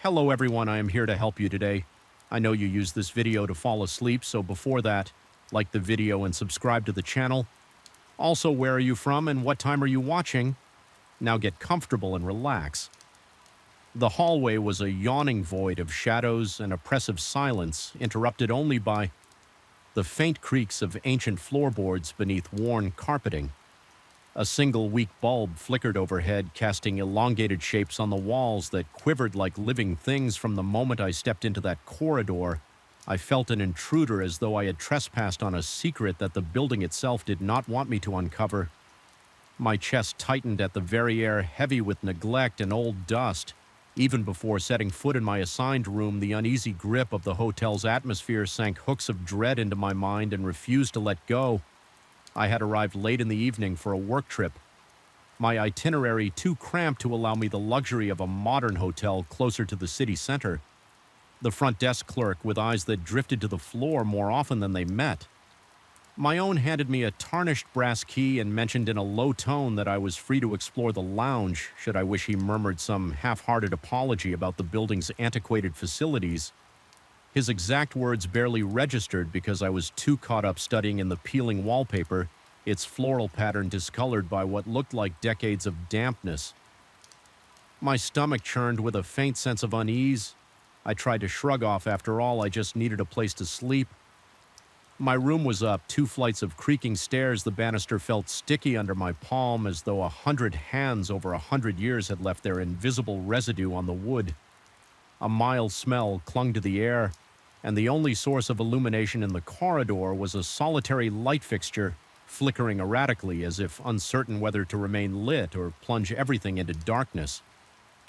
Hello everyone, I am here to help you today. I know you use this video to fall asleep, so before that, like the video and subscribe to the channel. Also, where are you from and what time are you watching? Now get comfortable and relax. The hallway was a yawning void of shadows and oppressive silence, interrupted only by the faint creaks of ancient floorboards beneath worn carpeting. A single weak bulb flickered overhead, casting elongated shapes on the walls that quivered like living things. From the moment I stepped into that corridor, I felt an intruder, as though I had trespassed on a secret that the building itself did not want me to uncover. My chest tightened at the very air, heavy with neglect and old dust. Even before setting foot in my assigned room, the uneasy grip of the hotel's atmosphere sank hooks of dread into my mind and refused to let go. I had arrived late in the evening for a work trip, my itinerary too cramped to allow me the luxury of a modern hotel closer to the city center. The front desk clerk, with eyes that drifted to the floor more often than they met. My own handed me a tarnished brass key and mentioned in a low tone that I was free to explore the lounge, should I wish. He murmured some half-hearted apology about the building's antiquated facilities. His exact words barely registered because I was too caught up studying in the peeling wallpaper, its floral pattern discolored by what looked like decades of dampness. My stomach churned with a faint sense of unease. I tried to shrug off. After all, I just needed a place to sleep. My room was up 2 flights of creaking stairs. The banister felt sticky under my palm, as though 100 hands over 100 years had left their invisible residue on the wood. A mild smell clung to the air, and the only source of illumination in the corridor was a solitary light fixture, flickering erratically as if uncertain whether to remain lit or plunge everything into darkness.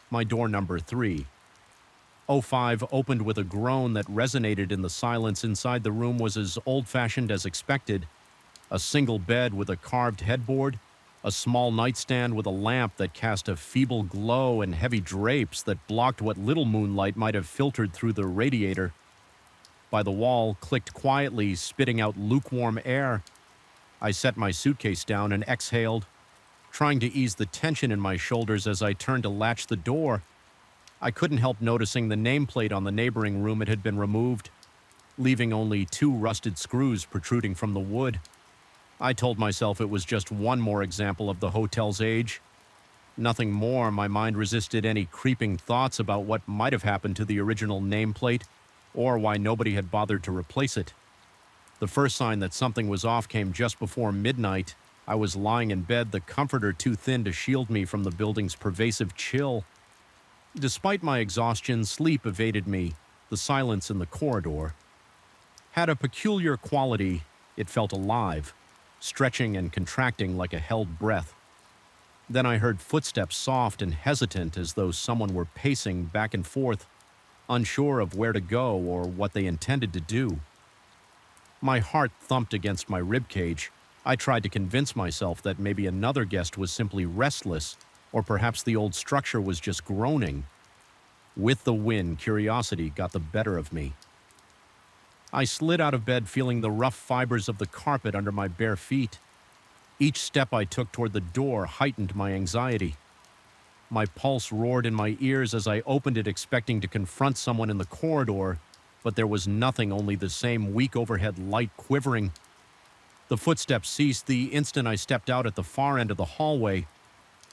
My door number 305 opened with a groan that resonated in the silence. Inside the room was as old-fashioned as expected. A single bed with a carved headboard, a small nightstand with a lamp that cast a feeble glow, and heavy drapes that blocked what little moonlight might have filtered through the radiator. By the wall clicked quietly, spitting out lukewarm air. I set my suitcase down and exhaled, trying to ease the tension in my shoulders as I turned to latch the door. I couldn't help noticing the nameplate on the neighboring room. It had been removed, leaving only 2 rusted screws protruding from the wood. I told myself it was just one more example of the hotel's age. Nothing more. My mind resisted any creeping thoughts about what might have happened to the original nameplate, or why nobody had bothered to replace it. The first sign that something was off came just before midnight. I was lying in bed, the comforter too thin to shield me from the building's pervasive chill. Despite my exhaustion, sleep evaded me. The silence in the corridor had a peculiar quality. It felt alive, stretching and contracting like a held breath. Then I heard footsteps, soft and hesitant, as though someone were pacing back and forth, unsure of where to go or what they intended to do. My heart thumped against my ribcage. I tried to convince myself that maybe another guest was simply restless, or perhaps the old structure was just groaning. With the wind, curiosity got the better of me. I slid out of bed, feeling the rough fibers of the carpet under my bare feet. Each step I took toward the door heightened my anxiety. My pulse roared in my ears as I opened it, expecting to confront someone in the corridor, but there was nothing, only the same weak overhead light quivering. The footsteps ceased the instant I stepped out at the far end of the hallway.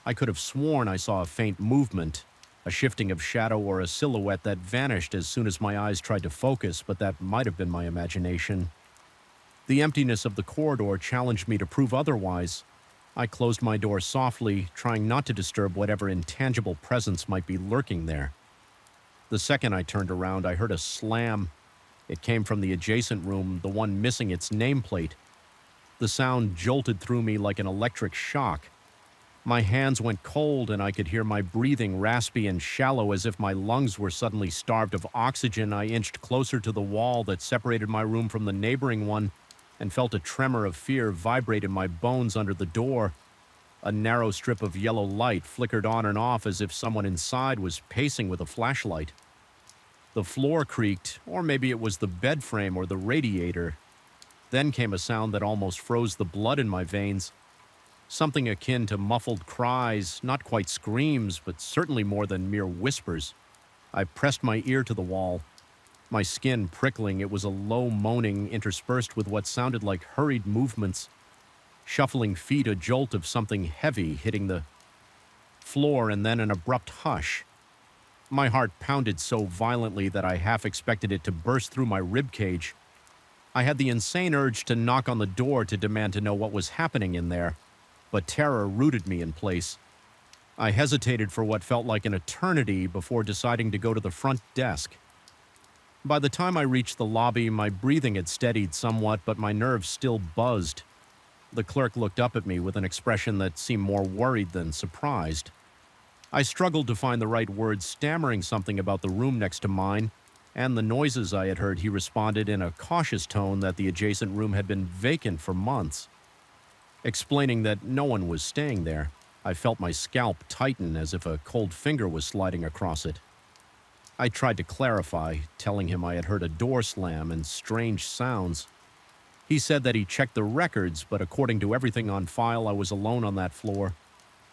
I could have sworn I saw a faint movement, a shifting of shadow or a silhouette that vanished as soon as my eyes tried to focus, but that might have been my imagination. The emptiness of the corridor challenged me to prove otherwise. I closed my door softly, trying not to disturb whatever intangible presence might be lurking there. The second I turned around, I heard a slam. It came from the adjacent room, the one missing its nameplate. The sound jolted through me like an electric shock. My hands went cold, and I could hear my breathing raspy and shallow, as if my lungs were suddenly starved of oxygen. I inched closer to the wall that separated my room from the neighboring one, and felt a tremor of fear vibrate in my bones under the door. A narrow strip of yellow light flickered on and off as if someone inside was pacing with a flashlight. The floor creaked, or maybe it was the bed frame or the radiator. Then came a sound that almost froze the blood in my veins. Something akin to muffled cries, not quite screams, but certainly more than mere whispers. I pressed my ear to the wall, my skin prickling. It was a low moaning interspersed with what sounded like hurried movements, shuffling feet, a jolt of something heavy hitting the floor, and then an abrupt hush. My heart pounded so violently that I half expected it to burst through my rib cage. I had the insane urge to knock on the door to demand to know what was happening in there, but terror rooted me in place. I hesitated for what felt like an eternity before deciding to go to the front desk. By the time I reached the lobby, my breathing had steadied somewhat, but my nerves still buzzed. The clerk looked up at me with an expression that seemed more worried than surprised. I struggled to find the right words, stammering something about the room next to mine and the noises I had heard. He responded in a cautious tone that the adjacent room had been vacant for months, explaining that no one was staying there. I felt my scalp tighten as if a cold finger was sliding across it. I tried to clarify, telling him I had heard a door slam and strange sounds. He said that he checked the records, but according to everything on file, I was alone on that floor.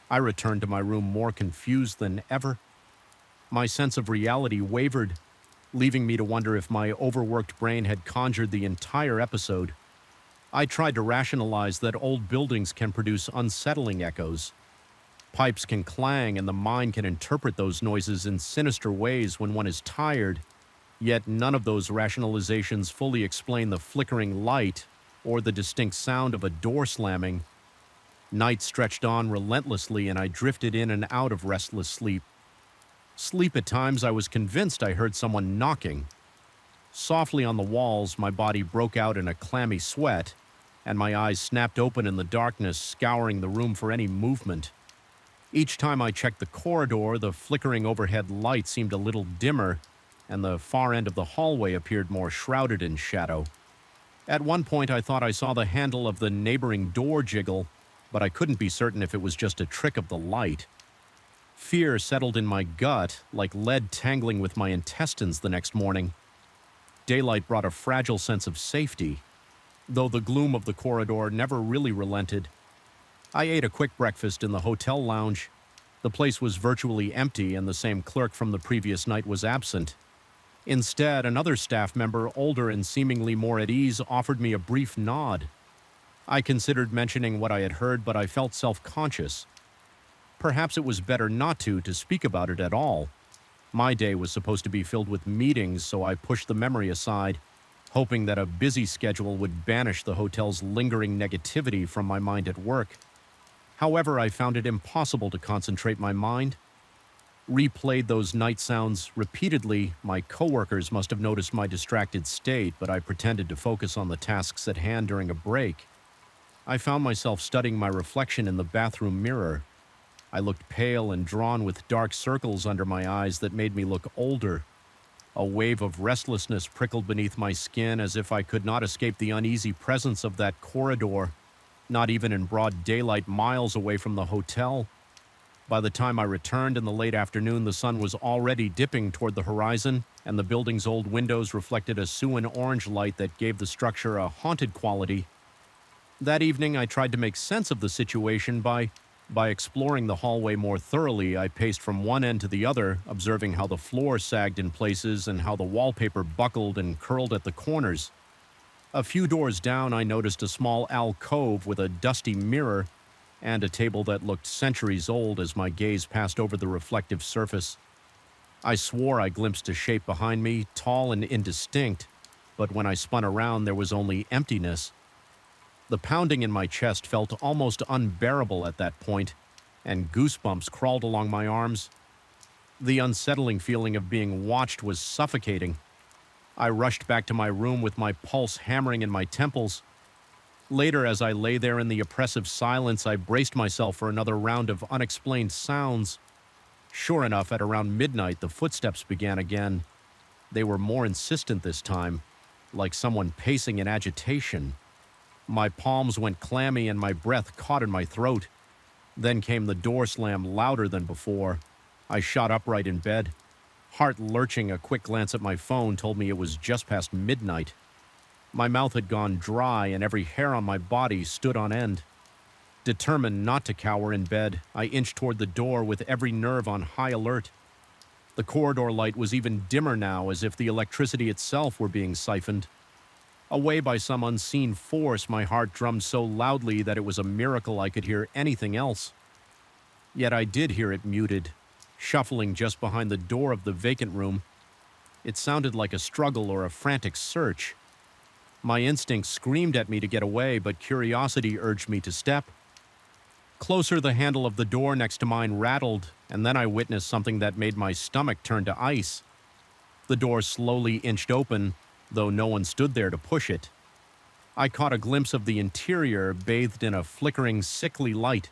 I returned to my room more confused than ever. My sense of reality wavered, leaving me to wonder if my overworked brain had conjured the entire episode. I tried to rationalize that old buildings can produce unsettling echoes. Pipes can clang and the mind can interpret those noises in sinister ways when one is tired, yet none of those rationalizations fully explain the flickering light or the distinct sound of a door slamming. Night stretched on relentlessly and I drifted in and out of restless sleep. At times I was convinced I heard someone knocking. Softly on the walls, my body broke out in a clammy sweat, and my eyes snapped open in the darkness, scouring the room for any movement. Each time I checked the corridor, the flickering overhead light seemed a little dimmer, and the far end of the hallway appeared more shrouded in shadow. At one point I thought I saw the handle of the neighboring door jiggle, but I couldn't be certain if it was just a trick of the light. Fear settled in my gut, like lead tangling with my intestines the next morning. Daylight brought a fragile sense of safety, though the gloom of the corridor never really relented. I ate a quick breakfast in the hotel lounge. The place was virtually empty and the same clerk from the previous night was absent. Instead, another staff member, older and seemingly more at ease, offered me a brief nod. I considered mentioning what I had heard, but I felt self-conscious. Perhaps it was better not to speak about it at all. My day was supposed to be filled with meetings, so I pushed the memory aside, hoping that a busy schedule would banish the hotel's lingering negativity from my mind at work. However, I found it impossible to concentrate my mind. Replayed those night sounds repeatedly. My coworkers must have noticed my distracted state, but I pretended to focus on the tasks at hand during a break. I found myself studying my reflection in the bathroom mirror. I looked pale and drawn with dark circles under my eyes that made me look older. A wave of restlessness prickled beneath my skin as if I could not escape the uneasy presence of that corridor, not even in broad daylight miles away from the hotel. By the time I returned in the late afternoon, the sun was already dipping toward the horizon, and the building's old windows reflected a Suan orange light that gave the structure a haunted quality. That evening, I tried to make sense of the situation by exploring the hallway more thoroughly. I paced from one end to the other, observing how the floor sagged in places and how the wallpaper buckled and curled at the corners. A few doors down, I noticed a small alcove with a dusty mirror and a table that looked centuries old as my gaze passed over the reflective surface. I swore I glimpsed a shape behind me, tall and indistinct, but when I spun around, there was only emptiness. The pounding in my chest felt almost unbearable at that point, and goosebumps crawled along my arms. The unsettling feeling of being watched was suffocating. I rushed back to my room with my pulse hammering in my temples. Later, as I lay there in the oppressive silence, I braced myself for another round of unexplained sounds. Sure enough, at around midnight, the footsteps began again. They were more insistent this time, like someone pacing in agitation. My palms went clammy and my breath caught in my throat. Then came the door slam, louder than before. I shot upright in bed. Heart lurching, a quick glance at my phone told me it was just past midnight. My mouth had gone dry and every hair on my body stood on end. Determined not to cower in bed, I inched toward the door with every nerve on high alert. The corridor light was even dimmer now, as if the electricity itself were being siphoned. Away by some unseen force, my heart drummed so loudly that it was a miracle I could hear anything else. Yet I did hear it muted, shuffling just behind the door of the vacant room. It sounded like a struggle or a frantic search. My instinct screamed at me to get away, but curiosity urged me to step. Closer, the handle of the door next to mine rattled, and then I witnessed something that made my stomach turn to ice. The door slowly inched open, though no one stood there to push it. I caught a glimpse of the interior, bathed in a flickering, sickly light.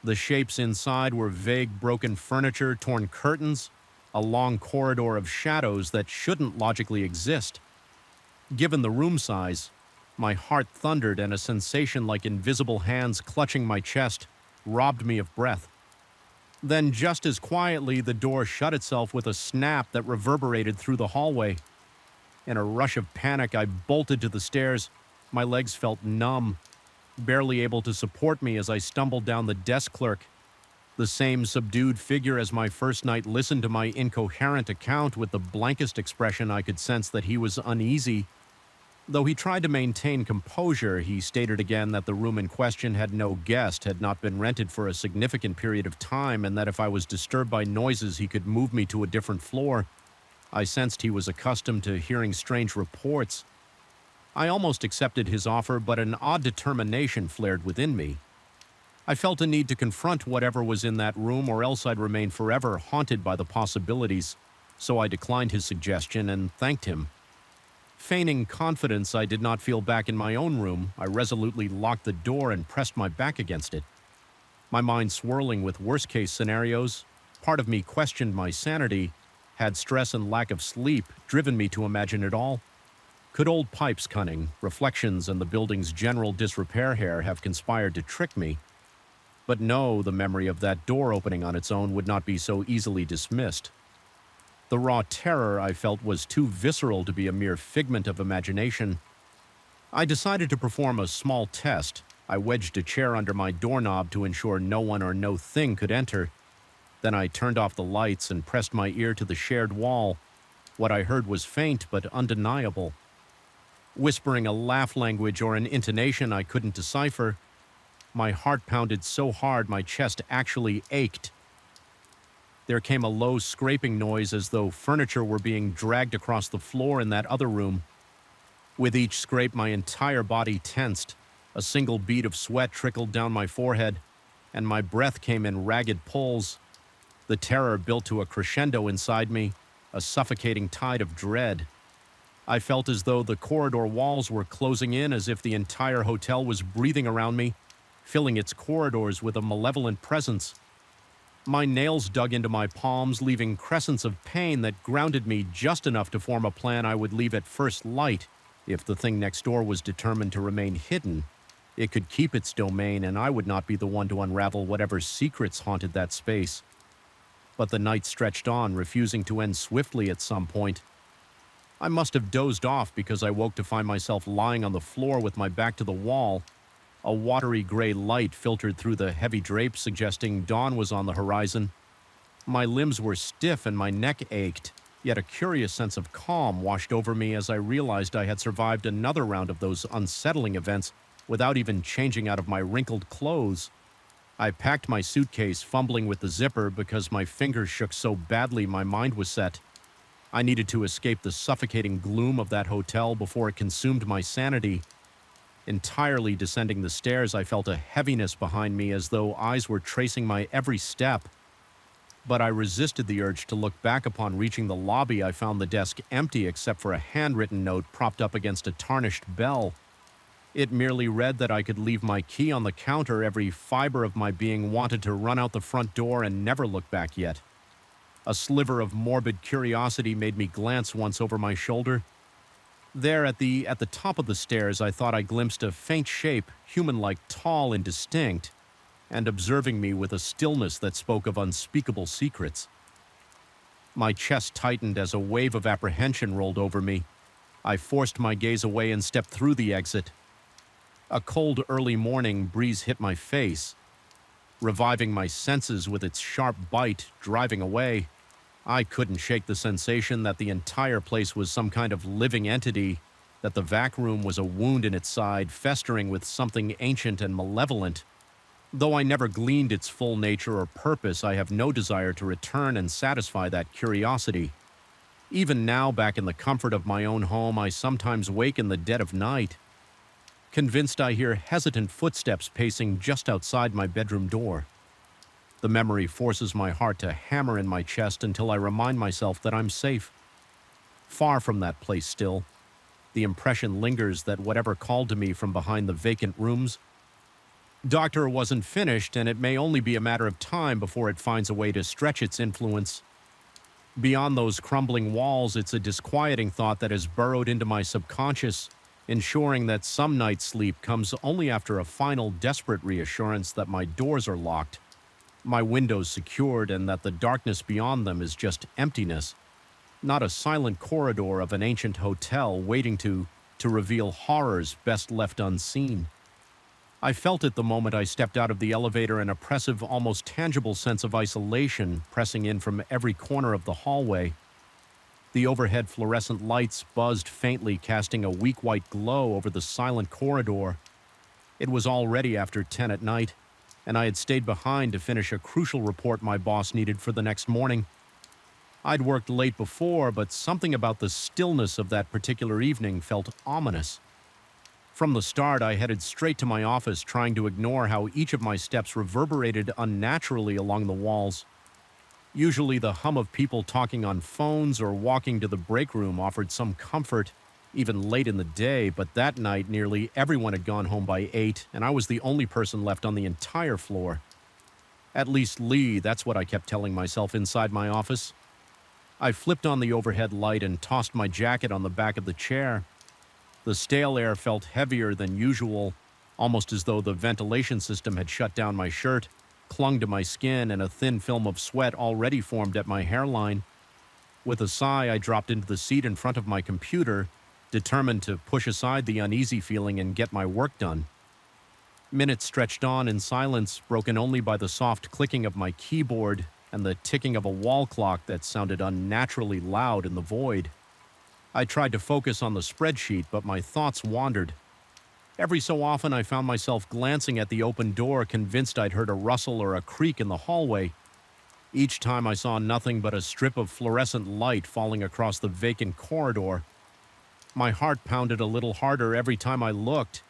The shapes inside were vague, broken furniture, torn curtains, a long corridor of shadows that shouldn't logically exist. Given the room size, my heart thundered, and a sensation like invisible hands clutching my chest robbed me of breath. Then, just as quietly, the door shut itself with a snap that reverberated through the hallway. In a rush of panic, I bolted to the stairs. My legs felt numb, barely able to support me as I stumbled down the desk clerk. The same subdued figure as my first night listened to my incoherent account with the blankest expression I could sense that he was uneasy. Though he tried to maintain composure, he stated again that the room in question had no guest, had not been rented for a significant period of time, and that if I was disturbed by noises, he could move me to a different floor. I sensed he was accustomed to hearing strange reports. I almost accepted his offer, but an odd determination flared within me. I felt a need to confront whatever was in that room, or else I'd remain forever haunted by the possibilities, so I declined his suggestion and thanked him. Feigning confidence I did not feel back in my own room, I resolutely locked the door and pressed my back against it. My mind swirling with worst-case scenarios, part of me questioned my sanity. Had stress and lack of sleep driven me to imagine it all? Could old Pipe's cunning, reflections, and the building's general disrepair here have conspired to trick me? But no, the memory of that door opening on its own would not be so easily dismissed. The raw terror I felt was too visceral to be a mere figment of imagination. I decided to perform a small test. I wedged a chair under my doorknob to ensure no one or no thing could enter. Then I turned off the lights and pressed my ear to the shared wall. What I heard was faint but undeniable. Whispering a laugh language or an intonation I couldn't decipher, my heart pounded so hard my chest actually ached. There came a low scraping noise as though furniture were being dragged across the floor in that other room. With each scrape, my entire body tensed. A single bead of sweat trickled down my forehead, and my breath came in ragged pulls. The terror built to a crescendo inside me, a suffocating tide of dread. I felt as though the corridor walls were closing in, as if the entire hotel was breathing around me, filling its corridors with a malevolent presence. My nails dug into my palms, leaving crescents of pain that grounded me just enough to form a plan I would leave at first light. If the thing next door was determined to remain hidden, it could keep its domain, and I would not be the one to unravel whatever secrets haunted that space. But the night stretched on, refusing to end swiftly at some point. I must have dozed off because I woke to find myself lying on the floor with my back to the wall. A watery gray light filtered through the heavy drapes, suggesting dawn was on the horizon. My limbs were stiff and my neck ached, yet a curious sense of calm washed over me as I realized I had survived another round of those unsettling events without even changing out of my wrinkled clothes. I packed my suitcase, fumbling with the zipper because my fingers shook so badly my mind was set. I needed to escape the suffocating gloom of that hotel before it consumed my sanity. Entirely descending the stairs, I felt a heaviness behind me as though eyes were tracing my every step. But I resisted the urge to look back. Upon reaching the lobby, I found the desk empty except for a handwritten note propped up against a tarnished bell. It merely read that I could leave my key on the counter. Every fiber of my being wanted to run out the front door and never look back yet. A sliver of morbid curiosity made me glance once over my shoulder. There at the top of the stairs, I thought I glimpsed a faint shape, human-like, tall and distinct, and observing me with a stillness that spoke of unspeakable secrets. My chest tightened as a wave of apprehension rolled over me. I forced my gaze away and stepped through the exit. A cold early morning breeze hit my face, reviving my senses with its sharp bite, driving away. I couldn't shake the sensation that the entire place was some kind of living entity, that the vac room was a wound in its side, festering with something ancient and malevolent. Though I never gleaned its full nature or purpose, I have no desire to return and satisfy that curiosity. Even now, back in the comfort of my own home, I sometimes wake in the dead of night, convinced I hear hesitant footsteps pacing just outside my bedroom door. The memory forces my heart to hammer in my chest until I remind myself that I'm safe. Far from that place still, the impression lingers that whatever called to me from behind the vacant rooms, Doctor wasn't finished, and it may only be a matter of time before it finds a way to stretch its influence. Beyond those crumbling walls, it's a disquieting thought that has burrowed into my subconscious, ensuring that some night's sleep comes only after a final desperate reassurance that my doors are locked, my windows secured, and that the darkness beyond them is just emptiness, not a silent corridor of an ancient hotel waiting to reveal horrors best left unseen. I felt it the moment I stepped out of the elevator, an oppressive, almost tangible sense of isolation pressing in from every corner of the hallway. The overhead fluorescent lights buzzed faintly, casting a weak white glow over the silent corridor. It was already after 10 at night, and I had stayed behind to finish a crucial report my boss needed for the next morning. I'd worked late before, but something about the stillness of that particular evening felt ominous. From the start, I headed straight to my office, trying to ignore how each of my steps reverberated unnaturally along the walls. Usually the hum of people talking on phones or walking to the break room offered some comfort, even late in the day, but that night nearly everyone had gone home by 8, and I was the only person left on the entire floor. At least Lee, that's what I kept telling myself inside my office. I flipped on the overhead light and tossed my jacket on the back of the chair. The stale air felt heavier than usual, almost as though the ventilation system had shut down my shirt, clung to my skin, and a thin film of sweat already formed at my hairline. With a sigh, I dropped into the seat in front of my computer, determined to push aside the uneasy feeling and get my work done. Minutes stretched on in silence, broken only by the soft clicking of my keyboard and the ticking of a wall clock that sounded unnaturally loud in the void. I tried to focus on the spreadsheet, but my thoughts wandered. Every so often, I found myself glancing at the open door, convinced I'd heard a rustle or a creak in the hallway. Each time I saw nothing but a strip of fluorescent light falling across the vacant corridor. My heart pounded a little harder every time I looked.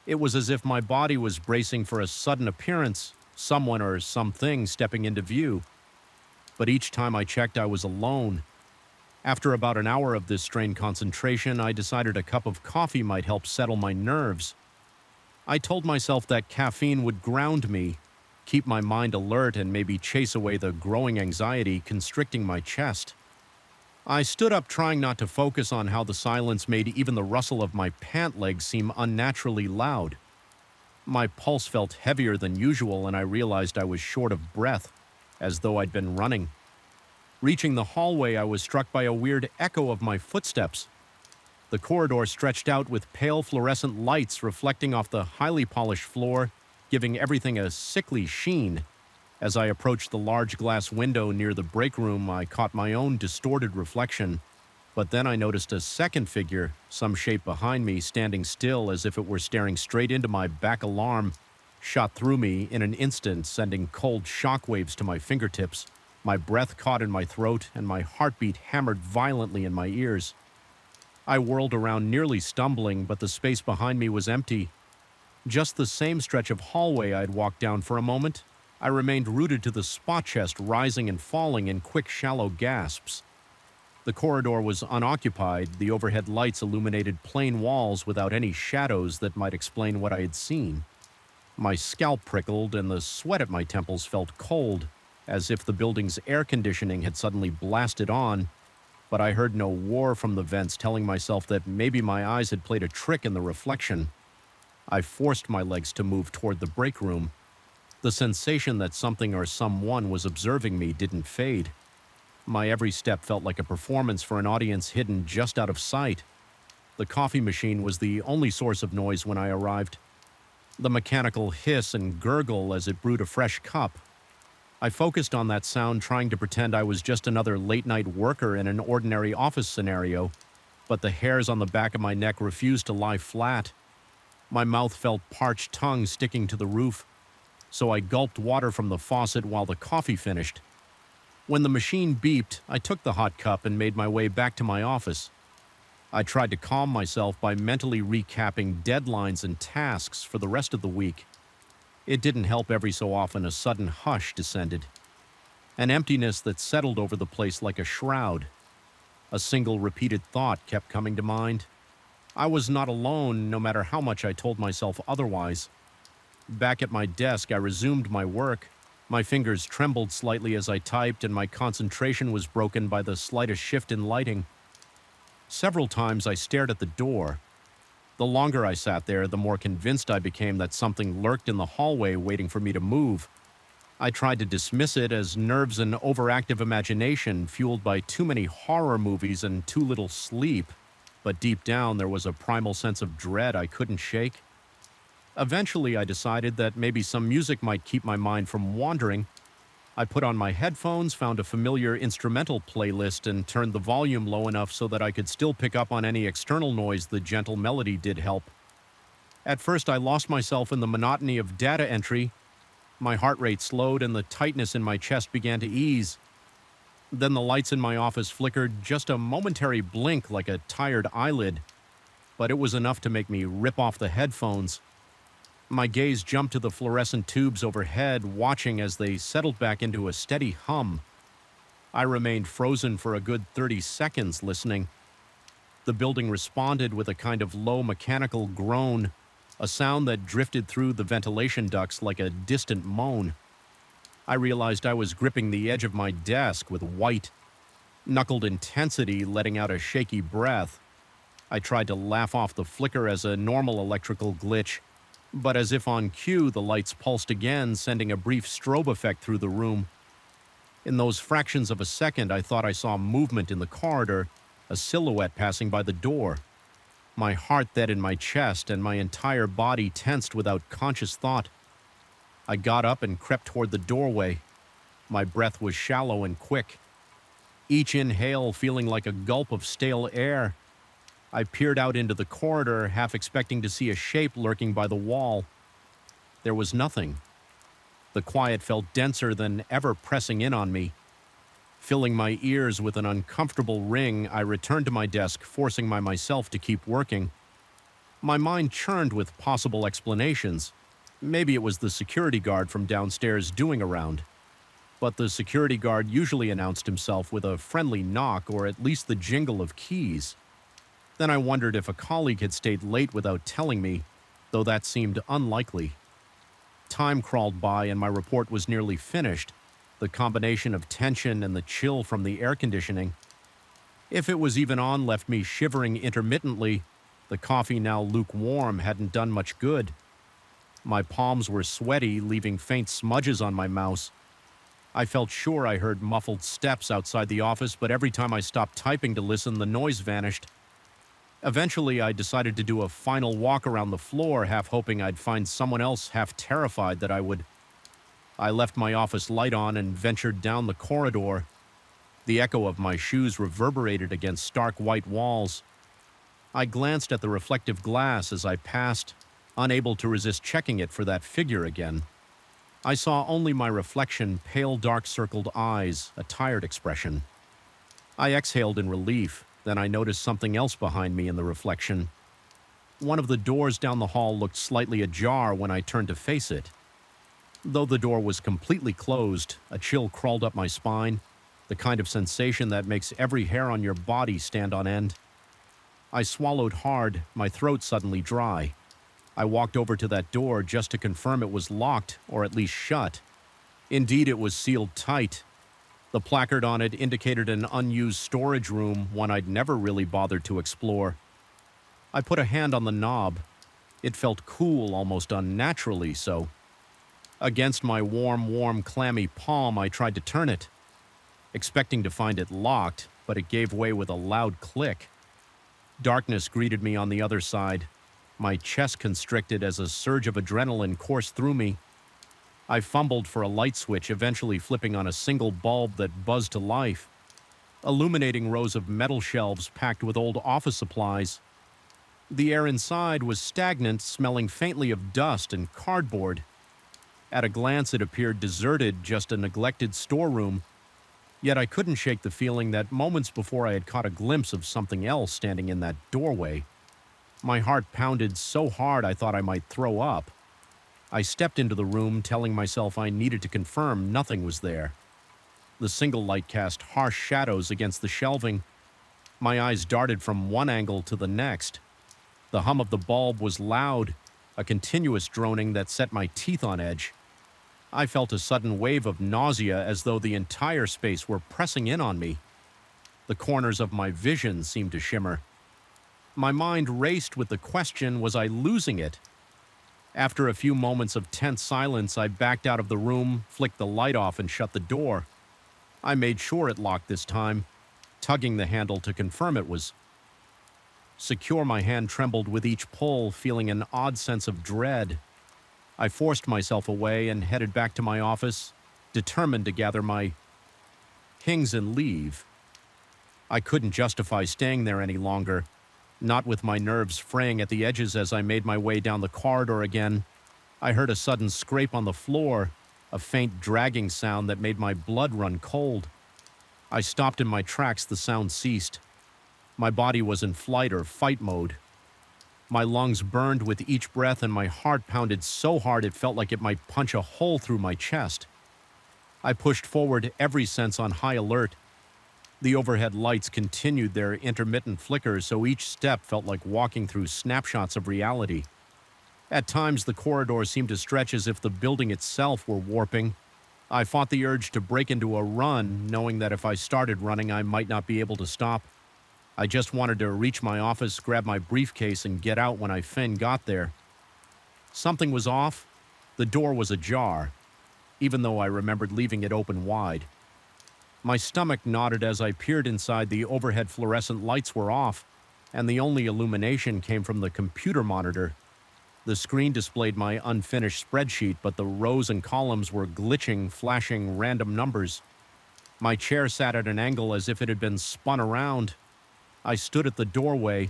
It was as if my body was bracing for a sudden appearance, someone or something stepping into view. But each time I checked, I was alone. After about an hour of this strained concentration, I decided a cup of coffee might help settle my nerves. I told myself that caffeine would ground me, keep my mind alert, and maybe chase away the growing anxiety constricting my chest. I stood up, trying not to focus on how the silence made even the rustle of my pant legs seem unnaturally loud. My pulse felt heavier than usual, and I realized I was short of breath, as though I'd been running. Reaching the hallway, I was struck by a weird echo of my footsteps. The corridor stretched out with pale fluorescent lights reflecting off the highly polished floor, giving everything a sickly sheen. As I approached the large glass window near the break room, I caught my own distorted reflection. But then I noticed a second figure, some shape behind me, standing still as if it were staring straight into my back. Alarm shot through me in an instant, sending cold shockwaves to my fingertips. My breath caught in my throat, and my heartbeat hammered violently in my ears. I whirled around, nearly stumbling, but the space behind me was empty. Just the same stretch of hallway I had walked down for a moment. I remained rooted to the spot chest, rising and falling in quick, shallow gasps. The corridor was unoccupied. The overhead lights illuminated plain walls without any shadows that might explain what I had seen. My scalp prickled, and the sweat at my temples felt cold, as if the building's air conditioning had suddenly blasted on, but I heard no roar from the vents, telling myself that maybe my eyes had played a trick in the reflection. I forced my legs to move toward the break room. The sensation that something or someone was observing me didn't fade. My every step felt like a performance for an audience hidden just out of sight. The coffee machine was the only source of noise when I arrived. The mechanical hiss and gurgle as it brewed a fresh cup. I focused on that sound, trying to pretend I was just another late-night worker in an ordinary office scenario, but the hairs on the back of my neck refused to lie flat. My mouth felt parched tongue sticking to the roof, so I gulped water from the faucet while the coffee finished. When the machine beeped, I took the hot cup and made my way back to my office. I tried to calm myself by mentally recapping deadlines and tasks for the rest of the week. It didn't help. Every so often a sudden hush descended, an emptiness that settled over the place like a shroud. A single repeated thought kept coming to mind. I was not alone, no matter how much I told myself otherwise. Back at my desk, I resumed my work. My fingers trembled slightly as I typed, and my concentration was broken by the slightest shift in lighting. Several times I stared at the door. The longer I sat there, the more convinced I became that something lurked in the hallway waiting for me to move. I tried to dismiss it as nerves and overactive imagination fueled by too many horror movies and too little sleep, but deep down there was a primal sense of dread I couldn't shake. Eventually, I decided that maybe some music might keep my mind from wandering. I put on my headphones, found a familiar instrumental playlist, and turned the volume low enough so that I could still pick up on any external noise. The gentle melody did help. At first, I lost myself in the monotony of data entry. My heart rate slowed and the tightness in my chest began to ease. Then the lights in my office flickered, just a momentary blink like a tired eyelid. But it was enough to make me rip off the headphones. My gaze jumped to the fluorescent tubes overhead, watching as they settled back into a steady hum. I remained frozen for a good 30 seconds, listening. The building responded with a kind of low mechanical groan, a sound that drifted through the ventilation ducts like a distant moan. I realized I was gripping the edge of my desk with white, knuckled intensity, letting out a shaky breath. I tried to laugh off the flicker as a normal electrical glitch, but as if on cue, the lights pulsed again, sending a brief strobe effect through the room. In those fractions of a second, I thought I saw movement in the corridor, a silhouette passing by the door. My heart thud in my chest, and my entire body tensed without conscious thought. I got up and crept toward the doorway. My breath was shallow and quick, each inhale feeling like a gulp of stale air. I peered out into the corridor, half expecting to see a shape lurking by the wall. There was nothing. The quiet felt denser than ever, pressing in on me. Filling my ears with an uncomfortable ring, I returned to my desk, forcing myself to keep working. My mind churned with possible explanations. Maybe it was the security guard from downstairs doing a round. But the security guard usually announced himself with a friendly knock or at least the jingle of keys. Then I wondered if a colleague had stayed late without telling me, though that seemed unlikely. Time crawled by and my report was nearly finished, the combination of tension and the chill from the air conditioning. If it was even on, left me shivering intermittently. The coffee, now lukewarm, hadn't done much good. My palms were sweaty, leaving faint smudges on my mouse. I felt sure I heard muffled steps outside the office, but every time I stopped typing to listen, the noise vanished. Eventually, I decided to do a final walk around the floor, half hoping I'd find someone else, half terrified that I would. I left my office light on and ventured down the corridor. The echo of my shoes reverberated against stark white walls. I glanced at the reflective glass as I passed, unable to resist checking it for that figure again. I saw only my reflection, pale, dark-circled eyes, a tired expression. I exhaled in relief. Then I noticed something else behind me in the reflection. One of the doors down the hall looked slightly ajar when I turned to face it. Though the door was completely closed, a chill crawled up my spine, the kind of sensation that makes every hair on your body stand on end. I swallowed hard, my throat suddenly dry. I walked over to that door just to confirm it was locked, or at least shut. Indeed, it was sealed tight. The placard on it indicated an unused storage room, one I'd never really bothered to explore. I put a hand on the knob. It felt cool, almost unnaturally so. Against my warm, clammy palm, I tried to turn it, expecting to find it locked, but it gave way with a loud click. Darkness greeted me on the other side. My chest constricted as a surge of adrenaline coursed through me. I fumbled for a light switch, eventually flipping on a single bulb that buzzed to life, illuminating rows of metal shelves packed with old office supplies. The air inside was stagnant, smelling faintly of dust and cardboard. At a glance, it appeared deserted, just a neglected storeroom. Yet I couldn't shake the feeling that moments before I had caught a glimpse of something else standing in that doorway. My heart pounded so hard I thought I might throw up. I stepped into the room, telling myself I needed to confirm nothing was there. The single light cast harsh shadows against the shelving. My eyes darted from one angle to the next. The hum of the bulb was loud, a continuous droning that set my teeth on edge. I felt a sudden wave of nausea, as though the entire space were pressing in on me. The corners of my vision seemed to shimmer. My mind raced with the question, was I losing it? After a few moments of tense silence, I backed out of the room, flicked the light off, and shut the door. I made sure it locked this time, tugging the handle to confirm it was secure. My hand trembled with each pull, feeling an odd sense of dread. I forced myself away and headed back to my office, determined to gather my things and leave. I couldn't justify staying there any longer, not with my nerves fraying at the edges. As I made my way down the corridor again, I heard a sudden scrape on the floor, a faint dragging sound that made my blood run cold. I stopped in my tracks. The sound ceased. My body was in flight or fight mode. My lungs burned with each breath, and my heart pounded so hard it felt like it might punch a hole through my chest. I pushed forward, every sense on high alert. The overhead lights continued their intermittent flickers, so each step felt like walking through snapshots of reality. At times, the corridor seemed to stretch as if the building itself were warping. I fought the urge to break into a run, knowing that if I started running, I might not be able to stop. I just wanted to reach my office, grab my briefcase, and get out when I got there. Something was off. The door was ajar, even though I remembered leaving it open wide. My stomach knotted as I peered inside. The overhead fluorescent lights were off, and the only illumination came from the computer monitor. The screen displayed my unfinished spreadsheet, but the rows and columns were glitching, flashing random numbers. My chair sat at an angle as if it had been spun around. I stood at the doorway,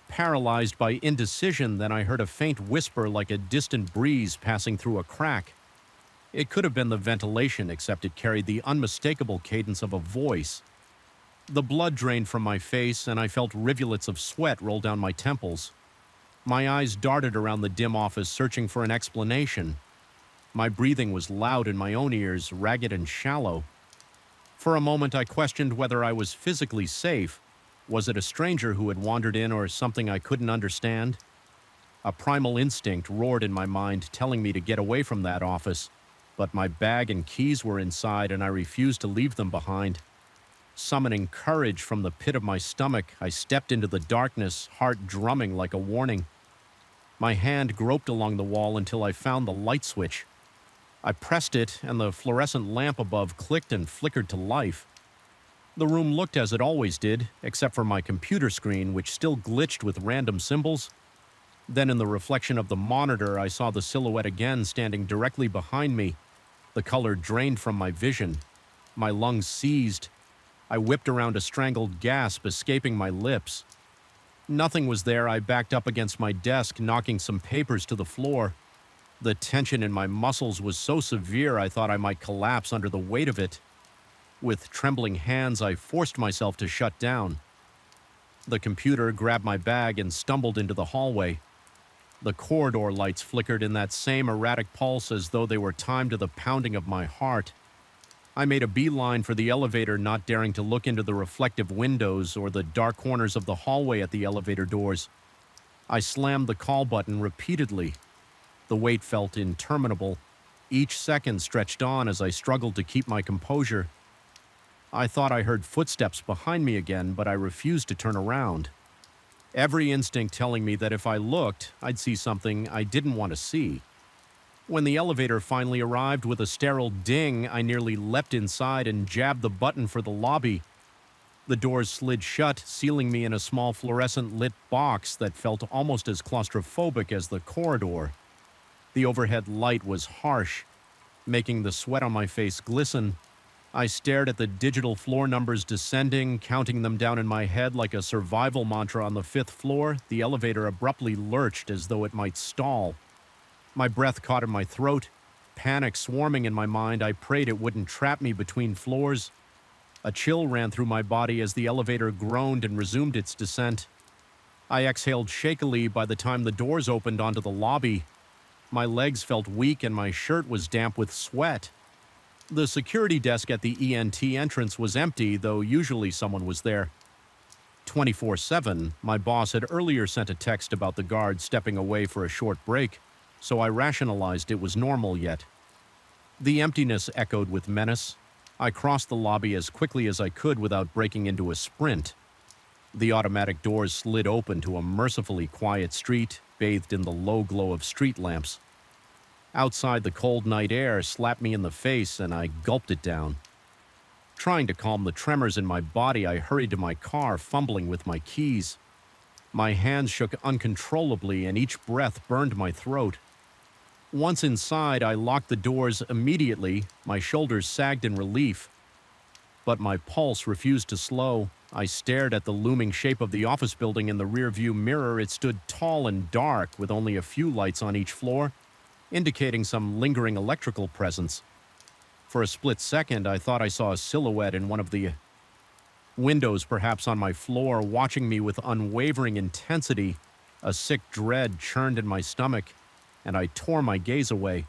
paralyzed by indecision. Then I heard a faint whisper like a distant breeze passing through a crack. It could have been the ventilation, except it carried the unmistakable cadence of a voice. The blood drained from my face, and I felt rivulets of sweat roll down my temples. My eyes darted around the dim office, searching for an explanation. My breathing was loud in my own ears, ragged and shallow. For a moment, I questioned whether I was physically safe. Was it a stranger who had wandered in, or something I couldn't understand? A primal instinct roared in my mind, telling me to get away from that office. But my bag and keys were inside, and I refused to leave them behind. Summoning courage from the pit of my stomach, I stepped into the darkness, heart drumming like a warning. My hand groped along the wall until I found the light switch. I pressed it, and the fluorescent lamp above clicked and flickered to life. The room looked as it always did, except for my computer screen, which still glitched with random symbols. Then in the reflection of the monitor, I saw the silhouette again, standing directly behind me. The color drained from my vision. My lungs seized. I whipped around, a strangled gasp escaping my lips. Nothing was there. I backed up against my desk, knocking some papers to the floor. The tension in my muscles was so severe I thought I might collapse under the weight of it. With trembling hands, I forced myself to shut down. The computer grabbed my bag and stumbled into the hallway. The corridor lights flickered in that same erratic pulse, as though they were timed to the pounding of my heart. I made a beeline for the elevator, not daring to look into the reflective windows or the dark corners of the hallway at the elevator doors. I slammed the call button repeatedly. The wait felt interminable. Each second stretched on as I struggled to keep my composure. I thought I heard footsteps behind me again, but I refused to turn around. Every instinct telling me that if I looked, I'd see something I didn't want to see. When the elevator finally arrived with a sterile ding, I nearly leapt inside and jabbed the button for the lobby. The doors slid shut, sealing me in a small fluorescent lit box that felt almost as claustrophobic as the corridor. The overhead light was harsh. making the sweat on my face glisten. I stared at the digital floor numbers descending, counting them down in my head like a survival mantra. On the fifth floor, the elevator abruptly lurched as though it might stall. My breath caught in my throat, panic swarming in my mind. I prayed it wouldn't trap me between floors. A chill ran through my body as the elevator groaned and resumed its descent. I exhaled shakily by the time the doors opened onto the lobby. My legs felt weak and my shirt was damp with sweat. The security desk at the ENT entrance was empty, though usually someone was there. 24/7, my boss had earlier sent a text about the guard stepping away for a short break, so I rationalized it was normal yet. The emptiness echoed with menace. I crossed the lobby as quickly as I could without breaking into a sprint. The automatic doors slid open to a mercifully quiet street, bathed in the low glow of street lamps. Outside, the cold night air slapped me in the face, and I gulped it down. Trying to calm the tremors in my body, I hurried to my car, fumbling with my keys. My hands shook uncontrollably, and each breath burned my throat. Once inside, I locked the doors immediately. My shoulders sagged in relief. But my pulse refused to slow. I stared at the looming shape of the office building in the rearview mirror. It stood tall and dark, with only a few lights on each floor, indicating some lingering electrical presence. For a split second, I thought I saw a silhouette in one of the windows, perhaps on my floor, watching me with unwavering intensity. A sick dread churned in my stomach, and I tore my gaze away.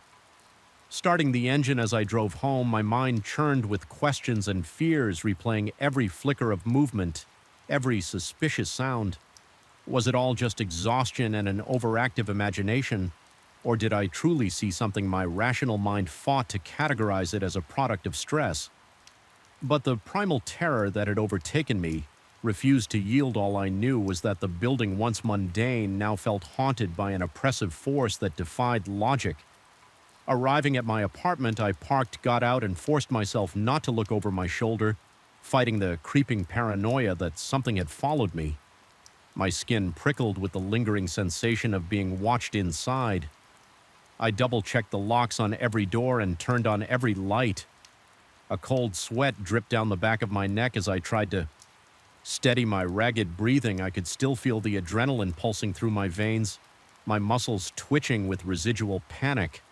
Starting the engine as I drove home, my mind churned with questions and fears, replaying every flicker of movement, every suspicious sound. Was it all just exhaustion and an overactive imagination? Or did I truly see something my rational mind fought to categorize it as a product of stress? But the primal terror that had overtaken me refused to yield. All I knew was that the building, once mundane, now felt haunted by an oppressive force that defied logic. Arriving at my apartment, I parked, got out, and forced myself not to look over my shoulder, fighting the creeping paranoia that something had followed me. My skin prickled with the lingering sensation of being watched inside. I double-checked the locks on every door and turned on every light. A cold sweat dripped down the back of my neck as I tried to steady my ragged breathing. I could still feel the adrenaline pulsing through my veins, my muscles twitching with residual panic.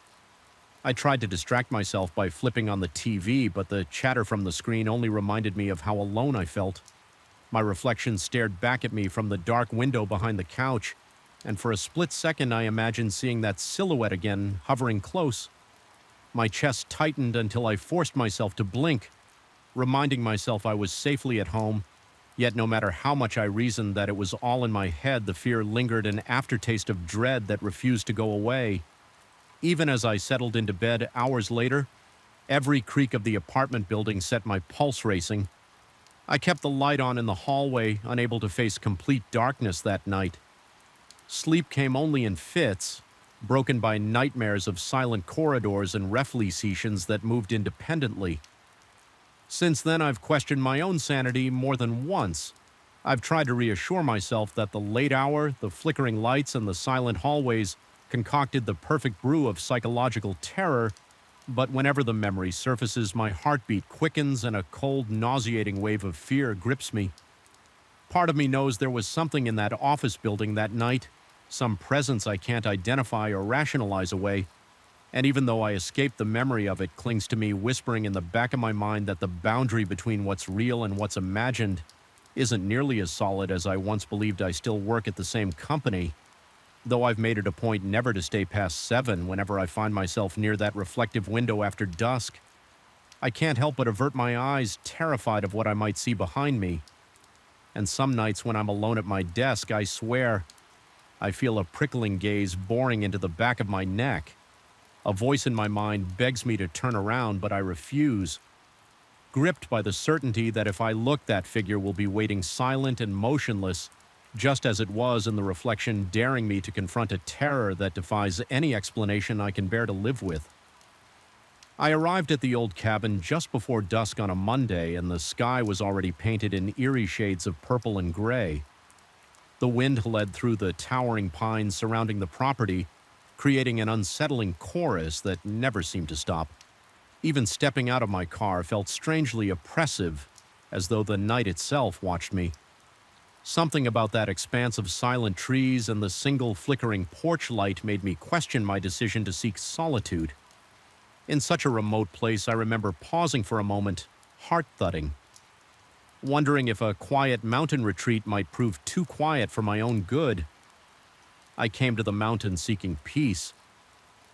I tried to distract myself by flipping on the TV, but the chatter from the screen only reminded me of how alone I felt. My reflection stared back at me from the dark window behind the couch, and for a split second I imagined seeing that silhouette again, hovering close. My chest tightened until I forced myself to blink, reminding myself I was safely at home. Yet no matter how much I reasoned that it was all in my head, the fear lingered, an aftertaste of dread that refused to go away. Even as I settled into bed hours later, every creak of the apartment building set my pulse racing. I kept the light on in the hallway, unable to face complete darkness that night. Sleep came only in fits, broken by nightmares of silent corridors and reflexions that moved independently. Since then, I've questioned my own sanity more than once. I've tried to reassure myself that the late hour, the flickering lights, and the silent hallways concocted the perfect brew of psychological terror, but whenever the memory surfaces, my heartbeat quickens and a cold, nauseating wave of fear grips me. Part of me knows there was something in that office building that night, some presence I can't identify or rationalize away, and even though I escaped, the memory of it clings to me, whispering in the back of my mind that the boundary between what's real and what's imagined isn't nearly as solid as I once believed. I still work at the same company, though I've made it a point never to stay past 7 whenever I find myself near that reflective window after dusk. I can't help but avert my eyes, terrified of what I might see behind me. And some nights when I'm alone at my desk, I swear, I feel a prickling gaze boring into the back of my neck. A voice in my mind begs me to turn around, but I refuse, gripped by the certainty that if I look, that figure will be waiting silent and motionless, just as it was in the reflection, daring me to confront a terror that defies any explanation I can bear to live with. I arrived at the old cabin just before dusk on a Monday, and the sky was already painted in eerie shades of purple and gray. The wind led through the towering pines surrounding the property, creating an unsettling chorus that never seemed to stop. Even stepping out of my car felt strangely oppressive, as though the night itself watched me. Something about that expanse of silent trees and the single flickering porch light made me question my decision to seek solitude. In such a remote place, I remember pausing for a moment, heart-thudding, wondering if a quiet mountain retreat might prove too quiet for my own good. I came to the mountain seeking peace.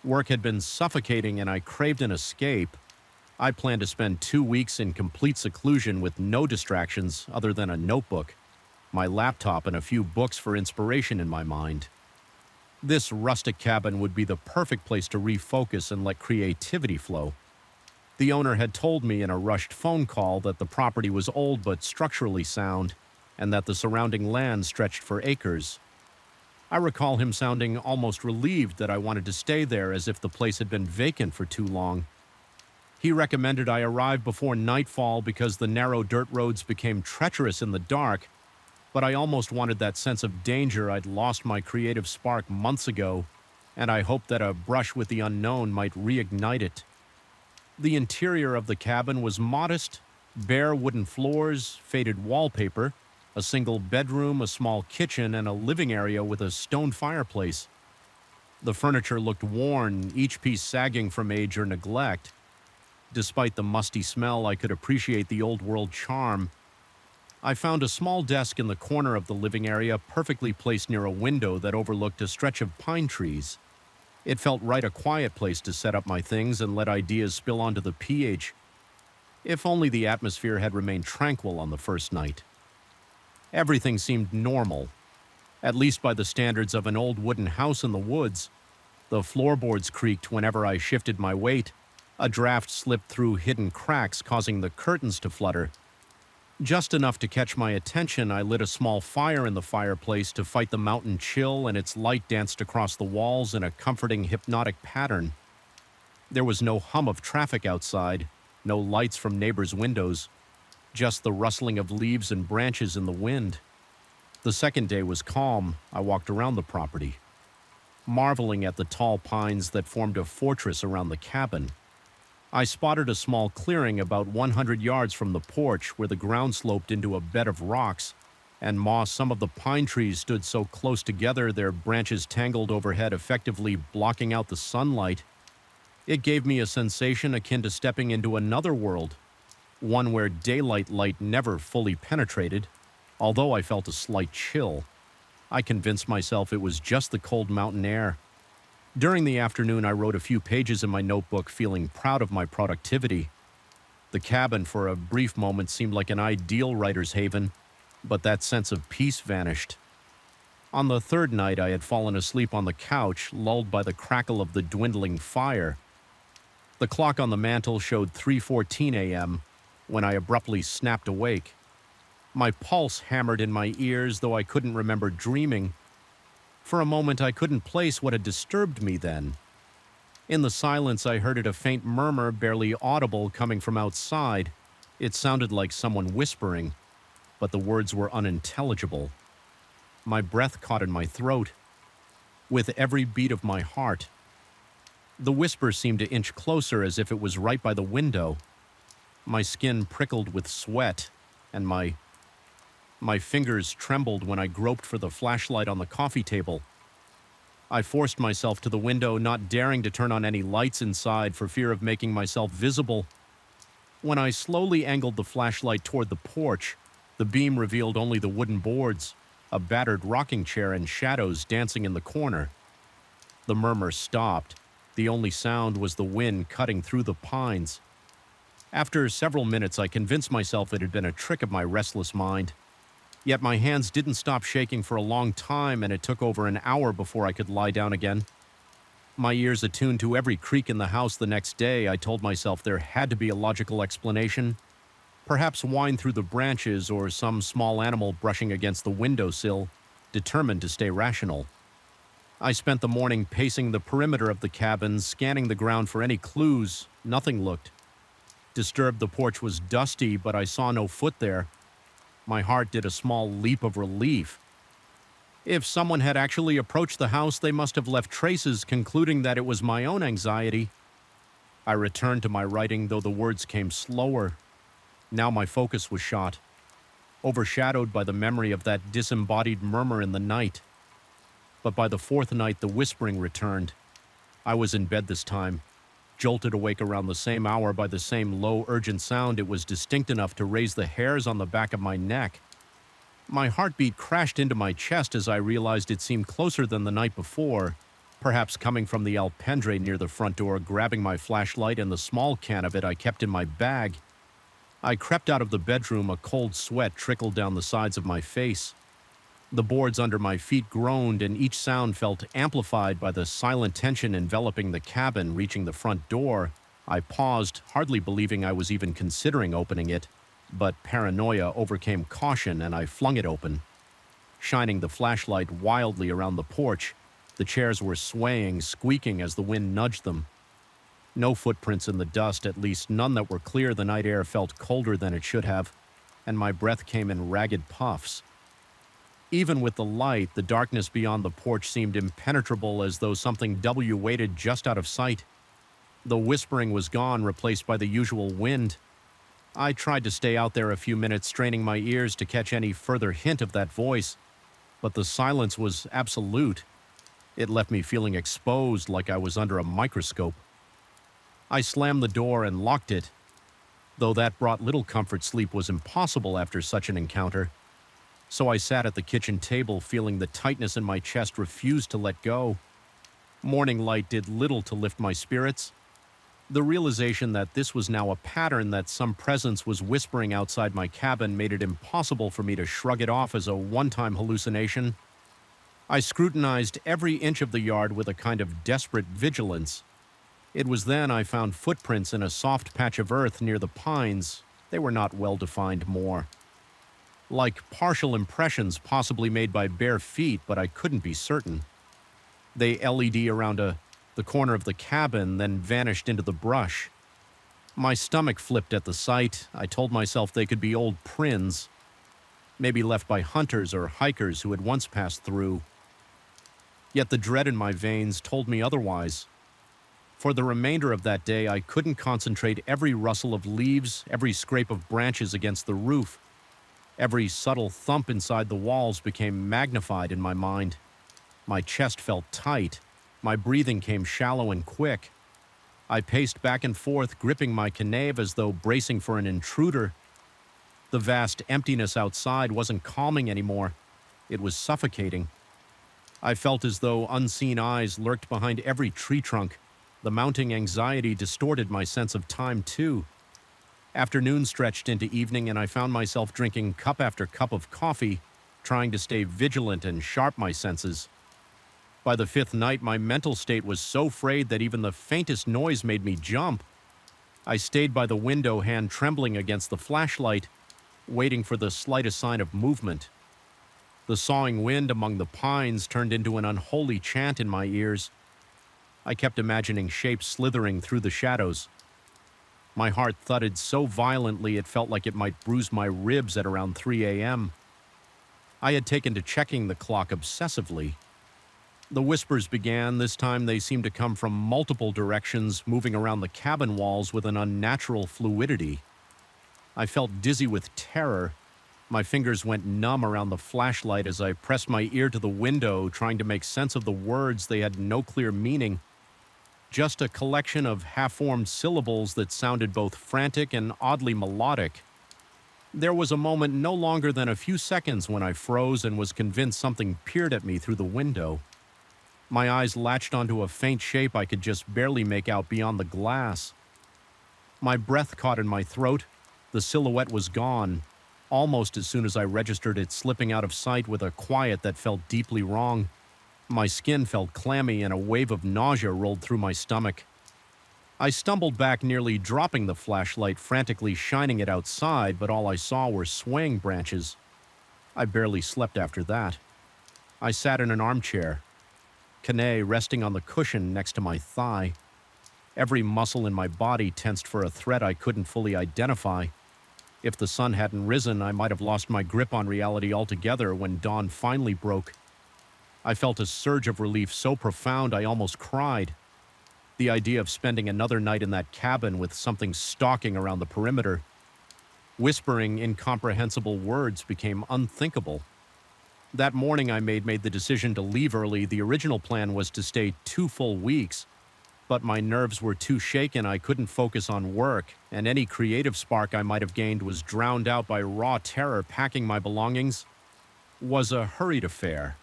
Work had been suffocating and I craved an escape. I planned to spend 2 weeks in complete seclusion with no distractions other than a notebook, my laptop, and a few books for inspiration in my mind. This rustic cabin would be the perfect place to refocus and let creativity flow. The owner had told me in a rushed phone call that the property was old but structurally sound, and that the surrounding land stretched for acres. I recall him sounding almost relieved that I wanted to stay there, as if the place had been vacant for too long. He recommended I arrive before nightfall because the narrow dirt roads became treacherous in the dark, but I almost wanted that sense of danger. I'd lost my creative spark months ago, and I hoped that a brush with the unknown might reignite it. The interior of the cabin was modest: bare wooden floors, faded wallpaper, a single bedroom, a small kitchen, and a living area with a stone fireplace. The furniture looked worn, each piece sagging from age or neglect. Despite the musty smell, I could appreciate the old-world charm. I found a small desk in the corner of the living area, perfectly placed near a window that overlooked a stretch of pine trees. It felt right, a quiet place to set up my things and let ideas spill onto the pH. If only the atmosphere had remained tranquil on the first night. Everything seemed normal, at least by the standards of an old wooden house in the woods. The floorboards creaked whenever I shifted my weight. A draft slipped through hidden cracks, causing the curtains to flutter. Just enough to catch my attention, I lit a small fire in the fireplace to fight the mountain chill, and its light danced across the walls in a comforting, hypnotic pattern. There was no hum of traffic outside, no lights from neighbors' windows, just the rustling of leaves and branches in the wind. The second day was calm. I walked around the property, marveling at the tall pines that formed a fortress around the cabin. I spotted a small clearing about 100 yards from the porch where the ground sloped into a bed of rocks and moss. Some of the pine trees stood so close together, their branches tangled overhead, effectively blocking out the sunlight. It gave me a sensation akin to stepping into another world, one where daylight light never fully penetrated, although I felt a slight chill. I convinced myself it was just the cold mountain air. During the afternoon, I wrote a few pages in my notebook, feeling proud of my productivity. The cabin, for a brief moment, seemed like an ideal writer's haven, but that sense of peace vanished. On the third night, I had fallen asleep on the couch, lulled by the crackle of the dwindling fire. The clock on the mantel showed 3:14 a.m. when I abruptly snapped awake. My pulse hammered in my ears, though I couldn't remember dreaming. For a moment, I couldn't place what had disturbed me then. In the silence, I heard a faint murmur, barely audible, coming from outside. It sounded like someone whispering, but the words were unintelligible. My breath caught in my throat, with every beat of my heart. The whisper seemed to inch closer, as if it was right by the window. My skin prickled with sweat, and my fingers trembled when I groped for the flashlight on the coffee table. I forced myself to the window, not daring to turn on any lights inside for fear of making myself visible. When I slowly angled the flashlight toward the porch, the beam revealed only the wooden boards, a battered rocking chair, and shadows dancing in the corner. The murmur stopped. The only sound was the wind cutting through the pines. After several minutes, I convinced myself it had been a trick of my restless mind. Yet my hands didn't stop shaking for a long time, and it took over an hour before I could lie down again. My ears attuned to every creak in the house the next day, I told myself there had to be a logical explanation. Perhaps whine through the branches, or some small animal brushing against the windowsill, determined to stay rational. I spent the morning pacing the perimeter of the cabin, scanning the ground for any clues. Nothing looked disturbed. The porch was dusty, but I saw no foot there. My heart did a small leap of relief. If someone had actually approached the house, they must have left traces, concluding that it was my own anxiety. I returned to my writing, though the words came slower. Now my focus was shot, overshadowed by the memory of that disembodied murmur in the night. But by the fourth night, the whispering returned. I was in bed this time, jolted awake around the same hour by the same low, urgent sound. It was distinct enough to raise the hairs on the back of my neck. My heartbeat crashed into my chest as I realized it seemed closer than the night before, perhaps coming from the alpendre near the front door, grabbing my flashlight and the small can of it I kept in my bag. I crept out of the bedroom, a cold sweat trickled down the sides of my face. The boards under my feet groaned, and each sound felt amplified by the silent tension enveloping the cabin. Reaching the front door, I paused, hardly believing I was even considering opening it, but paranoia overcame caution and I flung it open. Shining the flashlight wildly around the porch, the chairs were swaying, squeaking as the wind nudged them. No footprints in the dust, at least none that were clear. The night air felt colder than it should have, and my breath came in ragged puffs. Even with the light, the darkness beyond the porch seemed impenetrable, as though something waited just out of sight. The whispering was gone, replaced by the usual wind. I tried to stay out there a few minutes, straining my ears to catch any further hint of that voice, but the silence was absolute. It left me feeling exposed, like I was under a microscope. I slammed the door and locked it. Though that brought little comfort, sleep was impossible after such an encounter. So I sat at the kitchen table, feeling the tightness in my chest refuse to let go. Morning light did little to lift my spirits. The realization that this was now a pattern, that some presence was whispering outside my cabin, made it impossible for me to shrug it off as a one-time hallucination. I scrutinized every inch of the yard with a kind of desperate vigilance. It was then I found footprints in a soft patch of earth near the pines. They were not well-defined more. Like partial impressions possibly made by bare feet, but I couldn't be certain. They LED around the corner of the cabin, then vanished into the brush. My stomach flipped at the sight. I told myself they could be old prints, maybe left by hunters or hikers who had once passed through. Yet the dread in my veins told me otherwise. For the remainder of that day, I couldn't concentrate. Every rustle of leaves, every scrape of branches against the roof, every subtle thump inside the walls became magnified in my mind. My chest felt tight. My breathing came shallow and quick. I paced back and forth, gripping my canave as though bracing for an intruder. The vast emptiness outside wasn't calming anymore. It was suffocating. I felt as though unseen eyes lurked behind every tree trunk. The mounting anxiety distorted my sense of time, too. Afternoon stretched into evening, and I found myself drinking cup after cup of coffee, trying to stay vigilant and sharp my senses. By the fifth night, my mental state was so frayed that even the faintest noise made me jump. I stayed by the window, hand trembling against the flashlight, waiting for the slightest sign of movement. The sawing wind among the pines turned into an unholy chant in my ears. I kept imagining shapes slithering through the shadows. My heart thudded so violently it felt like it might bruise my ribs at around 3 a.m. I had taken to checking the clock obsessively. The whispers began. This time they seemed to come from multiple directions, moving around the cabin walls with an unnatural fluidity. I felt dizzy with terror. My fingers went numb around the flashlight as I pressed my ear to the window, trying to make sense of the words. They had no clear meaning. Just a collection of half-formed syllables that sounded both frantic and oddly melodic. There was a moment no longer than a few seconds when I froze and was convinced something peered at me through the window. My eyes latched onto a faint shape I could just barely make out beyond the glass. My breath caught in my throat. The silhouette was gone, almost as soon as I registered it slipping out of sight with a quiet that felt deeply wrong. My skin felt clammy and a wave of nausea rolled through my stomach. I stumbled back, nearly dropping the flashlight, frantically shining it outside, but all I saw were swaying branches. I barely slept after that. I sat in an armchair, Kane resting on the cushion next to my thigh. Every muscle in my body tensed for a threat I couldn't fully identify. If the sun hadn't risen, I might have lost my grip on reality altogether when dawn finally broke. I felt a surge of relief so profound I almost cried. The idea of spending another night in that cabin with something stalking around the perimeter, whispering incomprehensible words, became unthinkable. That morning I made the decision to leave early. The original plan was to stay 2 full weeks, but my nerves were too shaken. I couldn't focus on work, and any creative spark I might have gained was drowned out by raw terror. Packing my belongings was a hurried affair.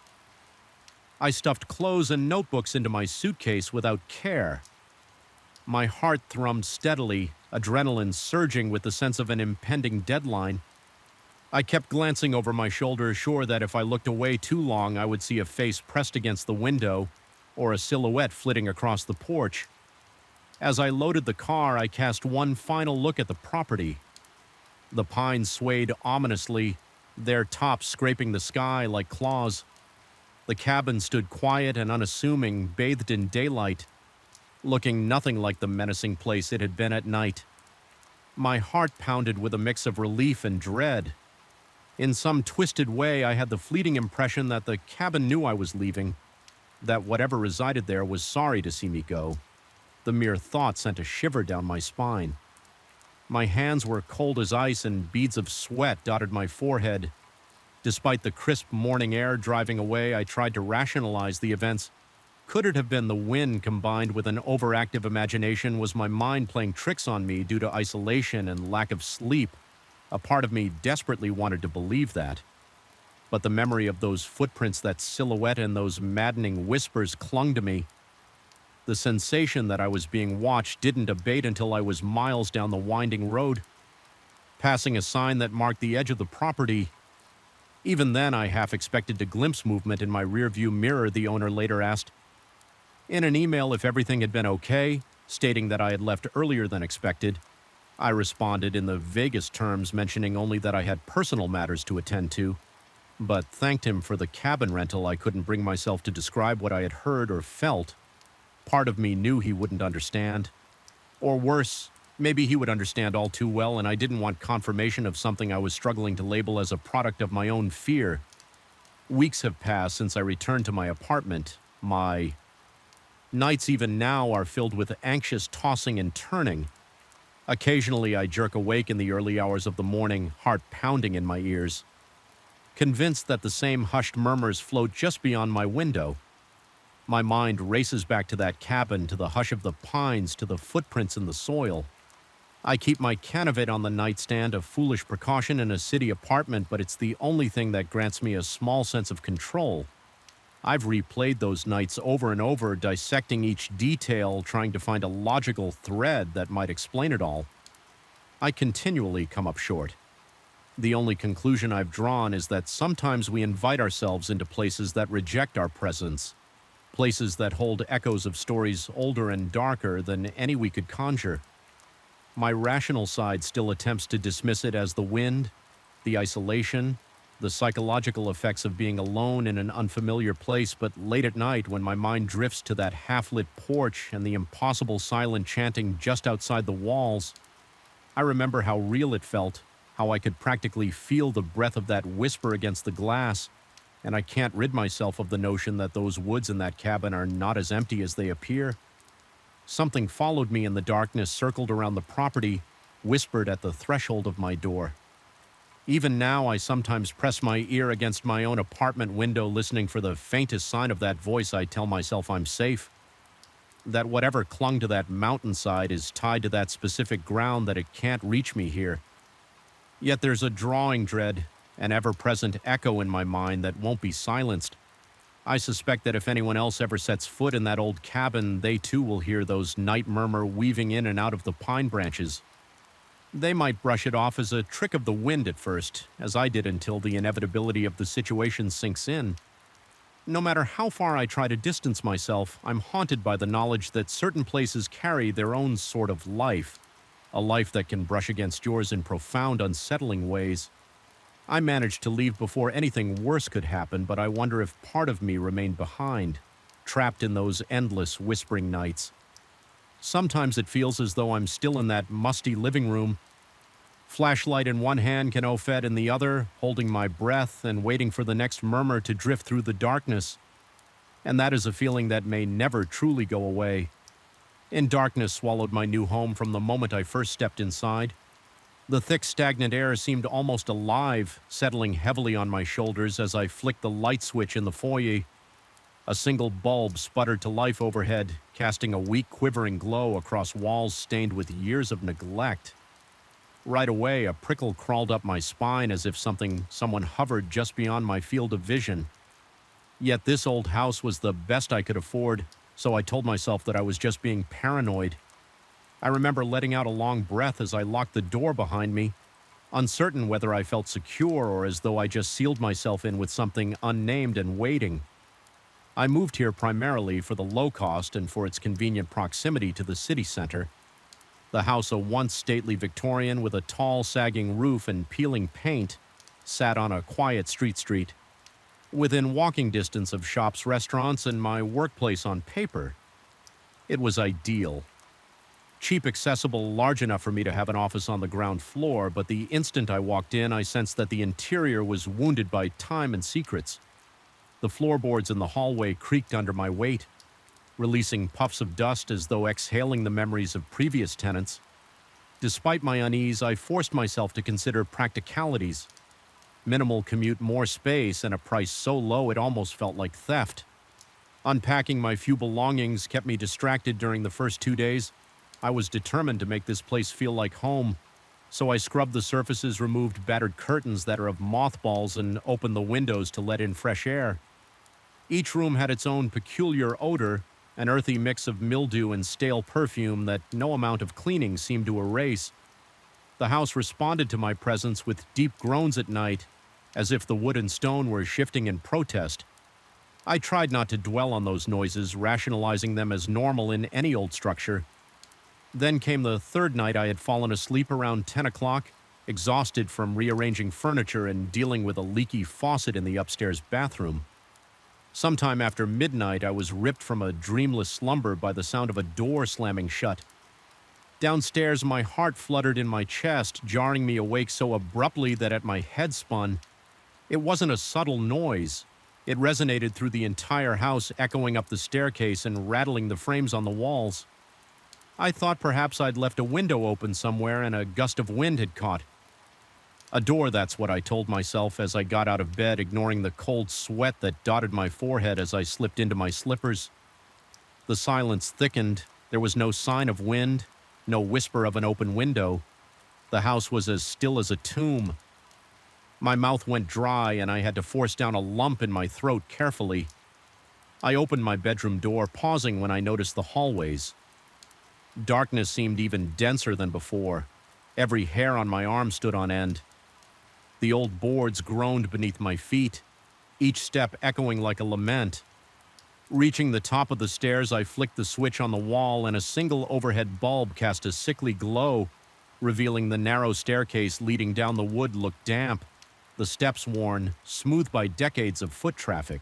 I stuffed clothes and notebooks into my suitcase without care. My heart thrummed steadily, adrenaline surging with the sense of an impending deadline. I kept glancing over my shoulder, sure that if I looked away too long, I would see a face pressed against the window or a silhouette flitting across the porch. As I loaded the car, I cast one final look at the property. The pines swayed ominously, their tops scraping the sky like claws. The cabin stood quiet and unassuming, bathed in daylight, looking nothing like the menacing place it had been at night. My heart pounded with a mix of relief and dread. In some twisted way, I had the fleeting impression that the cabin knew I was leaving, that whatever resided there was sorry to see me go. The mere thought sent a shiver down my spine. My hands were cold as ice and beads of sweat dotted my forehead. Despite the crisp morning air driving away, I tried to rationalize the events. Could it have been the wind combined with an overactive imagination? Was my mind playing tricks on me due to isolation and lack of sleep? A part of me desperately wanted to believe that. But the memory of those footprints, that silhouette, and those maddening whispers clung to me. The sensation that I was being watched didn't abate until I was miles down the winding road, passing a sign that marked the edge of the property. Even then, I half expected to glimpse movement in my rearview mirror, the owner later asked. In an email if everything had been okay, stating that I had left earlier than expected, I responded in the vaguest terms, mentioning only that I had personal matters to attend to, but thanked him for the cabin rental. I couldn't bring myself to describe what I had heard or felt. Part of me knew he wouldn't understand. Or worse, maybe he would understand all too well, and I didn't want confirmation of something I was struggling to label as a product of my own fear. Weeks have passed since I returned to my apartment. My nights even now are filled with anxious tossing and turning. Occasionally I jerk awake in the early hours of the morning, heart pounding in my ears, convinced that the same hushed murmurs float just beyond my window. My mind races back to that cabin, to the hush of the pines, to the footprints in the soil. I keep my Canavet on the nightstand, a foolish precaution in a city apartment, but it's the only thing that grants me a small sense of control. I've replayed those nights over and over, dissecting each detail, trying to find a logical thread that might explain it all. I continually come up short. The only conclusion I've drawn is that sometimes we invite ourselves into places that reject our presence, places that hold echoes of stories older and darker than any we could conjure. My rational side still attempts to dismiss it as the wind, the isolation, the psychological effects of being alone in an unfamiliar place, but late at night, when my mind drifts to that half-lit porch and the impossible silent chanting just outside the walls, I remember how real it felt, how I could practically feel the breath of that whisper against the glass, and I can't rid myself of the notion that those woods in that cabin are not as empty as they appear. Something followed me in the darkness, circled around the property, whispered at the threshold of my door. Even now, I sometimes press my ear against my own apartment window, listening for the faintest sign of that voice. I tell myself I'm safe, that whatever clung to that mountainside is tied to that specific ground, that it can't reach me here. Yet there's a drawing dread, an ever-present echo in my mind that won't be silenced. I suspect that if anyone else ever sets foot in that old cabin, they too will hear those night murmur weaving in and out of the pine branches. They might brush it off as a trick of the wind at first, as I did until the inevitability of the situation sinks in. No matter how far I try to distance myself, I'm haunted by the knowledge that certain places carry their own sort of life, a life that can brush against yours in profound, unsettling ways. I managed to leave before anything worse could happen, but I wonder if part of me remained behind, trapped in those endless whispering nights. Sometimes it feels as though I'm still in that musty living room, flashlight in one hand, Canofet in the other, holding my breath and waiting for the next murmur to drift through the darkness. And that is a feeling that may never truly go away. In darkness swallowed my new home from the moment I first stepped inside. The thick, stagnant air seemed almost alive, settling heavily on my shoulders as I flicked the light switch in the foyer. A single bulb sputtered to life overhead, casting a weak, quivering glow across walls stained with years of neglect. Right away, a prickle crawled up my spine as if someone hovered just beyond my field of vision. Yet this old house was the best I could afford, so I told myself that I was just being paranoid. I remember letting out a long breath as I locked the door behind me, uncertain whether I felt secure or as though I just sealed myself in with something unnamed and waiting. I moved here primarily for the low cost and for its convenient proximity to the city center. The house, a once stately Victorian with a tall, sagging roof and peeling paint, sat on a quiet street, within walking distance of shops, restaurants, and my workplace on paper. It was ideal. Cheap, accessible, large enough for me to have an office on the ground floor, but the instant I walked in, I sensed that the interior was wounded by time and secrets. The floorboards in the hallway creaked under my weight, releasing puffs of dust as though exhaling the memories of previous tenants. Despite my unease, I forced myself to consider practicalities. Minimal commute, more space, and a price so low it almost felt like theft. Unpacking my few belongings kept me distracted during the first 2 days. I was determined to make this place feel like home, so I scrubbed the surfaces, removed battered curtains that are of mothballs, and opened the windows to let in fresh air. Each room had its own peculiar odor, an earthy mix of mildew and stale perfume that no amount of cleaning seemed to erase. The house responded to my presence with deep groans at night, as if the wood and stone were shifting in protest. I tried not to dwell on those noises, rationalizing them as normal in any old structure. Then came the third night I had fallen asleep around 10 o'clock, exhausted from rearranging furniture and dealing with a leaky faucet in the upstairs bathroom. Sometime after midnight, I was ripped from a dreamless slumber by the sound of a door slamming shut. Downstairs, my heart fluttered in my chest, jarring me awake so abruptly that at my head spun. It wasn't a subtle noise. It resonated through the entire house, echoing up the staircase and rattling the frames on the walls. I thought perhaps I'd left a window open somewhere and a gust of wind had caught. A door, that's what I told myself as I got out of bed, ignoring the cold sweat that dotted my forehead as I slipped into my slippers. The silence thickened. There was no sign of wind, no whisper of an open window. The house was as still as a tomb. My mouth went dry and I had to force down a lump in my throat carefully. I opened my bedroom door, pausing when I noticed the hallways. Darkness seemed even denser than before. Every hair on my arm stood on end. The old boards groaned beneath my feet, each step echoing like a lament. Reaching the top of the stairs, I flicked the switch on the wall and a single overhead bulb cast a sickly glow, revealing the narrow staircase leading down the wood looked damp, the steps worn, smooth by decades of foot traffic.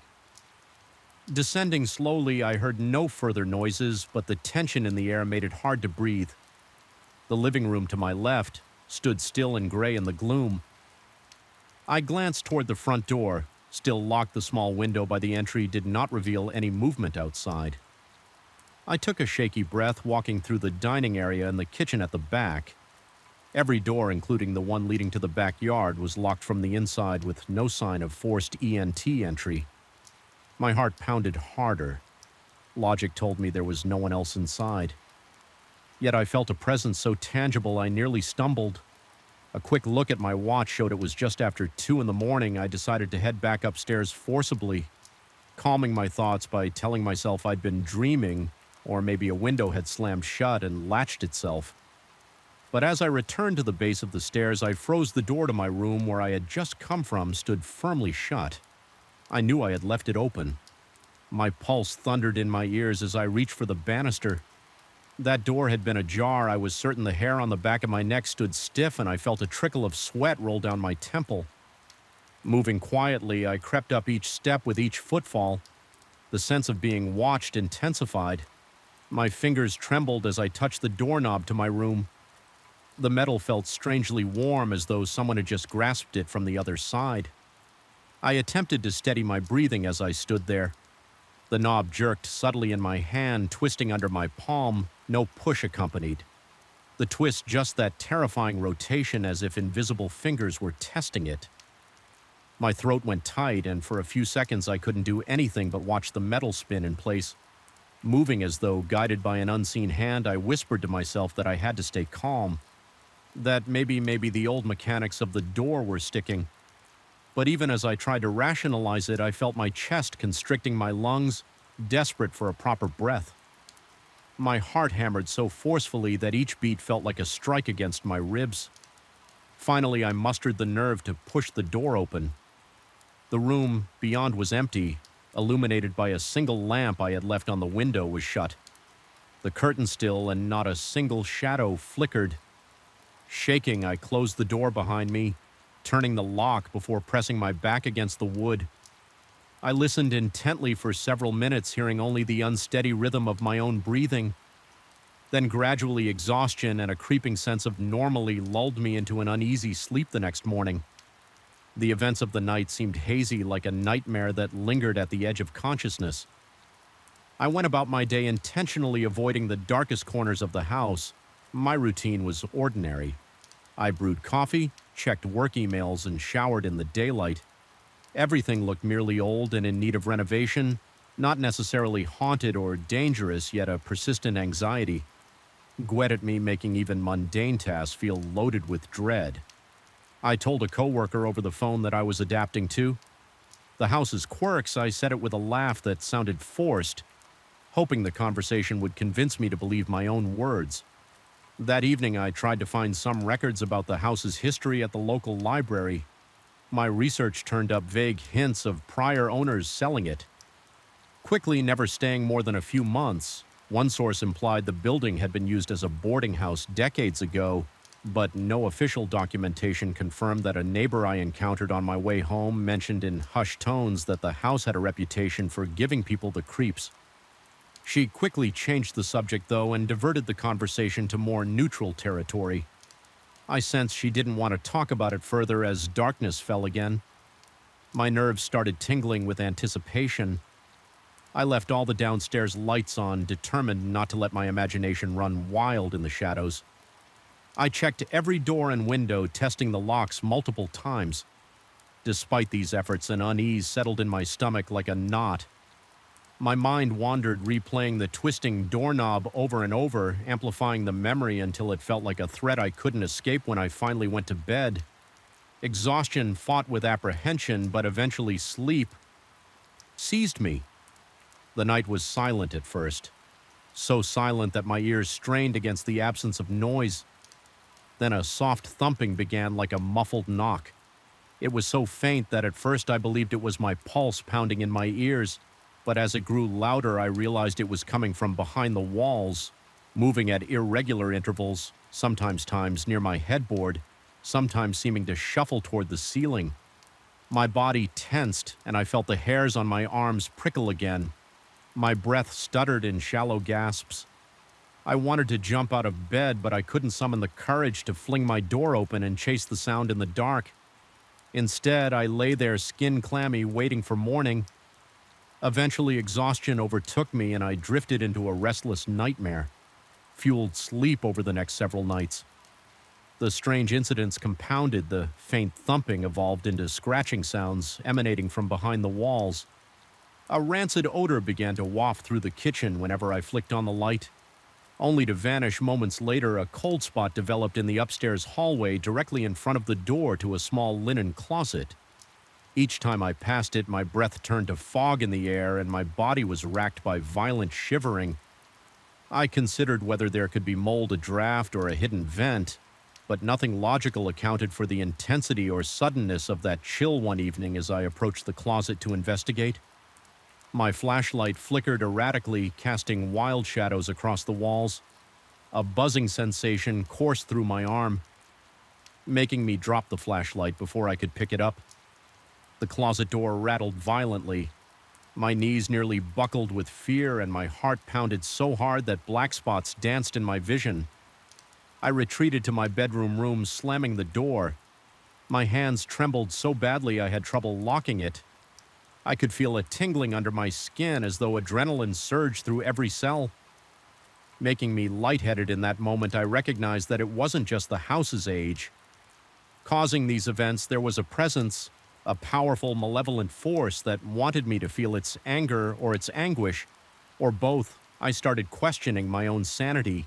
Descending slowly, I heard no further noises, but the tension in the air made it hard to breathe. The living room to my left stood still and gray in the gloom. I glanced toward the front door. Still locked, the small window by the entry did not reveal any movement outside. I took a shaky breath, walking through the dining area and the kitchen at the back. Every door, including the one leading to the backyard, was locked from the inside with no sign of forced ENT entry. My heart pounded harder. Logic told me there was no one else inside. Yet I felt a presence so tangible I nearly stumbled. A quick look at my watch showed it was just after 2 in the morning. I decided to head back upstairs forcibly, calming my thoughts by telling myself I'd been dreaming, or maybe a window had slammed shut and latched itself. But as I returned to the base of the stairs, I froze. The door to my room, where I had just come from, stood firmly shut. I knew I had left it open. My pulse thundered in my ears as I reached for the banister. That door had been ajar. I was certain the hair on the back of my neck stood stiff, and I felt a trickle of sweat roll down my temple. Moving quietly, I crept up each step with each footfall. The sense of being watched intensified. My fingers trembled as I touched the doorknob to my room. The metal felt strangely warm, as though someone had just grasped it from the other side. I attempted to steady my breathing as I stood there. The knob jerked subtly in my hand, twisting under my palm, no push accompanied. The twist just that terrifying rotation as if invisible fingers were testing it. My throat went tight, and for a few seconds I couldn't do anything but watch the metal spin in place. Moving as though guided by an unseen hand, I whispered to myself that I had to stay calm, that maybe the old mechanics of the door were sticking. But even as I tried to rationalize it, I felt my chest constricting my lungs, desperate for a proper breath. My heart hammered so forcefully that each beat felt like a strike against my ribs. Finally, I mustered the nerve to push the door open. The room beyond was empty, illuminated by a single lamp I had left on the window was shut. The curtain still, and not a single shadow flickered. Shaking, I closed the door behind me, turning the lock before pressing my back against the wood. I listened intently for several minutes, hearing only the unsteady rhythm of my own breathing. Then gradually exhaustion and a creeping sense of normalcy lulled me into an uneasy sleep the next morning. The events of the night seemed hazy, like a nightmare that lingered at the edge of consciousness. I went about my day intentionally avoiding the darkest corners of the house. My routine was ordinary. I brewed coffee, checked work emails, and showered in the daylight. Everything looked merely old and in need of renovation, not necessarily haunted or dangerous, yet a persistent anxiety gwed at me, making even mundane tasks feel loaded with dread. I told a coworker over the phone that I was adapting to the house's quirks. I said it with a laugh that sounded forced, hoping the conversation would convince me to believe my own words. That evening, I tried to find some records about the house's history at the local library. My research turned up vague hints of prior owners selling it, quickly never staying more than a few months. One source implied the building had been used as a boarding house decades ago, but no official documentation confirmed that. A neighbor I encountered on my way home mentioned in hushed tones that the house had a reputation for giving people the creeps. She quickly changed the subject, though, and diverted the conversation to more neutral territory. I sensed she didn't want to talk about it further as darkness fell again. My nerves started tingling with anticipation. I left all the downstairs lights on, determined not to let my imagination run wild in the shadows. I checked every door and window, testing the locks multiple times. Despite these efforts, an unease settled in my stomach like a knot. My mind wandered, replaying the twisting doorknob over and over, amplifying the memory until it felt like a threat I couldn't escape when I finally went to bed. Exhaustion fought with apprehension, but eventually sleep seized me. The night was silent at first, so silent that my ears strained against the absence of noise. Then a soft thumping began, like a muffled knock. It was so faint that at first I believed it was my pulse pounding in my ears, but as it grew louder, I realized it was coming from behind the walls, moving at irregular intervals, sometimes times near my headboard, sometimes seeming to shuffle toward the ceiling. My body tensed, and I felt the hairs on my arms prickle again. My breath stuttered in shallow gasps. I wanted to jump out of bed, but I couldn't summon the courage to fling my door open and chase the sound in the dark. Instead, I lay there skin clammy, waiting for morning. Eventually, exhaustion overtook me, and I drifted into a restless nightmare, fueled sleep over the next several nights. The strange incidents compounded. The faint thumping evolved into scratching sounds emanating from behind the walls. A rancid odor began to waft through the kitchen whenever I flicked on the light. Only to vanish moments later, a cold spot developed in the upstairs hallway directly in front of the door to a small linen closet. Each time I passed it, my breath turned to fog in the air and my body was racked by violent shivering. I considered whether there could be mold, a draft, or a hidden vent, but nothing logical accounted for the intensity or suddenness of that chill one evening as I approached the closet to investigate. My flashlight flickered erratically, casting wild shadows across the walls. A buzzing sensation coursed through my arm, making me drop the flashlight before I could pick it up. The closet door rattled violently. My knees nearly buckled with fear, and my heart pounded so hard that black spots danced in my vision. I retreated to my bedroom room, slamming the door. My hands trembled so badly I had trouble locking it. I could feel a tingling under my skin as though adrenaline surged through every cell. Making me lightheaded in that moment, I recognized that it wasn't just the house's age. Causing these events, there was a presence, a powerful, malevolent force that wanted me to feel its anger or its anguish, or both. I started questioning my own sanity,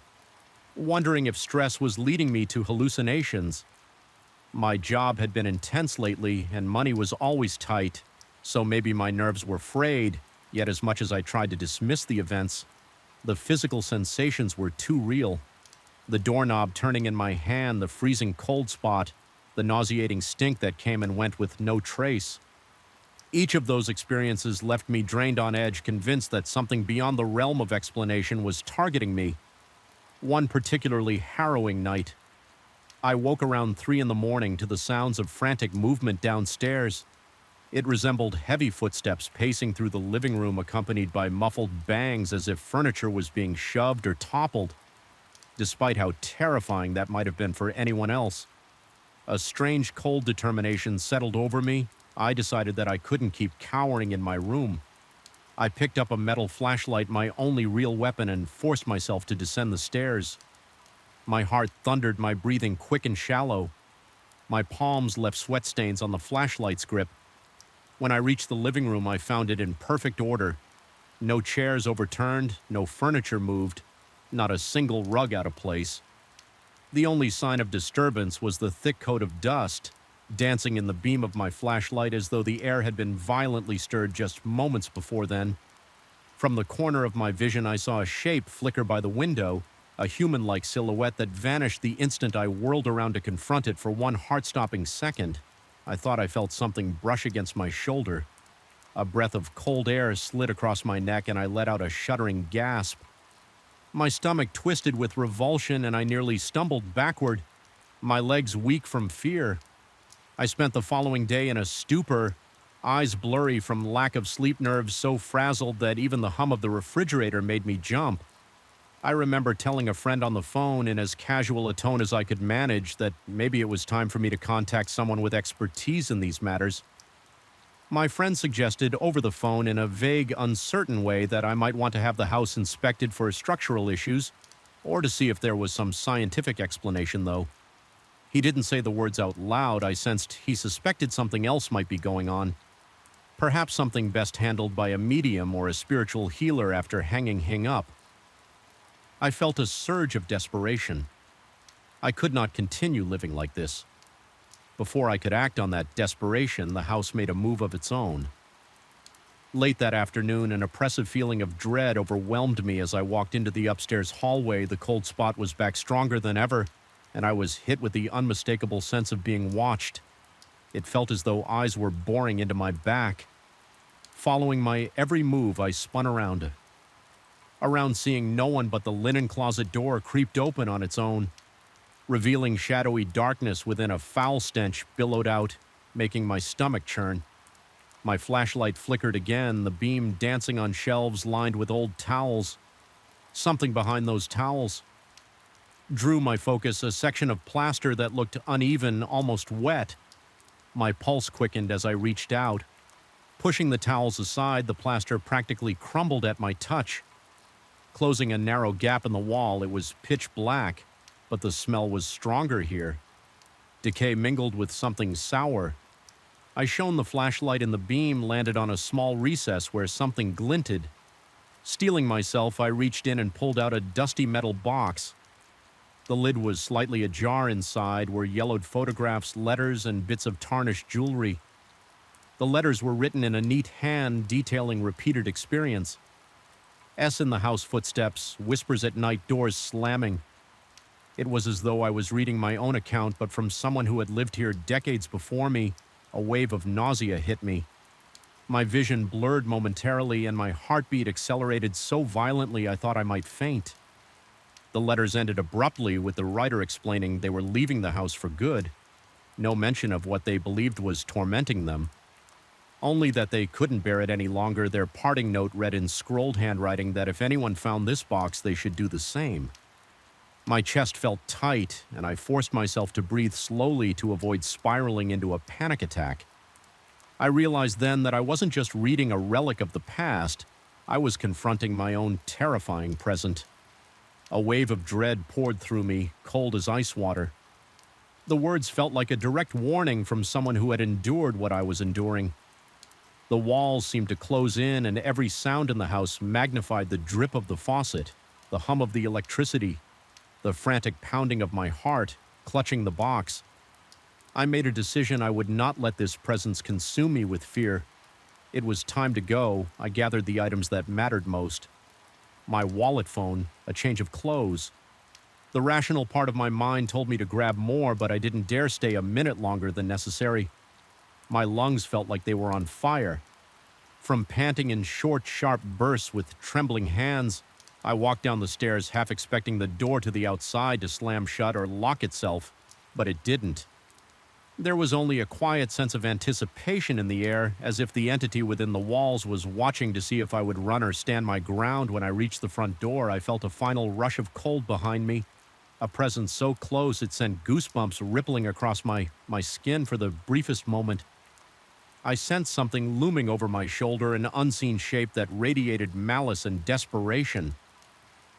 wondering if stress was leading me to hallucinations. My job had been intense lately, and money was always tight, so maybe my nerves were frayed, yet as much as I tried to dismiss the events, the physical sensations were too real. The doorknob turning in my hand, the freezing cold spot, the nauseating stink that came and went with no trace. Each of those experiences left me drained on edge, convinced that something beyond the realm of explanation was targeting me. One particularly harrowing night, I woke around 3 in the morning to the sounds of frantic movement downstairs. It resembled heavy footsteps pacing through the living room, accompanied by muffled bangs as if furniture was being shoved or toppled. Despite how terrifying that might have been for anyone else, a strange cold determination settled over me. I decided that I couldn't keep cowering in my room. I picked up a metal flashlight, my only real weapon, and forced myself to descend the stairs. My heart thundered, my breathing quick and shallow. My palms left sweat stains on the flashlight's grip. When I reached the living room, I found it in perfect order. No chairs overturned, no furniture moved, not a single rug out of place. The only sign of disturbance was the thick coat of dust, dancing in the beam of my flashlight as though the air had been violently stirred just moments before then. From the corner of my vision, I saw a shape flicker by the window, a human-like silhouette that vanished the instant I whirled around to confront it for one heart-stopping second. I thought I felt something brush against my shoulder. A breath of cold air slid across my neck, and I let out a shuddering gasp. My stomach twisted with revulsion, and I nearly stumbled backward, my legs weak from fear. I spent the following day in a stupor, eyes blurry from lack of sleep, nerves so frazzled that even the hum of the refrigerator made me jump. I remember telling a friend on the phone in as casual a tone as I could manage that maybe it was time for me to contact someone with expertise in these matters. My friend suggested over the phone in a vague, uncertain way that I might want to have the house inspected for structural issues, or to see if there was some scientific explanation, though. He didn't say the words out loud. I sensed he suspected something else might be going on. Perhaps something best handled by a medium or a spiritual healer after hanging up. I felt a surge of desperation. I could not continue living like this. Before I could act on that desperation, the house made a move of its own. Late that afternoon, an oppressive feeling of dread overwhelmed me as I walked into the upstairs hallway. The cold spot was back stronger than ever, and I was hit with the unmistakable sense of being watched. It felt as though eyes were boring into my back. Following my every move, I spun around. Seeing no one but the linen closet door creeped open on its own, revealing shadowy darkness within. A foul stench billowed out, making my stomach churn. My flashlight flickered again, the beam dancing on shelves lined with old towels. Something behind those towels drew my focus, a section of plaster that looked uneven, almost wet. My pulse quickened as I reached out. Pushing the towels aside, the plaster practically crumbled at my touch. Closing a narrow gap in the wall, it was pitch black, but the smell was stronger here. Decay mingled with something sour. I shone the flashlight, and the beam landed on a small recess where something glinted. Steeling myself, I reached in and pulled out a dusty metal box. The lid was slightly ajar. Inside were yellowed photographs, letters, and bits of tarnished jewelry. The letters were written in a neat hand, detailing repeated experience. S in the house, footsteps, whispers at night, doors slamming. It was as though I was reading my own account, but from someone who had lived here decades before me. A wave of nausea hit me. My vision blurred momentarily, and my heartbeat accelerated so violently I thought I might faint. The letters ended abruptly, with the writer explaining they were leaving the house for good. No mention of what they believed was tormenting them. Only that they couldn't bear it any longer. Their parting note read in scrolled handwriting that if anyone found this box, they should do the same. My chest felt tight, and I forced myself to breathe slowly to avoid spiraling into a panic attack. I realized then that I wasn't just reading a relic of the past, I was confronting my own terrifying present. A wave of dread poured through me, cold as ice water. The words felt like a direct warning from someone who had endured what I was enduring. The walls seemed to close in, and every sound in the house magnified the drip of the faucet, the hum of the electricity, the frantic pounding of my heart, clutching the box. I made a decision I would not let this presence consume me with fear. It was time to go. I gathered the items that mattered most. My wallet phone, a change of clothes. The rational part of my mind told me to grab more, but I didn't dare stay a minute longer than necessary. My lungs felt like they were on fire. From panting in short, sharp bursts with trembling hands, I walked down the stairs half expecting the door to the outside to slam shut or lock itself, but it didn't. There was only a quiet sense of anticipation in the air, as if the entity within the walls was watching to see if I would run or stand my ground. When I reached the front door, I felt a final rush of cold behind me, a presence so close it sent goosebumps rippling across my skin for the briefest moment. I sensed something looming over my shoulder, an unseen shape that radiated malice and desperation.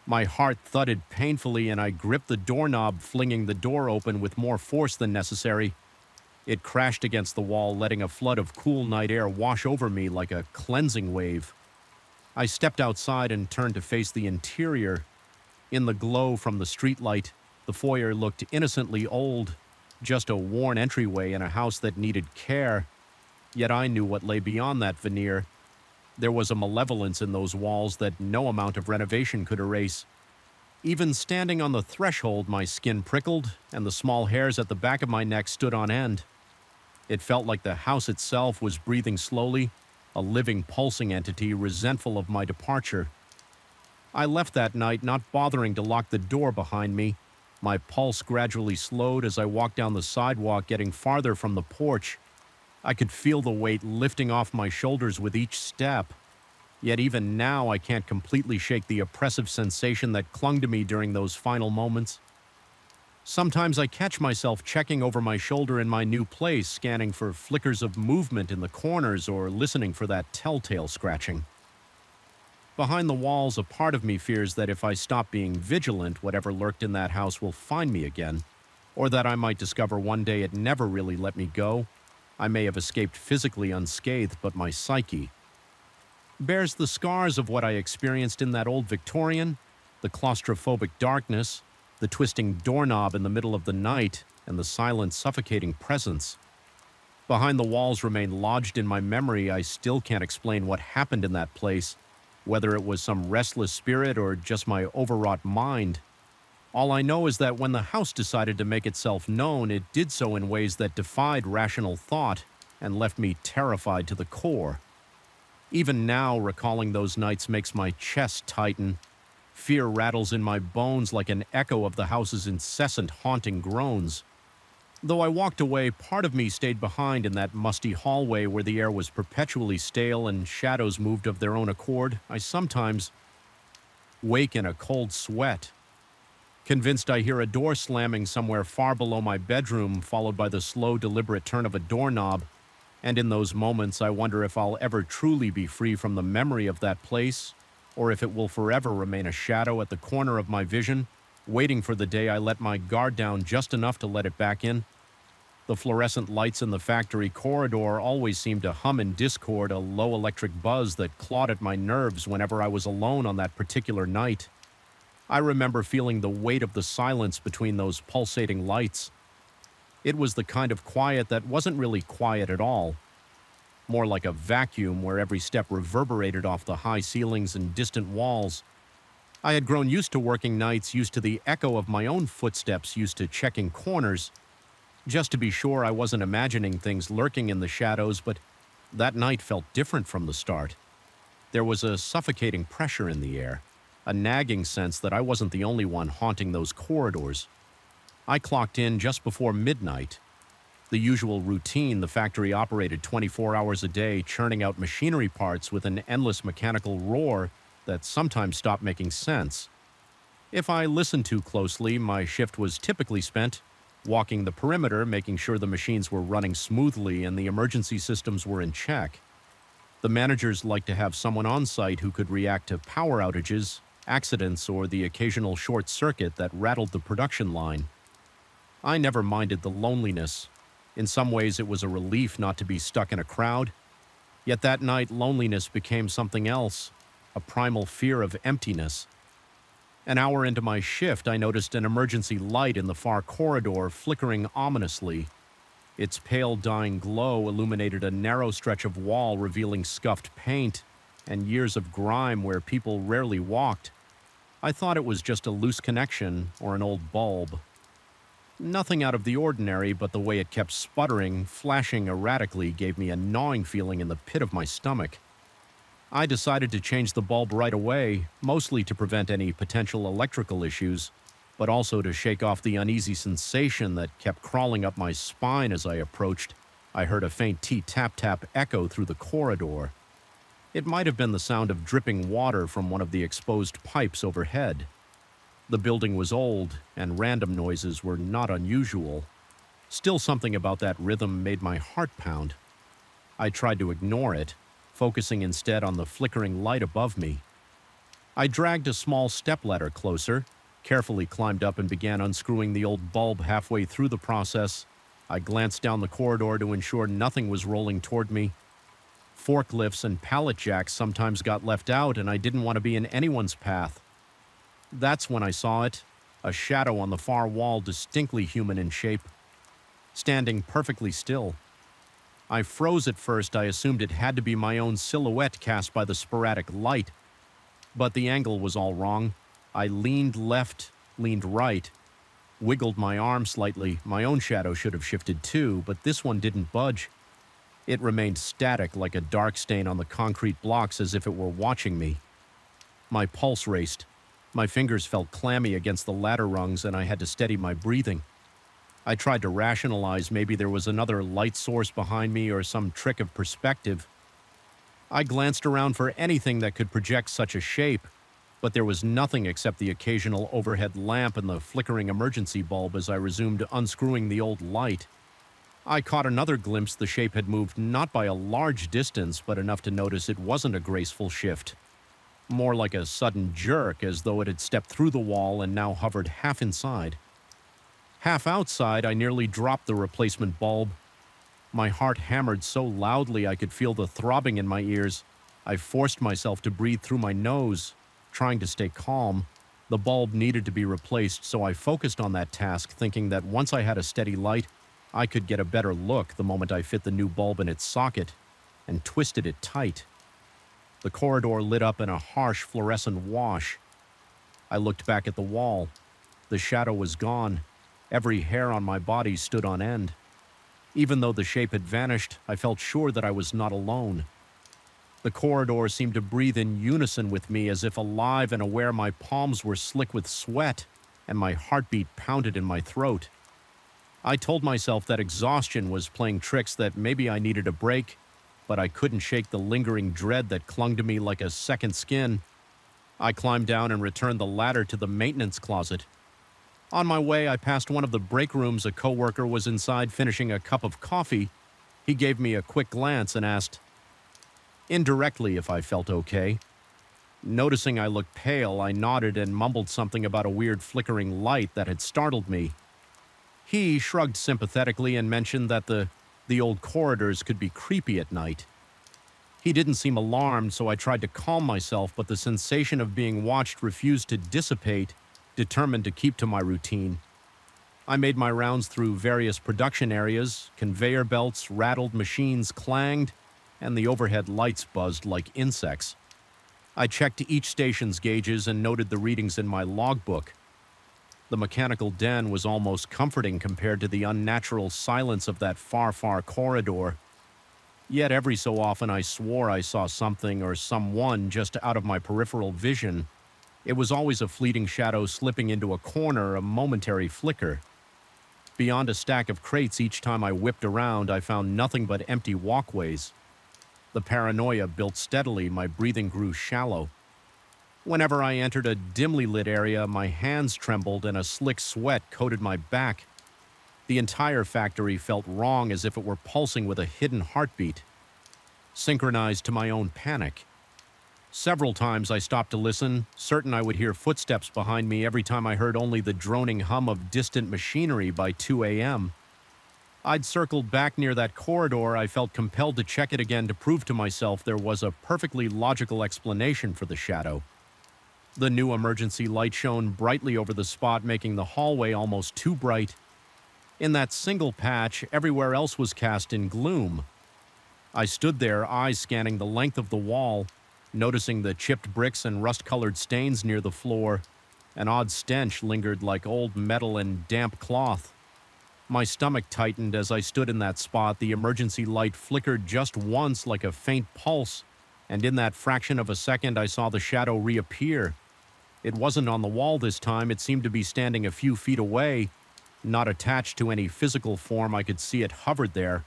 My heart thudded painfully, and I gripped the doorknob, flinging the door open with more force than necessary. It crashed against the wall, letting a flood of cool night air wash over me like a cleansing wave. I stepped outside and turned to face the interior. In the glow from the streetlight, the foyer looked innocently old, just a worn entryway in a house that needed care. Yet I knew what lay beyond that veneer. There was a malevolence in those walls that no amount of renovation could erase. Even standing on the threshold, my skin prickled, and the small hairs at the back of my neck stood on end. It felt like the house itself was breathing slowly, a living, pulsing entity resentful of my departure. I left that night, not bothering to lock the door behind me. My pulse gradually slowed as I walked down the sidewalk, getting farther from the porch. I could feel the weight lifting off my shoulders with each step. Yet even now, I can't completely shake the oppressive sensation that clung to me during those final moments. Sometimes I catch myself checking over my shoulder in my new place, scanning for flickers of movement in the corners or listening for that telltale scratching. Behind the walls, a part of me fears that if I stop being vigilant, whatever lurked in that house will find me again, or that I might discover one day it never really let me go. I may have escaped physically unscathed, but my psyche bears the scars of what I experienced in that old Victorian, the claustrophobic darkness, the twisting doorknob in the middle of the night, and the silent, suffocating presence. Behind the walls remain lodged in my memory. I still can't explain what happened in that place, whether it was some restless spirit or just my overwrought mind. All I know is that when the house decided to make itself known, it did so in ways that defied rational thought and left me terrified to the core. Even now, recalling those nights makes my chest tighten. Fear rattles in my bones like an echo of the house's incessant haunting groans. Though I walked away, part of me stayed behind in that musty hallway where the air was perpetually stale and shadows moved of their own accord. I sometimes wake in a cold sweat, convinced I hear a door slamming somewhere far below my bedroom, followed by the slow, deliberate turn of a doorknob. And in those moments, I wonder if I'll ever truly be free from the memory of that place, or if it will forever remain a shadow at the corner of my vision, waiting for the day I let my guard down just enough to let it back in. The fluorescent lights in the factory corridor always seemed to hum in discord, a low electric buzz that clawed at my nerves whenever I was alone on that particular night. I remember feeling the weight of the silence between those pulsating lights. It was the kind of quiet that wasn't really quiet at all, more like a vacuum where every step reverberated off the high ceilings and distant walls. I had grown used to working nights, used to the echo of my own footsteps, used to checking corners, just to be sure I wasn't imagining things lurking in the shadows, but that night felt different from the start. There was a suffocating pressure in the air, a nagging sense that I wasn't the only one haunting those corridors. I clocked in just before midnight. The usual routine, the factory operated 24 hours a day, churning out machinery parts with an endless mechanical roar that sometimes stopped making sense. If I listened too closely, my shift was typically spent walking the perimeter, making sure the machines were running smoothly and the emergency systems were in check. The managers liked to have someone on site who could react to power outages, accidents, or the occasional short circuit that rattled the production line. I never minded the loneliness. In some ways, it was a relief not to be stuck in a crowd. Yet that night, loneliness became something else, a primal fear of emptiness. An hour into my shift, I noticed an emergency light in the far corridor flickering ominously. Its pale dying glow illuminated a narrow stretch of wall revealing scuffed paint and years of grime where people rarely walked. I thought it was just a loose connection or an old bulb. Nothing out of the ordinary, but the way it kept sputtering, flashing erratically, gave me a gnawing feeling in the pit of my stomach. I decided to change the bulb right away, mostly to prevent any potential electrical issues, but also to shake off the uneasy sensation that kept crawling up my spine as I approached. I heard a faint tap-tap echo through the corridor. It might have been the sound of dripping water from one of the exposed pipes overhead. The building was old, and random noises were not unusual. Still, something about that rhythm made my heart pound. I tried to ignore it, focusing instead on the flickering light above me. I dragged a small stepladder closer, carefully climbed up and began unscrewing the old bulb halfway through the process. I glanced down the corridor to ensure nothing was rolling toward me. Forklifts and pallet jacks sometimes got left out, and I didn't want to be in anyone's path. That's when I saw it, a shadow on the far wall distinctly human in shape, standing perfectly still. I froze at first. I assumed it had to be my own silhouette cast by the sporadic light, but the angle was all wrong. I leaned left, leaned right, wiggled my arm slightly. My own shadow should have shifted too, but this one didn't budge. It remained static like a dark stain on the concrete blocks, as if it were watching me. My pulse raced. My fingers felt clammy against the ladder rungs, and I had to steady my breathing. I tried to rationalize maybe there was another light source behind me or some trick of perspective. I glanced around for anything that could project such a shape, but there was nothing except the occasional overhead lamp and the flickering emergency bulb as I resumed unscrewing the old light. I caught another glimpse. The shape had moved not by a large distance, but enough to notice it wasn't a graceful shift. More like a sudden jerk, as though it had stepped through the wall and now hovered half inside. Half outside, I nearly dropped the replacement bulb. My heart hammered so loudly I could feel the throbbing in my ears. I forced myself to breathe through my nose, trying to stay calm. The bulb needed to be replaced, so I focused on that task, thinking that once I had a steady light, I could get a better look the moment I fit the new bulb in its socket and twisted it tight. The corridor lit up in a harsh fluorescent wash. I looked back at the wall. The shadow was gone. Every hair on my body stood on end. Even though the shape had vanished, I felt sure that I was not alone. The corridor seemed to breathe in unison with me, as if alive and aware. My palms were slick with sweat, and my heartbeat pounded in my throat. I told myself that exhaustion was playing tricks, that maybe I needed a break, but I couldn't shake the lingering dread that clung to me like a second skin. I climbed down and returned the ladder to the maintenance closet. On my way, I passed one of the break rooms. A coworker was inside finishing a cup of coffee. He gave me a quick glance and asked, indirectly, if I felt okay. Noticing I looked pale, I nodded and mumbled something about a weird flickering light that had startled me. He shrugged sympathetically and mentioned that the old corridors could be creepy at night. He didn't seem alarmed, so I tried to calm myself, but the sensation of being watched refused to dissipate, determined to keep to my routine. I made my rounds through various production areas. Conveyor belts rattled, machines clanged, and the overhead lights buzzed like insects. I checked each station's gauges and noted the readings in my logbook. The mechanical den was almost comforting compared to the unnatural silence of that far, far corridor. Yet every so often I swore I saw something or someone just out of my peripheral vision. It was always a fleeting shadow slipping into a corner, a momentary flicker. Beyond a stack of crates, each time I whipped around, I found nothing but empty walkways. The paranoia built steadily. My breathing grew shallow. Whenever I entered a dimly lit area, my hands trembled and a slick sweat coated my back. The entire factory felt wrong, as if it were pulsing with a hidden heartbeat, synchronized to my own panic. Several times I stopped to listen, certain I would hear footsteps behind me every time I heard only the droning hum of distant machinery by 2 a.m. I'd circled back near that corridor. I felt compelled to check it again to prove to myself there was a perfectly logical explanation for the shadow. The new emergency light shone brightly over the spot, making the hallway almost too bright. In that single patch, everywhere else was cast in gloom. I stood there, eyes scanning the length of the wall, noticing the chipped bricks and rust-colored stains near the floor. An odd stench lingered like old metal and damp cloth. My stomach tightened as I stood in that spot. The emergency light flickered just once like a faint pulse, and in that fraction of a second I saw the shadow reappear. It wasn't on the wall this time. It seemed to be standing a few feet away. Not attached to any physical form, I could see it hovered there,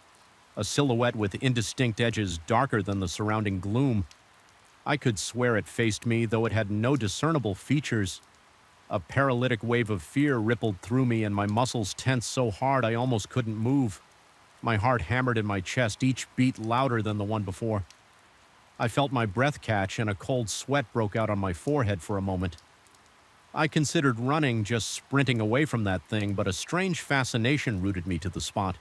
a silhouette with indistinct edges darker than the surrounding gloom. I could swear it faced me, though it had no discernible features. A paralytic wave of fear rippled through me, and my muscles tensed so hard I almost couldn't move. My heart hammered in my chest, each beat louder than the one before. I felt my breath catch, and a cold sweat broke out on my forehead for a moment. I considered running, just sprinting away from that thing, but a strange fascination rooted me to the spot.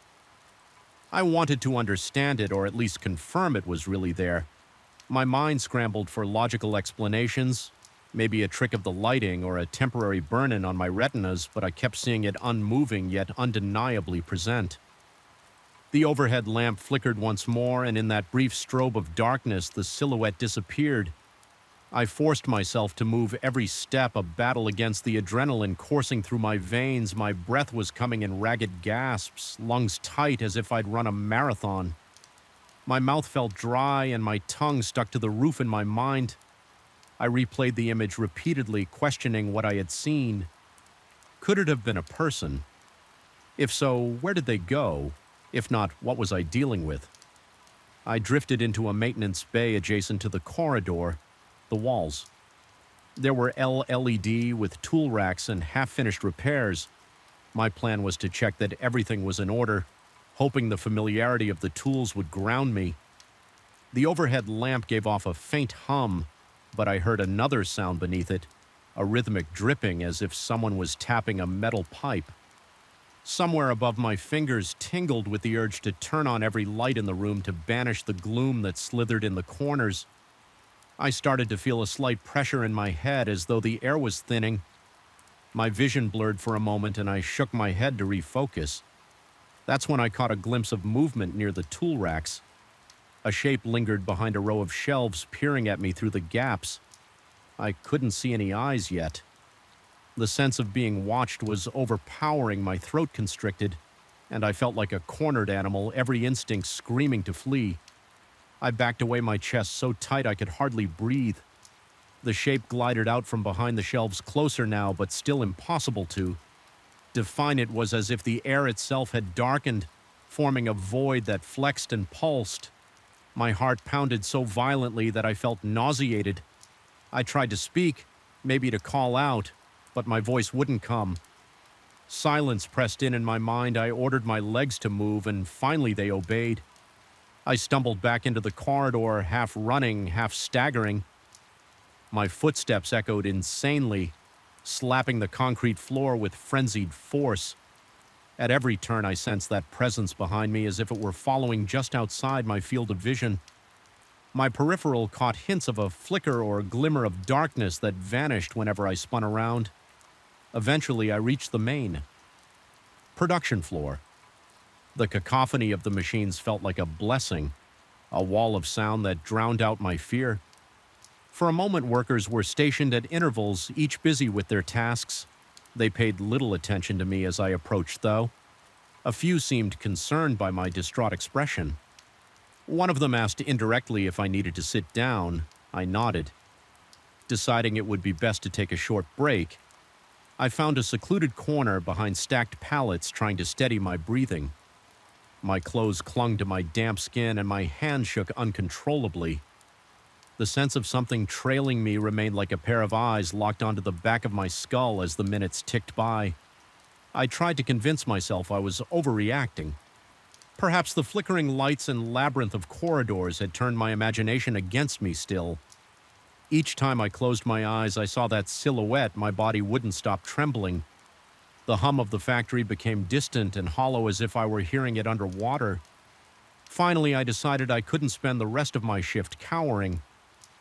I wanted to understand it, or at least confirm it was really there. My mind scrambled for logical explanations, maybe a trick of the lighting or a temporary burn-in on my retinas, but I kept seeing it unmoving yet undeniably present. The overhead lamp flickered once more, and in that brief strobe of darkness, the silhouette disappeared. I forced myself to move every step, a battle against the adrenaline coursing through my veins. My breath was coming in ragged gasps, lungs tight as if I'd run a marathon. My mouth felt dry, and my tongue stuck to the roof in my mind. I replayed the image repeatedly, questioning what I had seen. Could it have been a person? If so, where did they go? If not, what was I dealing with? I drifted into a maintenance bay adjacent to the corridor. The walls. There were LED with tool racks and half-finished repairs. My plan was to check that everything was in order, hoping the familiarity of the tools would ground me. The overhead lamp gave off a faint hum, but I heard another sound beneath it, a rhythmic dripping as if someone was tapping a metal pipe. Somewhere above my fingers tingled with the urge to turn on every light in the room to banish the gloom that slithered in the corners. I started to feel a slight pressure in my head, as though the air was thinning. My vision blurred for a moment, and I shook my head to refocus. That's when I caught a glimpse of movement near the tool racks. A shape lingered behind a row of shelves, peering at me through the gaps. I couldn't see any eyes yet. The sense of being watched was overpowering. My throat constricted, and I felt like a cornered animal, every instinct screaming to flee. I backed away, my chest so tight I could hardly breathe. The shape glided out from behind the shelves, closer now, but still impossible to define. It was as if the air itself had darkened, forming a void that flexed and pulsed. My heart pounded so violently that I felt nauseated. I tried to speak, maybe to call out, but my voice wouldn't come. Silence pressed in my mind. I ordered my legs to move, and finally they obeyed. I stumbled back into the corridor, half running, half staggering. My footsteps echoed insanely, slapping the concrete floor with frenzied force. At every turn I sensed that presence behind me, as if it were following just outside my field of vision. My peripheral caught hints of a flicker or a glimmer of darkness that vanished whenever I spun around. Eventually I reached the main production floor. The cacophony of the machines felt like a blessing, a wall of sound that drowned out my fear. For a moment, workers were stationed at intervals, each busy with their tasks. They paid little attention to me as I approached, though. A few seemed concerned by my distraught expression. One of them asked indirectly if I needed to sit down. I nodded. Deciding it would be best to take a short break, I found a secluded corner behind stacked pallets, trying to steady my breathing. My clothes clung to my damp skin, and my hands shook uncontrollably. The sense of something trailing me remained like a pair of eyes locked onto the back of my skull as the minutes ticked by. I tried to convince myself I was overreacting. Perhaps the flickering lights and labyrinth of corridors had turned my imagination against me still. Each time I closed my eyes, I saw that silhouette. My body wouldn't stop trembling. The hum of the factory became distant and hollow as if I were hearing it underwater. Finally, I decided I couldn't spend the rest of my shift cowering.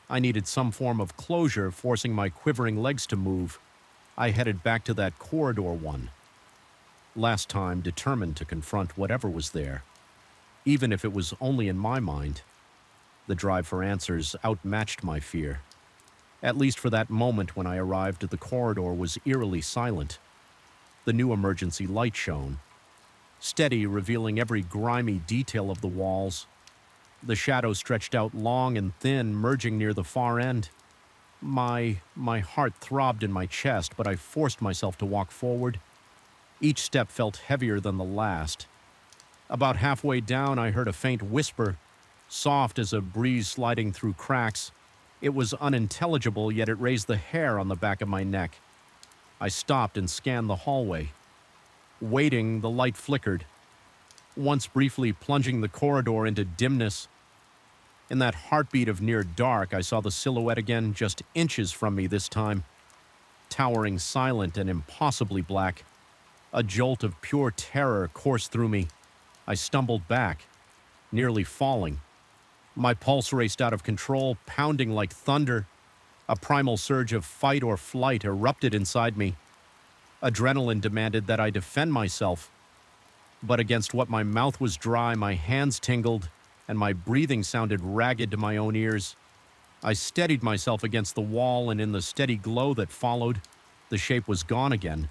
I needed some form of closure, forcing my quivering legs to move. I headed back to that corridor one. Last time, determined to confront whatever was there, even if it was only in my mind. The drive for answers outmatched my fear. At least for that moment when I arrived, the corridor was eerily silent. The new emergency light shone, steady, revealing every grimy detail of the walls. The shadows stretched out long and thin, merging near the far end. My heart throbbed in my chest, but I forced myself to walk forward. Each step felt heavier than the last. About halfway down, I heard a faint whisper, soft as a breeze sliding through cracks. It was unintelligible, yet it raised the hair on the back of my neck. I stopped and scanned the hallway. Waiting, the light flickered, once briefly plunging the corridor into dimness. In that heartbeat of near dark, I saw the silhouette again, just inches from me this time, towering silent and impossibly black. A jolt of pure terror coursed through me. I stumbled back, nearly falling. My pulse raced out of control, pounding like thunder. A primal surge of fight or flight erupted inside me. Adrenaline demanded that I defend myself. But against what my mouth was dry, my hands tingled, and my breathing sounded ragged to my own ears. I steadied myself against the wall, and in the steady glow that followed, the shape was gone again.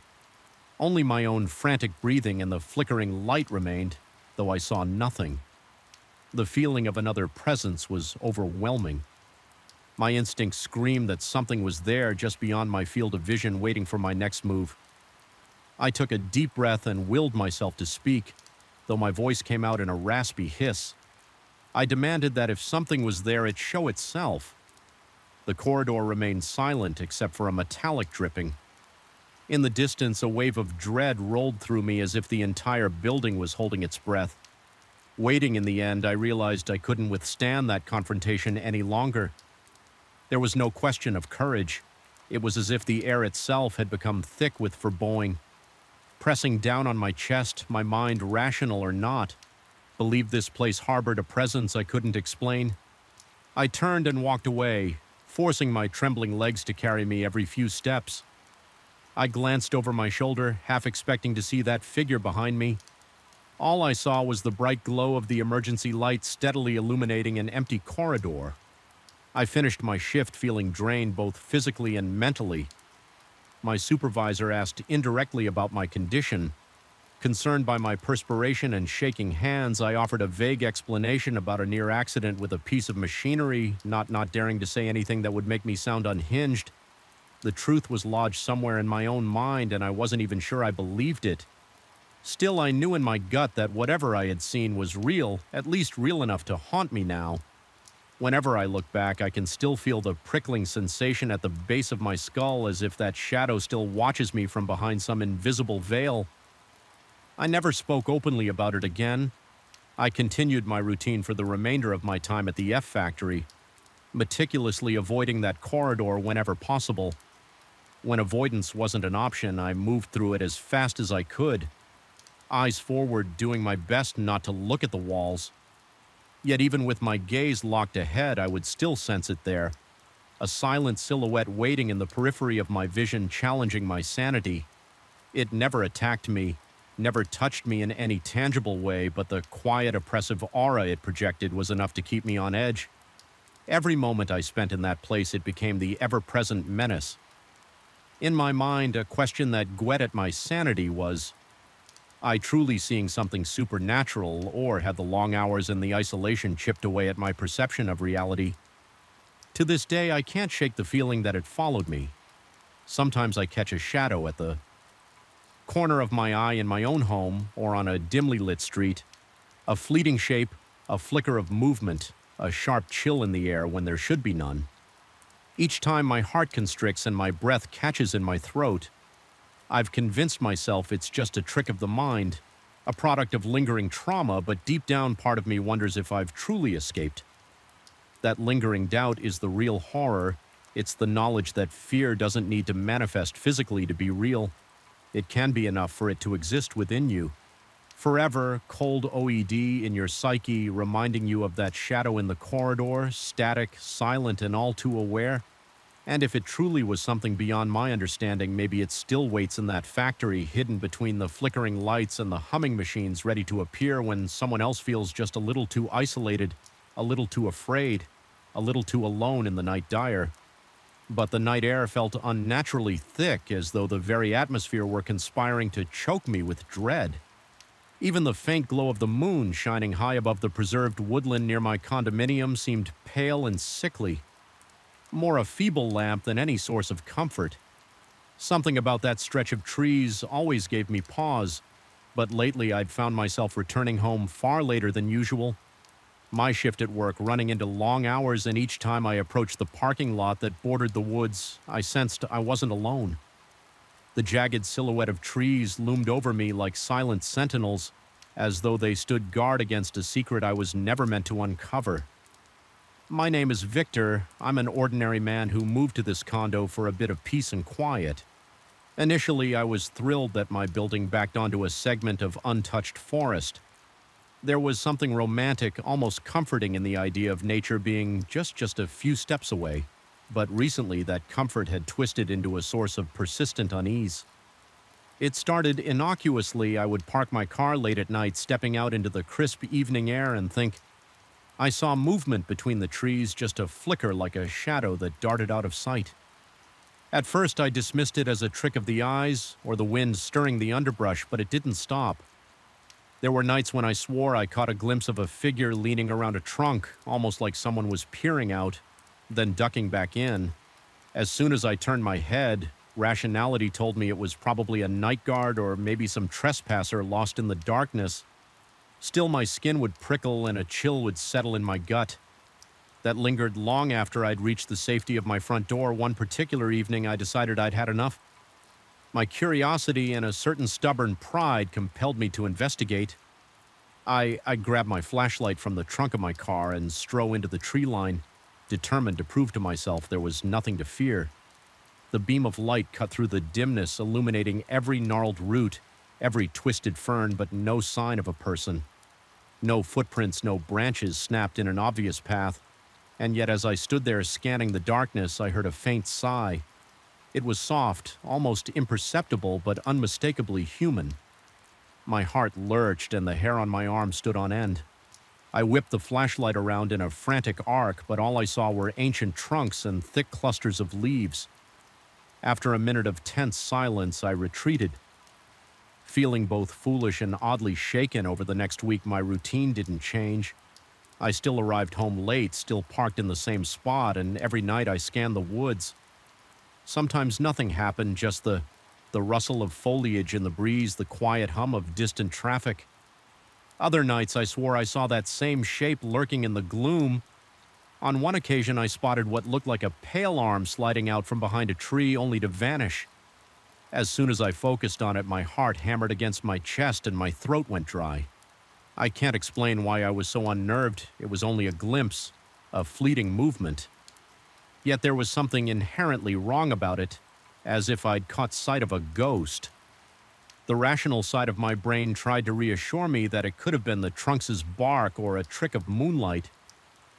Only my own frantic breathing and the flickering light remained, though I saw nothing. The feeling of another presence was overwhelming. My instincts screamed that something was there just beyond my field of vision, waiting for my next move. I took a deep breath and willed myself to speak, though my voice came out in a raspy hiss. I demanded that if something was there, it show itself. The corridor remained silent except for a metallic dripping. In the distance, a wave of dread rolled through me as if the entire building was holding its breath. Waiting in the end, I realized I couldn't withstand that confrontation any longer. There was no question of courage. It was as if the air itself had become thick with foreboding. Pressing down on my chest, my mind, rational or not, believed this place harbored a presence I couldn't explain. I turned and walked away, forcing my trembling legs to carry me every few steps. I glanced over my shoulder, half expecting to see that figure behind me. All I saw was the bright glow of the emergency light steadily illuminating an empty corridor. I finished my shift feeling drained both physically and mentally. My supervisor asked indirectly about my condition. Concerned by my perspiration and shaking hands, I offered a vague explanation about a near accident with a piece of machinery, not daring to say anything that would make me sound unhinged. The truth was lodged somewhere in my own mind, and I wasn't even sure I believed it. Still, I knew in my gut that whatever I had seen was real, at least real enough to haunt me now. Whenever I look back, I can still feel the prickling sensation at the base of my skull, as if that shadow still watches me from behind some invisible veil. I never spoke openly about it again. I continued my routine for the remainder of my time at the F factory, meticulously avoiding that corridor whenever possible. When avoidance wasn't an option, I moved through it as fast as I could, eyes forward, doing my best not to look at the walls. Yet even with my gaze locked ahead, I would still sense it there, a silent silhouette waiting in the periphery of my vision, challenging my sanity. It never attacked me, never touched me in any tangible way, but the quiet, oppressive aura it projected was enough to keep me on edge. Every moment I spent in that place, it became the ever-present menace. In my mind, a question that gwed at my sanity was, I truly seeing something supernatural, or had the long hours and the isolation chipped away at my perception of reality? To this day, I can't shake the feeling that it followed me. Sometimes I catch a shadow at the corner of my eye in my own home or on a dimly lit street, a fleeting shape, a flicker of movement, a sharp chill in the air when there should be none. Each time my heart constricts and my breath catches in my throat. I've convinced myself it's just a trick of the mind, a product of lingering trauma, but deep down part of me wonders if I've truly escaped. That lingering doubt is the real horror. It's the knowledge that fear doesn't need to manifest physically to be real. It can be enough for it to exist within you. Forever, cold OED in your psyche, reminding you of that shadow in the corridor, static, silent, and all too aware. And if it truly was something beyond my understanding, maybe it still waits in that factory, hidden between the flickering lights and the humming machines, ready to appear when someone else feels just a little too isolated, a little too afraid, a little too alone in the night dire. But the night air felt unnaturally thick, as though the very atmosphere were conspiring to choke me with dread. Even the faint glow of the moon shining high above the preserved woodland near my condominium seemed pale and sickly. More a feeble lamp than any source of comfort. Something about that stretch of trees always gave me pause, but lately I'd found myself returning home far later than usual. My shift at work running into long hours, and each time I approached the parking lot that bordered the woods, I sensed I wasn't alone. The jagged silhouette of trees loomed over me like silent sentinels, as though they stood guard against a secret I was never meant to uncover. My name is Victor. I'm an ordinary man who moved to this condo for a bit of peace and quiet. Initially, I was thrilled that my building backed onto a segment of untouched forest. There was something romantic, almost comforting in the idea of nature being just a few steps away. But recently, that comfort had twisted into a source of persistent unease. It started innocuously. I would park my car late at night, stepping out into the crisp evening air and think, I saw movement between the trees, just a flicker like a shadow that darted out of sight. At first, I dismissed it as a trick of the eyes or the wind stirring the underbrush, but it didn't stop. There were nights when I swore I caught a glimpse of a figure leaning around a trunk, almost like someone was peering out, then ducking back in. As soon as I turned my head, rationality told me it was probably a night guard or maybe some trespasser lost in the darkness. Still, my skin would prickle and a chill would settle in my gut. That lingered long after I'd reached the safety of my front door. One particular evening, I decided I'd had enough. My curiosity and a certain stubborn pride compelled me to investigate. I grabbed my flashlight from the trunk of my car and strode into the tree line, determined to prove to myself there was nothing to fear. The beam of light cut through the dimness, illuminating every gnarled root, every twisted fern, but no sign of a person. No footprints, no branches snapped in an obvious path, and yet as I stood there scanning the darkness, I heard a faint sigh. It was soft, almost imperceptible, but unmistakably human. My heart lurched and the hair on my arm stood on end. I whipped the flashlight around in a frantic arc, but all I saw were ancient trunks and thick clusters of leaves. After a minute of tense silence, I retreated. Feeling both foolish and oddly shaken over the next week, my routine didn't change. I still arrived home late, still parked in the same spot, and every night I scanned the woods. Sometimes nothing happened, just the rustle of foliage in the breeze, the quiet hum of distant traffic. Other nights I swore I saw that same shape lurking in the gloom. On one occasion I spotted what looked like a pale arm sliding out from behind a tree, only to vanish. As soon as I focused on it, my heart hammered against my chest and my throat went dry. I can't explain why I was so unnerved. It was only a glimpse, a fleeting movement. Yet there was something inherently wrong about it, as if I'd caught sight of a ghost. The rational side of my brain tried to reassure me that it could have been the trunks' bark or a trick of moonlight,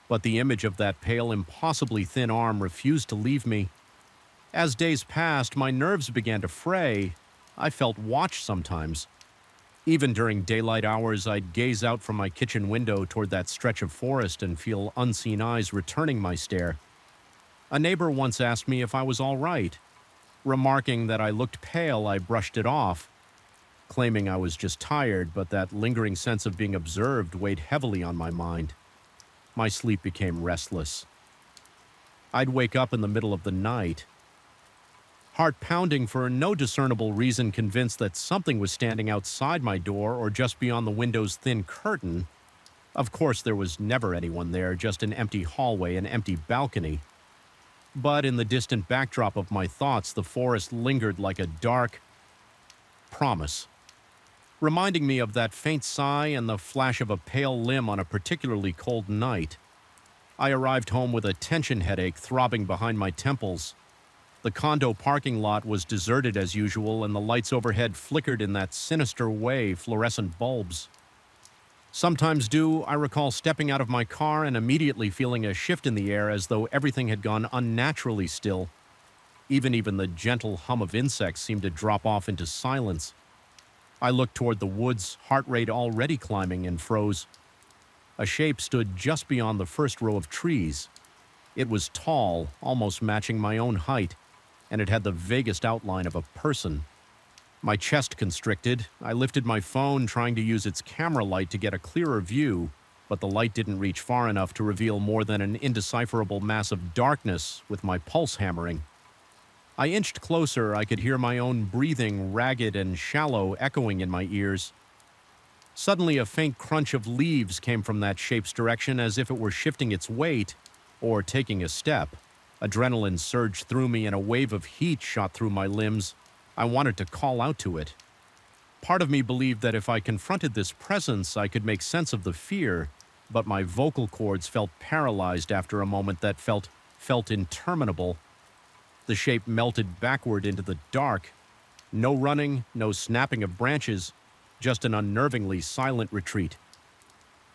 but the image of that pale, impossibly thin arm refused to leave me. As days passed, my nerves began to fray. I felt watched sometimes. Even during daylight hours, I'd gaze out from my kitchen window toward that stretch of forest and feel unseen eyes returning my stare. A neighbor once asked me if I was all right. Remarking that I looked pale, I brushed it off, claiming I was just tired, but that lingering sense of being observed weighed heavily on my mind. My sleep became restless. I'd wake up in the middle of the night, heart pounding for no discernible reason, convinced that something was standing outside my door or just beyond the window's thin curtain. Of course, there was never anyone there, just an empty hallway, an empty balcony. But in the distant backdrop of my thoughts, the forest lingered like a dark, promise. Reminding me of that faint sigh and the flash of a pale limb on a particularly cold night. I arrived home with a tension headache throbbing behind my temples. The condo parking lot was deserted as usual, and the lights overhead flickered in that sinister way fluorescent bulbs. Sometimes, I recall stepping out of my car and immediately feeling a shift in the air as though everything had gone unnaturally still. Even the gentle hum of insects seemed to drop off into silence. I looked toward the woods, heart rate already climbing, and froze. A shape stood just beyond the first row of trees. It was tall, almost matching my own height, and it had the vaguest outline of a person. My chest constricted. I lifted my phone, trying to use its camera light to get a clearer view, but the light didn't reach far enough to reveal more than an indecipherable mass of darkness with my pulse hammering. I inched closer. I could hear my own breathing, ragged and shallow, echoing in my ears. Suddenly, a faint crunch of leaves came from that shape's direction, as if it were shifting its weight or taking a step. Adrenaline surged through me and a wave of heat shot through my limbs. I wanted to call out to it. Part of me believed that if I confronted this presence, I could make sense of the fear, but my vocal cords felt paralyzed after a moment that felt interminable. The shape melted backward into the dark. No running, no snapping of branches, just an unnervingly silent retreat.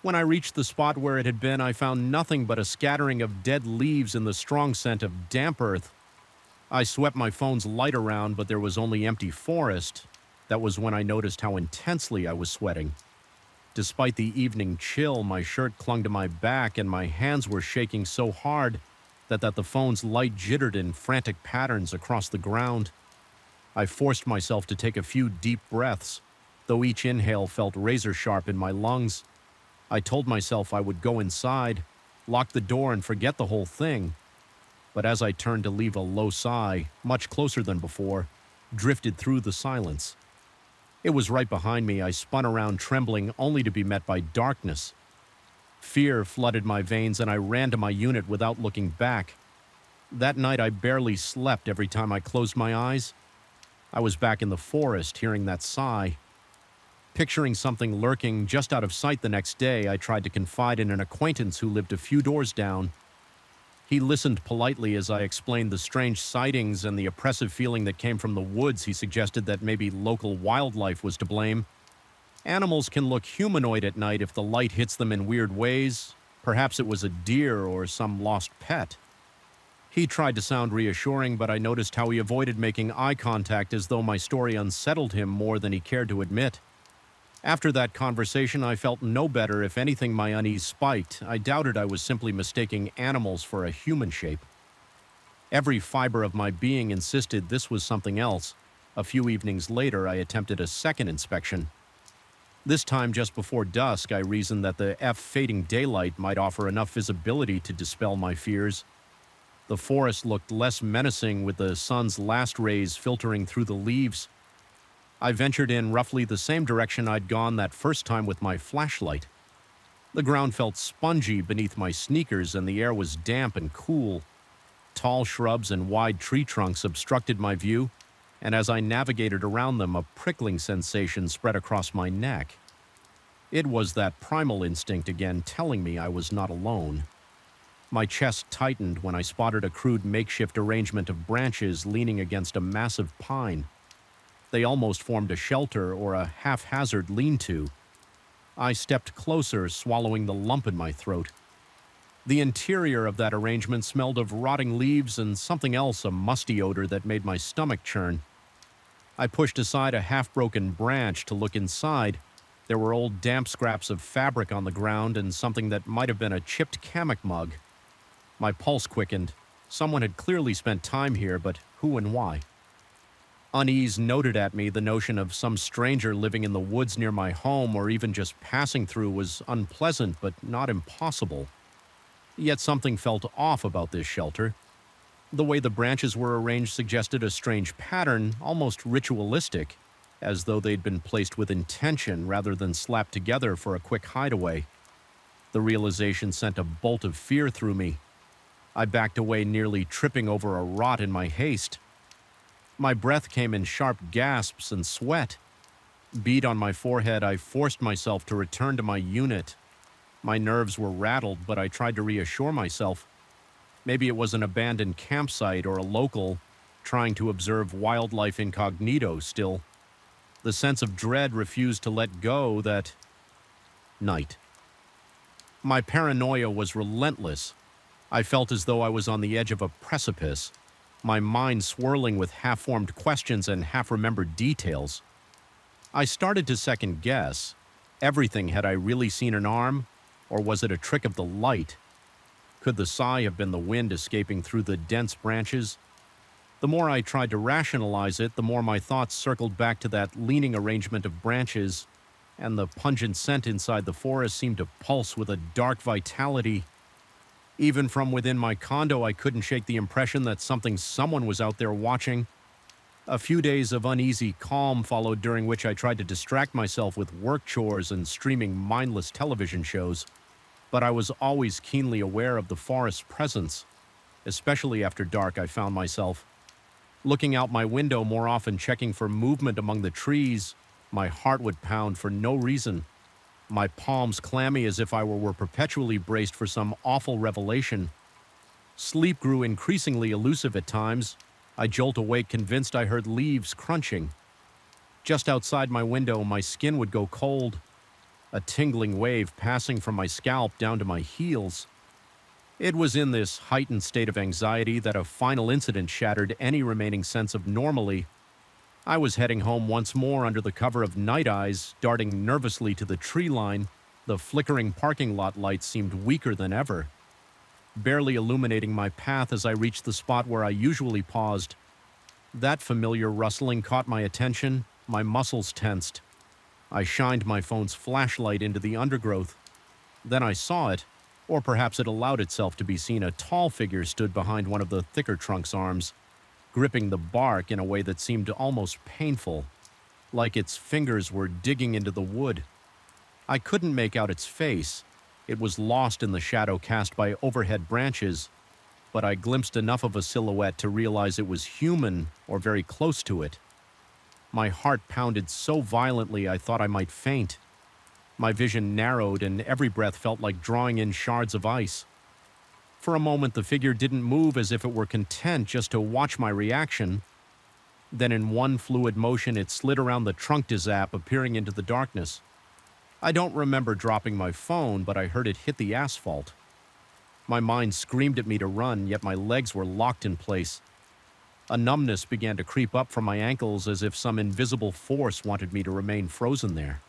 When I reached the spot where it had been, I found nothing but a scattering of dead leaves and the strong scent of damp earth. I swept my phone's light around, but there was only empty forest. That was when I noticed how intensely I was sweating. Despite the evening chill, my shirt clung to my back and my hands were shaking so hard that the phone's light jittered in frantic patterns across the ground. I forced myself to take a few deep breaths, though each inhale felt razor-sharp in my lungs. I told myself I would go inside, lock the door and forget the whole thing. But as I turned to leave, a low sigh, much closer than before, drifted through the silence. It was right behind me. I spun around trembling, only to be met by darkness. Fear flooded my veins and I ran to my unit without looking back. That night I barely slept every time I closed my eyes. I was back in the forest, hearing that sigh. Picturing something lurking just out of sight the next day, I tried to confide in an acquaintance who lived a few doors down. He listened politely as I explained the strange sightings and the oppressive feeling that came from the woods. He suggested that maybe local wildlife was to blame. Animals can look humanoid at night if the light hits them in weird ways. Perhaps it was a deer or some lost pet. He tried to sound reassuring, but I noticed how he avoided making eye contact, as though my story unsettled him more than he cared to admit. After that conversation, I felt no better. If anything, my unease spiked. I doubted I was simply mistaking animals for a human shape. Every fiber of my being insisted this was something else. A few evenings later, I attempted a second inspection. This time, just before dusk, I reasoned that the fading daylight might offer enough visibility to dispel my fears. The forest looked less menacing, with the sun's last rays filtering through the leaves. I ventured in roughly the same direction I'd gone that first time with my flashlight. The ground felt spongy beneath my sneakers and the air was damp and cool. Tall shrubs and wide tree trunks obstructed my view, and as I navigated around them, a prickling sensation spread across my neck. It was that primal instinct again telling me I was not alone. My chest tightened when I spotted a crude makeshift arrangement of branches leaning against a massive pine. They almost formed a shelter or a haphazard lean-to. I stepped closer, swallowing the lump in my throat. The interior of that arrangement smelled of rotting leaves and something else, a musty odor that made my stomach churn. I pushed aside a half-broken branch to look inside. There were old damp scraps of fabric on the ground and something that might have been a chipped Kamek mug. My pulse quickened. Someone had clearly spent time here, but who and why? Unease noted at me. The notion of some stranger living in the woods near my home or even just passing through was unpleasant but not impossible. Yet something felt off about this shelter. The way the branches were arranged suggested a strange pattern, almost ritualistic, as though they'd been placed with intention rather than slapped together for a quick hideaway. The realization sent a bolt of fear through me. I backed away, nearly tripping over a rot in my haste. My breath came in sharp gasps and sweat. Bead on my forehead, I forced myself to return to my unit. My nerves were rattled, but I tried to reassure myself. Maybe it was an abandoned campsite or a local trying to observe wildlife incognito still. The sense of dread refused to let go that night. My paranoia was relentless. I felt as though I was on the edge of a precipice, my mind swirling with half-formed questions and half-remembered details. I started to second-guess. Everything, had I really seen an arm, or was it a trick of the light? Could the sigh have been the wind escaping through the dense branches? The more I tried to rationalize it, the more my thoughts circled back to that leaning arrangement of branches, and the pungent scent inside the forest seemed to pulse with a dark vitality. Even from within my condo, I couldn't shake the impression that someone was out there watching. A few days of uneasy calm followed, during which I tried to distract myself with work chores and streaming mindless television shows. But I was always keenly aware of the forest's presence. Especially after dark, I found myself looking out my window more often, checking for movement among the trees. My heart would pound for no reason, my palms clammy as if I were perpetually braced for some awful revelation. Sleep grew increasingly elusive at times. I jolt awake convinced I heard leaves crunching. Just outside my window, my skin would go cold, a tingling wave passing from my scalp down to my heels. It was in this heightened state of anxiety that a final incident shattered any remaining sense of normalcy. I was heading home once more under the cover of night eyes, darting nervously to the tree line. The flickering parking lot lights seemed weaker than ever, barely illuminating my path as I reached the spot where I usually paused. That familiar rustling caught my attention, my muscles tensed. I shined my phone's flashlight into the undergrowth. Then I saw it, or perhaps it allowed itself to be seen. A tall figure stood behind one of the thicker trunk's arms, gripping the bark in a way that seemed almost painful, like its fingers were digging into the wood. I couldn't make out its face. It was lost in the shadow cast by overhead branches, but I glimpsed enough of a silhouette to realize it was human or very close to it. My heart pounded so violently I thought I might faint. My vision narrowed and every breath felt like drawing in shards of ice. For a moment, the figure didn't move, as if it were content just to watch my reaction. Then in one fluid motion, it slid around the trunk to zap, appearing into the darkness. I don't remember dropping my phone, but I heard it hit the asphalt. My mind screamed at me to run, yet my legs were locked in place. A numbness began to creep up from my ankles, as if some invisible force wanted me to remain frozen there.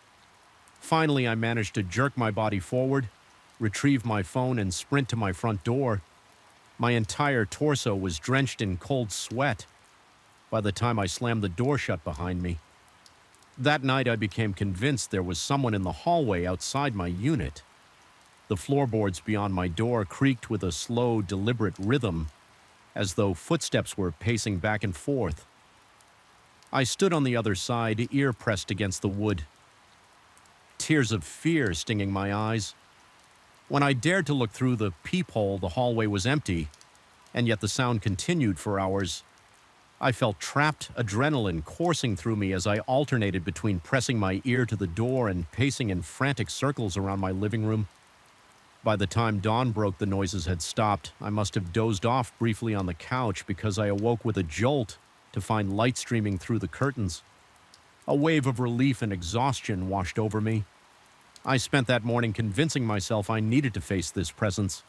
Finally, I managed to jerk my body forward, retrieve my phone, and sprint to my front door. My entire torso was drenched in cold sweat by the time I slammed the door shut behind me. That night, I became convinced there was someone in the hallway outside my unit. The floorboards beyond my door creaked with a slow, deliberate rhythm, as though footsteps were pacing back and forth. I stood on the other side, ear pressed against the wood, tears of fear stinging my eyes. When I dared to look through the peephole, the hallway was empty, and yet the sound continued for hours. I felt trapped, adrenaline coursing through me as I alternated between pressing my ear to the door and pacing in frantic circles around my living room. By the time dawn broke, the noises had stopped. I must have dozed off briefly on the couch because I awoke with a jolt to find light streaming through the curtains. A wave of relief and exhaustion washed over me. I spent that morning convincing myself I needed to face this presence,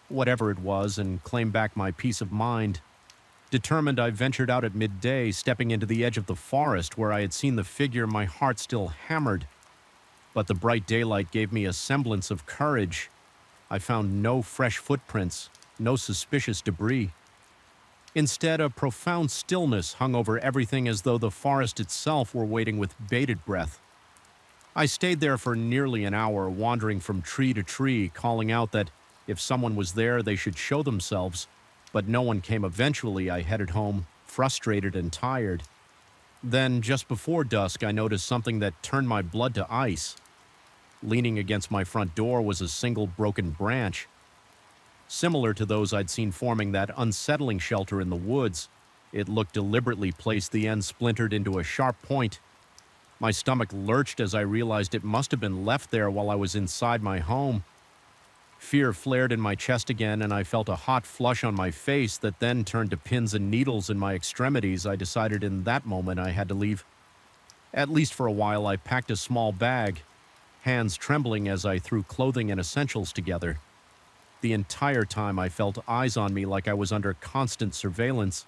whatever it was, and claim back my peace of mind. Determined, I ventured out at midday, stepping into the edge of the forest where I had seen the figure. My heart still hammered, but the bright daylight gave me a semblance of courage. I found no fresh footprints, no suspicious debris. Instead, a profound stillness hung over everything, as though the forest itself were waiting with bated breath. I stayed there for nearly an hour, wandering from tree to tree, calling out that if someone was there, they should show themselves. But no one came. Eventually, I headed home, frustrated and tired. Then, just before dusk, I noticed something that turned my blood to ice. Leaning against my front door was a single broken branch. Similar to those I'd seen forming that unsettling shelter in the woods, it looked deliberately placed, the end splintered into a sharp point. My stomach lurched as I realized it must have been left there while I was inside my home. Fear flared in my chest again, and I felt a hot flush on my face that then turned to pins and needles in my extremities. I decided in that moment I had to leave. At least for a while, I packed a small bag, hands trembling as I threw clothing and essentials together. The entire time I felt eyes on me like I was under constant surveillance.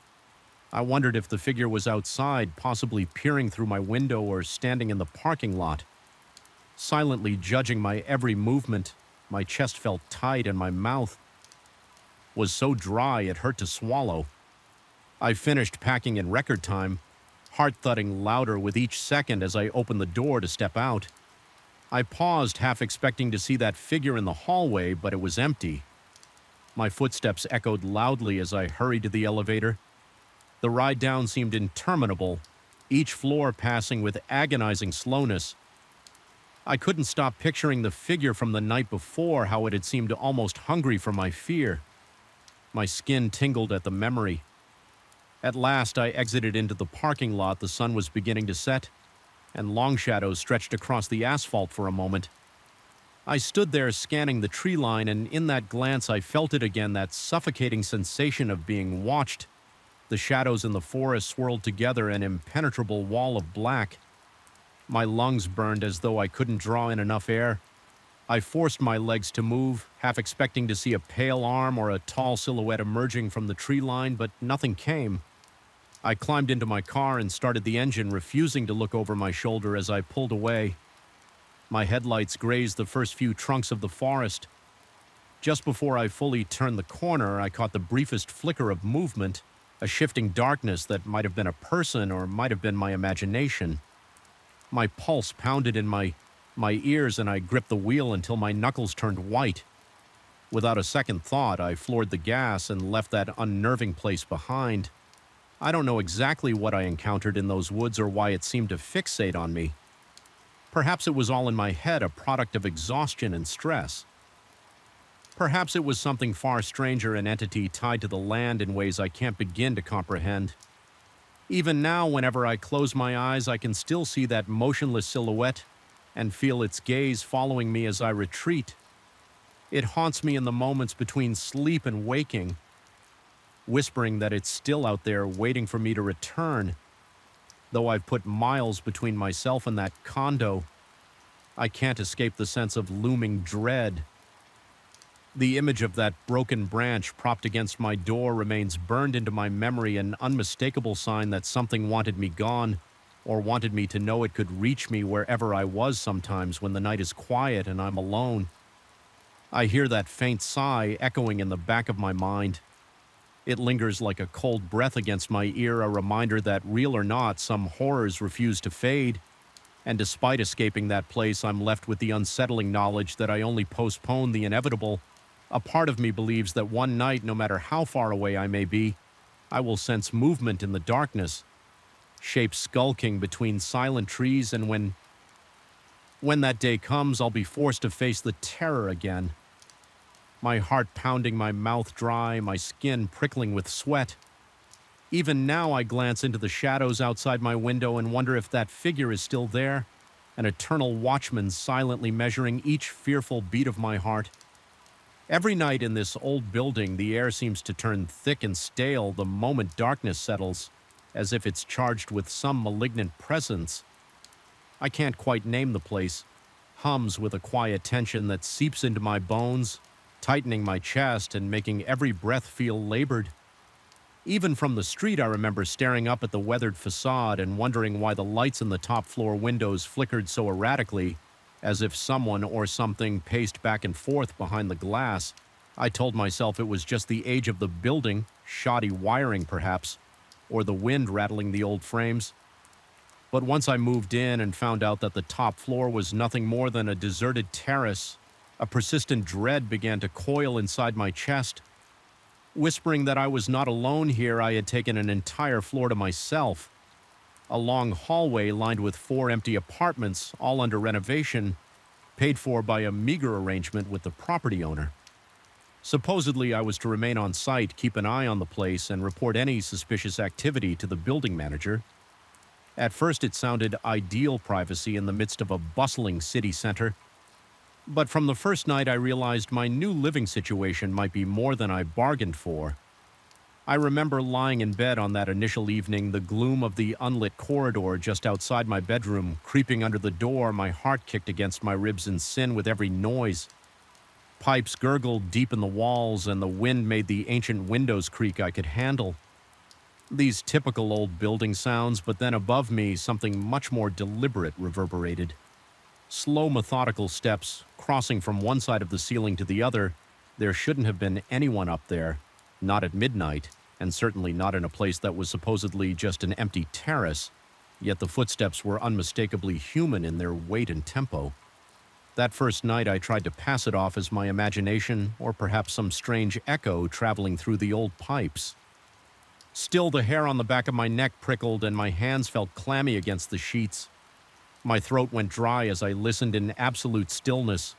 I wondered if the figure was outside, possibly peering through my window or standing in the parking lot. Silently judging my every movement, my chest felt tight and my mouth was so dry it hurt to swallow. I finished packing in record time, heart thudding louder with each second as I opened the door to step out. I paused, half expecting to see that figure in the hallway, but it was empty. My footsteps echoed loudly as I hurried to the elevator. The ride down seemed interminable, each floor passing with agonizing slowness. I couldn't stop picturing the figure from the night before, how it had seemed almost hungry for my fear. My skin tingled at the memory. At last, I exited into the parking lot. The sun was beginning to set, and long shadows stretched across the asphalt for a moment. I stood there scanning the tree line, and in that glance I felt it again, that suffocating sensation of being watched. The shadows in the forest swirled together, an impenetrable wall of black. My lungs burned as though I couldn't draw in enough air. I forced my legs to move, half expecting to see a pale arm or a tall silhouette emerging from the tree line, but nothing came. I climbed into my car and started the engine, refusing to look over my shoulder as I pulled away. My headlights grazed the first few trunks of the forest. Just before I fully turned the corner, I caught the briefest flicker of movement, a shifting darkness that might have been a person or might have been my imagination. My pulse pounded in my ears, and I gripped the wheel until my knuckles turned white. Without a second thought, I floored the gas and left that unnerving place behind. I don't know exactly what I encountered in those woods or why it seemed to fixate on me. Perhaps it was all in my head, a product of exhaustion and stress. Perhaps it was something far stranger, an entity tied to the land in ways I can't begin to comprehend. Even now, whenever I close my eyes, I can still see that motionless silhouette and feel its gaze following me as I retreat. It haunts me in the moments between sleep and waking, whispering that it's still out there waiting for me to return. Though I've put miles between myself and that condo, I can't escape the sense of looming dread. The image of that broken branch propped against my door remains burned into my memory, an unmistakable sign that something wanted me gone, or wanted me to know it could reach me wherever I was sometimes when the night is quiet and I'm alone. I hear that faint sigh echoing in the back of my mind. It lingers like a cold breath against my ear, a reminder that, real or not, some horrors refuse to fade. And despite escaping that place, I'm left with the unsettling knowledge that I only postpone the inevitable. A part of me believes that one night, no matter how far away I may be, I will sense movement in the darkness, shapes skulking between silent trees, and when that day comes, I'll be forced to face the terror again. My heart pounding, my mouth dry, my skin prickling with sweat. Even now I glance into the shadows outside my window and wonder if that figure is still there, an eternal watchman silently measuring each fearful beat of my heart. Every night in this old building, the air seems to turn thick and stale the moment darkness settles, as if it's charged with some malignant presence. I can't quite name the place. Hums with a quiet tension that seeps into my bones, tightening my chest and making every breath feel labored. Even from the street, I remember staring up at the weathered facade and wondering why the lights in the top floor windows flickered so erratically, as if someone or something paced back and forth behind the glass. I told myself it was just the age of the building, shoddy wiring perhaps, or the wind rattling the old frames. But once I moved in and found out that the top floor was nothing more than a deserted terrace, a persistent dread began to coil inside my chest. Whispering that I was not alone here, I had taken an entire floor to myself. A long hallway lined with 4 empty apartments, all under renovation, paid for by a meager arrangement with the property owner. Supposedly, I was to remain on site, keep an eye on the place, and report any suspicious activity to the building manager. At first, it sounded ideal privacy in the midst of a bustling city center. But from the first night, I realized my new living situation might be more than I bargained for. I remember lying in bed on that initial evening, the gloom of the unlit corridor just outside my bedroom, creeping under the door, my heart kicked against my ribs in sin with every noise. Pipes gurgled deep in the walls, and the wind made the ancient windows creak I could handle. These typical old building sounds, but then above me, something much more deliberate reverberated. Slow, methodical steps, crossing from one side of the ceiling to the other. There shouldn't have been anyone up there, not at midnight, and certainly not in a place that was supposedly just an empty terrace, yet the footsteps were unmistakably human in their weight and tempo. That first night I tried to pass it off as my imagination, or perhaps some strange echo traveling through the old pipes. Still, the hair on the back of my neck prickled and my hands felt clammy against the sheets. My throat went dry as I listened in absolute stillness,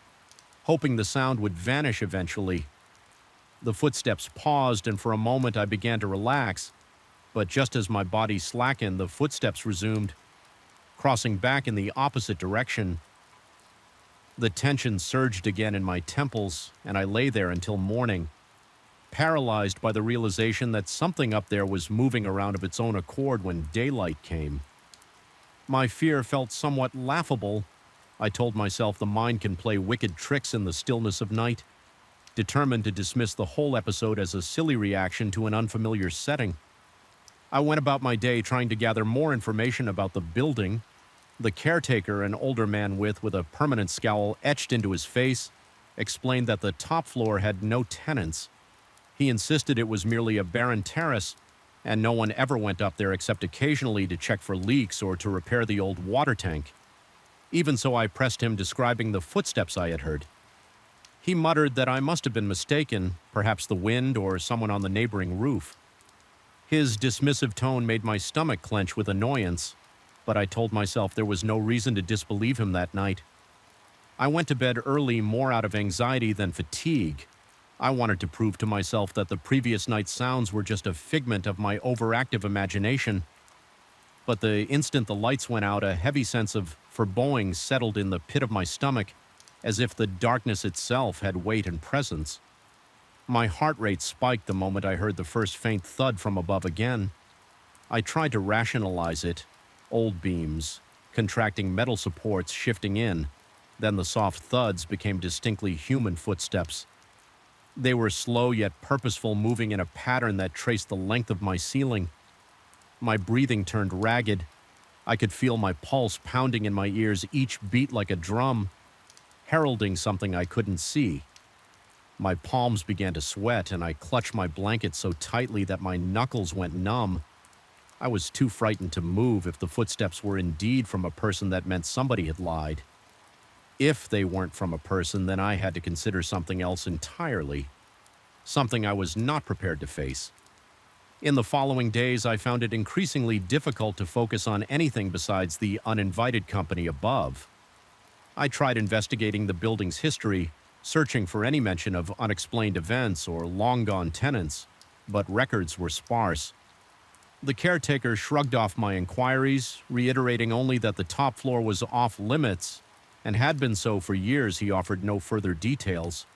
hoping the sound would vanish eventually. The footsteps paused, and for a moment I began to relax, but just as my body slackened, the footsteps resumed, crossing back in the opposite direction. The tension surged again in my temples, and I lay there until morning, paralyzed by the realization that something up there was moving around of its own accord when daylight came. My fear felt somewhat laughable. I told myself the mind can play wicked tricks in the stillness of night, determined to dismiss the whole episode as a silly reaction to an unfamiliar setting. I went about my day trying to gather more information about the building. The caretaker, an older man with a permanent scowl etched into his face, explained that the top floor had no tenants. He insisted it was merely a barren terrace, and no one ever went up there except occasionally to check for leaks or to repair the old water tank. Even so, I pressed him, describing the footsteps I had heard. He muttered that I must have been mistaken, perhaps the wind or someone on the neighboring roof. His dismissive tone made my stomach clench with annoyance, but I told myself there was no reason to disbelieve him that night. I went to bed early more out of anxiety than fatigue. I wanted to prove to myself that the previous night's sounds were just a figment of my overactive imagination. But the instant the lights went out, a heavy sense of foreboding settled in the pit of my stomach, as if the darkness itself had weight and presence. My heart rate spiked the moment I heard the first faint thud from above again. I tried to rationalize it. Old beams, contracting metal supports shifting in. Then the soft thuds became distinctly human footsteps. They were slow yet purposeful, moving in a pattern that traced the length of my ceiling. My breathing turned ragged. I could feel my pulse pounding in my ears, each beat like a drum, heralding something I couldn't see. My palms began to sweat, and I clutched my blanket so tightly that my knuckles went numb. I was too frightened to move. If the footsteps were indeed from a person, that meant somebody had lied. If they weren't from a person, then I had to consider something else entirely, something I was not prepared to face. In the following days, I found it increasingly difficult to focus on anything besides the uninvited company above. I tried investigating the building's history, searching for any mention of unexplained events or long-gone tenants, but records were sparse. The caretaker shrugged off my inquiries, reiterating only that the top floor was off-limits, and had been so for years. He offered no further details,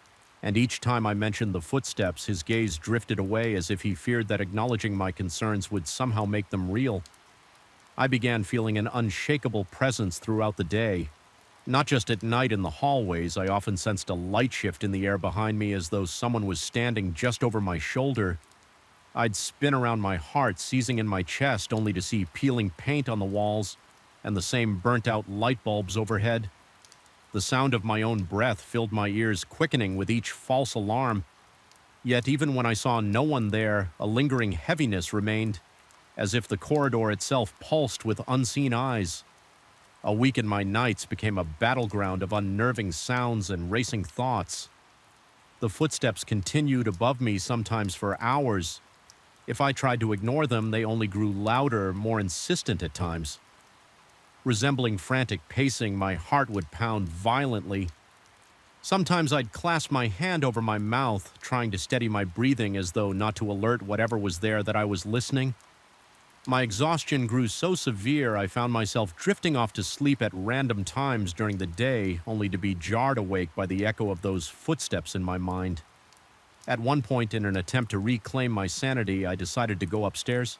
and each time I mentioned the footsteps, his gaze drifted away as if he feared that acknowledging my concerns would somehow make them real. I began feeling an unshakable presence throughout the day. Not just at night in the hallways, I often sensed a light shift in the air behind me as though someone was standing just over my shoulder. I'd spin around my heart, seizing in my chest, only to see peeling paint on the walls and the same burnt-out light bulbs overhead. The sound of my own breath filled my ears, quickening with each false alarm. Yet even when I saw no one there, a lingering heaviness remained, as if the corridor itself pulsed with unseen eyes. A week in my nights became a battleground of unnerving sounds and racing thoughts. The footsteps continued above me, sometimes for hours. If I tried to ignore them, they only grew louder, more insistent at times. Resembling frantic pacing, my heart would pound violently. Sometimes I'd clasp my hand over my mouth, trying to steady my breathing as though not to alert whatever was there that I was listening. My exhaustion grew so severe I found myself drifting off to sleep at random times during the day, only to be jarred awake by the echo of those footsteps in my mind. At one point, in an attempt to reclaim my sanity, I decided to go upstairs.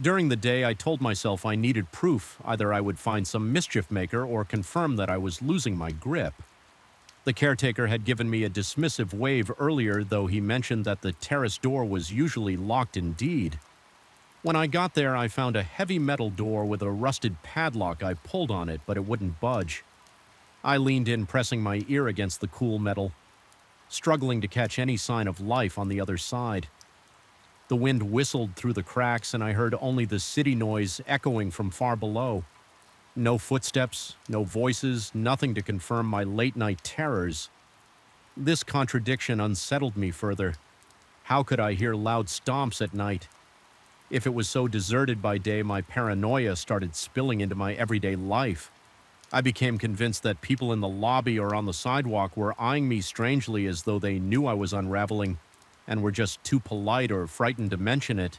During the day, I told myself I needed proof. Either I would find some mischief maker or confirm that I was losing my grip. The caretaker had given me a dismissive wave earlier, though he mentioned that the terrace door was usually locked indeed. When I got there, I found a heavy metal door with a rusted padlock. I pulled on it, but it wouldn't budge. I leaned in, pressing my ear against the cool metal, struggling to catch any sign of life on the other side. The wind whistled through the cracks, and I heard only the city noise echoing from far below. No footsteps, no voices, nothing to confirm my late-night terrors. This contradiction unsettled me further. How could I hear loud stomps at night? If it was so deserted by day, my paranoia started spilling into my everyday life. I became convinced that people in the lobby or on the sidewalk were eyeing me strangely, as though they knew I was unraveling and were just too polite or frightened to mention it.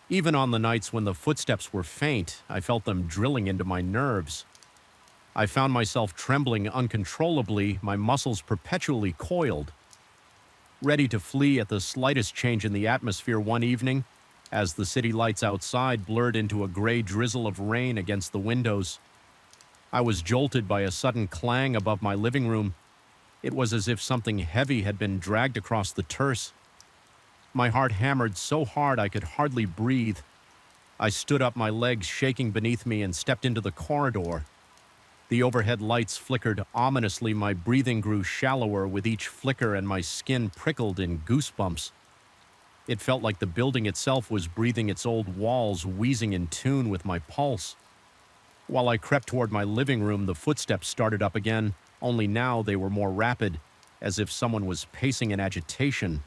Even on the nights when the footsteps were faint, I felt them drilling into my nerves. I found myself trembling uncontrollably, my muscles perpetually coiled. Ready to flee at the slightest change in the atmosphere one evening, as the city lights outside blurred into a gray drizzle of rain against the windows, I was jolted by a sudden clang above my living room. It was as if something heavy had been dragged across the terrace. My heart hammered so hard I could hardly breathe. I stood up, my legs shaking beneath me, and stepped into the corridor. The overhead lights flickered ominously, my breathing grew shallower with each flicker, and my skin prickled in goosebumps. It felt like the building itself was breathing, its old walls wheezing in tune with my pulse. While I crept toward my living room, the footsteps started up again, only now they were more rapid, as if someone was pacing in agitation.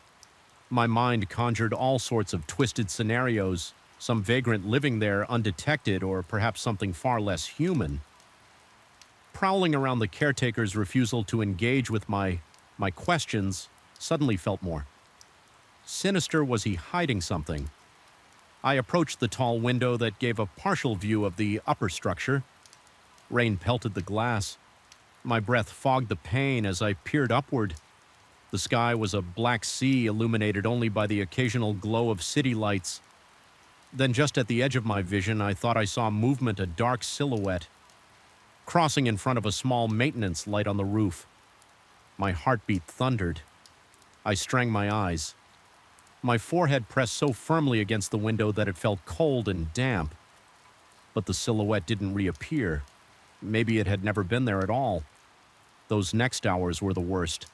My mind conjured all sorts of twisted scenarios, some vagrant living there undetected, or perhaps something far less human. Prowling around the caretaker's refusal to engage with my questions suddenly felt more sinister. Was he hiding something? I approached the tall window that gave a partial view of the upper structure. Rain pelted the glass. My breath fogged the pane as I peered upward. The sky was a black sea, illuminated only by the occasional glow of city lights. Then just at the edge of my vision, I thought I saw movement, a dark silhouette, crossing in front of a small maintenance light on the roof. My heartbeat thundered. I strained my eyes. My forehead pressed so firmly against the window that it felt cold and damp. But the silhouette didn't reappear. Maybe it had never been there at all. Those next hours were the worst.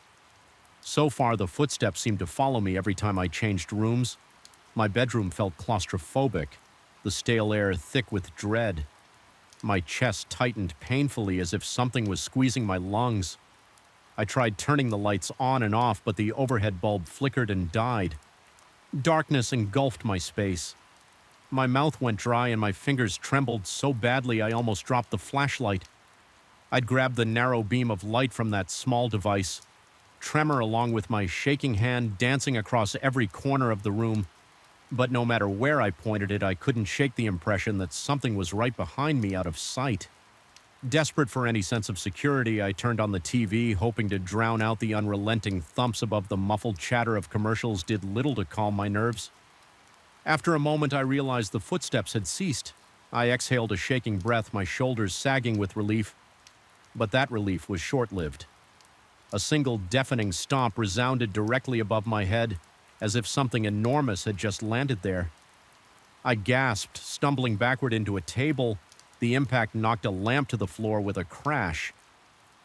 So far, the footsteps seemed to follow me every time I changed rooms. My bedroom felt claustrophobic, the stale air thick with dread. My chest tightened painfully as if something was squeezing my lungs. I tried turning the lights on and off, but the overhead bulb flickered and died. Darkness engulfed my space. My mouth went dry and my fingers trembled so badly I almost dropped the flashlight. I'd grabbed the narrow beam of light from that small device, tremor along with my shaking hand dancing across every corner of the room. But no matter where I pointed it, I couldn't shake the impression that something was right behind me, out of sight. Desperate for any sense of security, I turned on the TV, hoping to drown out the unrelenting thumps above. The muffled chatter of commercials did little to calm my nerves. After a moment, I realized the footsteps had ceased. I exhaled a shaking breath, my shoulders sagging with relief. But that relief was short-lived. A single deafening stomp resounded directly above my head, as if something enormous had just landed there. I gasped, stumbling backward into a table. The impact knocked a lamp to the floor with a crash.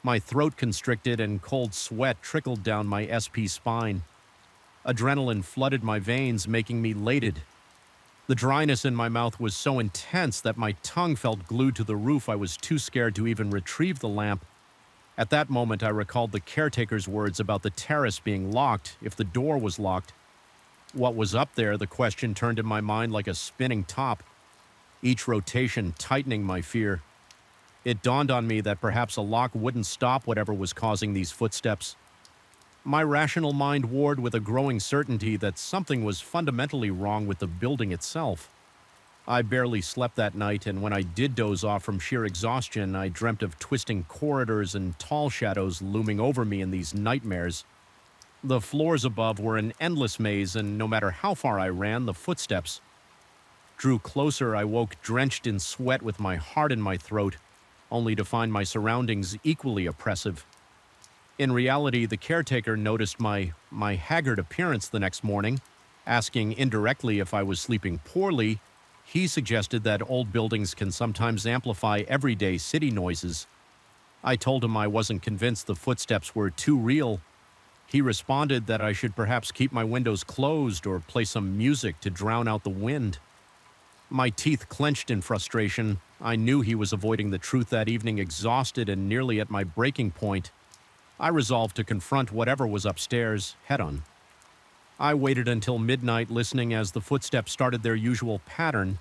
My throat constricted and cold sweat trickled down my SP spine. Adrenaline flooded my veins, making me elated. The dryness in my mouth was so intense that my tongue felt glued to the roof. I was too scared to even retrieve the lamp. At that moment, I recalled the caretaker's words about the terrace being locked if the door was locked. What was up there? The question turned in my mind like a spinning top, each rotation tightening my fear. It dawned on me that perhaps a lock wouldn't stop whatever was causing these footsteps. My rational mind warred with a growing certainty that something was fundamentally wrong with the building itself. I barely slept that night, and when I did doze off from sheer exhaustion, I dreamt of twisting corridors and tall shadows looming over me in these nightmares. The floors above were an endless maze, and no matter how far I ran, the footsteps drew closer. I woke drenched in sweat with my heart in my throat, only to find my surroundings equally oppressive. In reality, the caretaker noticed my haggard appearance the next morning, asking indirectly if I was sleeping poorly. He suggested that old buildings can sometimes amplify everyday city noises. I told him I wasn't convinced the footsteps were too real. He responded that I should perhaps keep my windows closed or play some music to drown out the wind. My teeth clenched in frustration. I knew he was avoiding the truth that evening, exhausted and nearly at my breaking point. I resolved to confront whatever was upstairs head-on. I waited until midnight, listening as the footsteps started their usual pattern.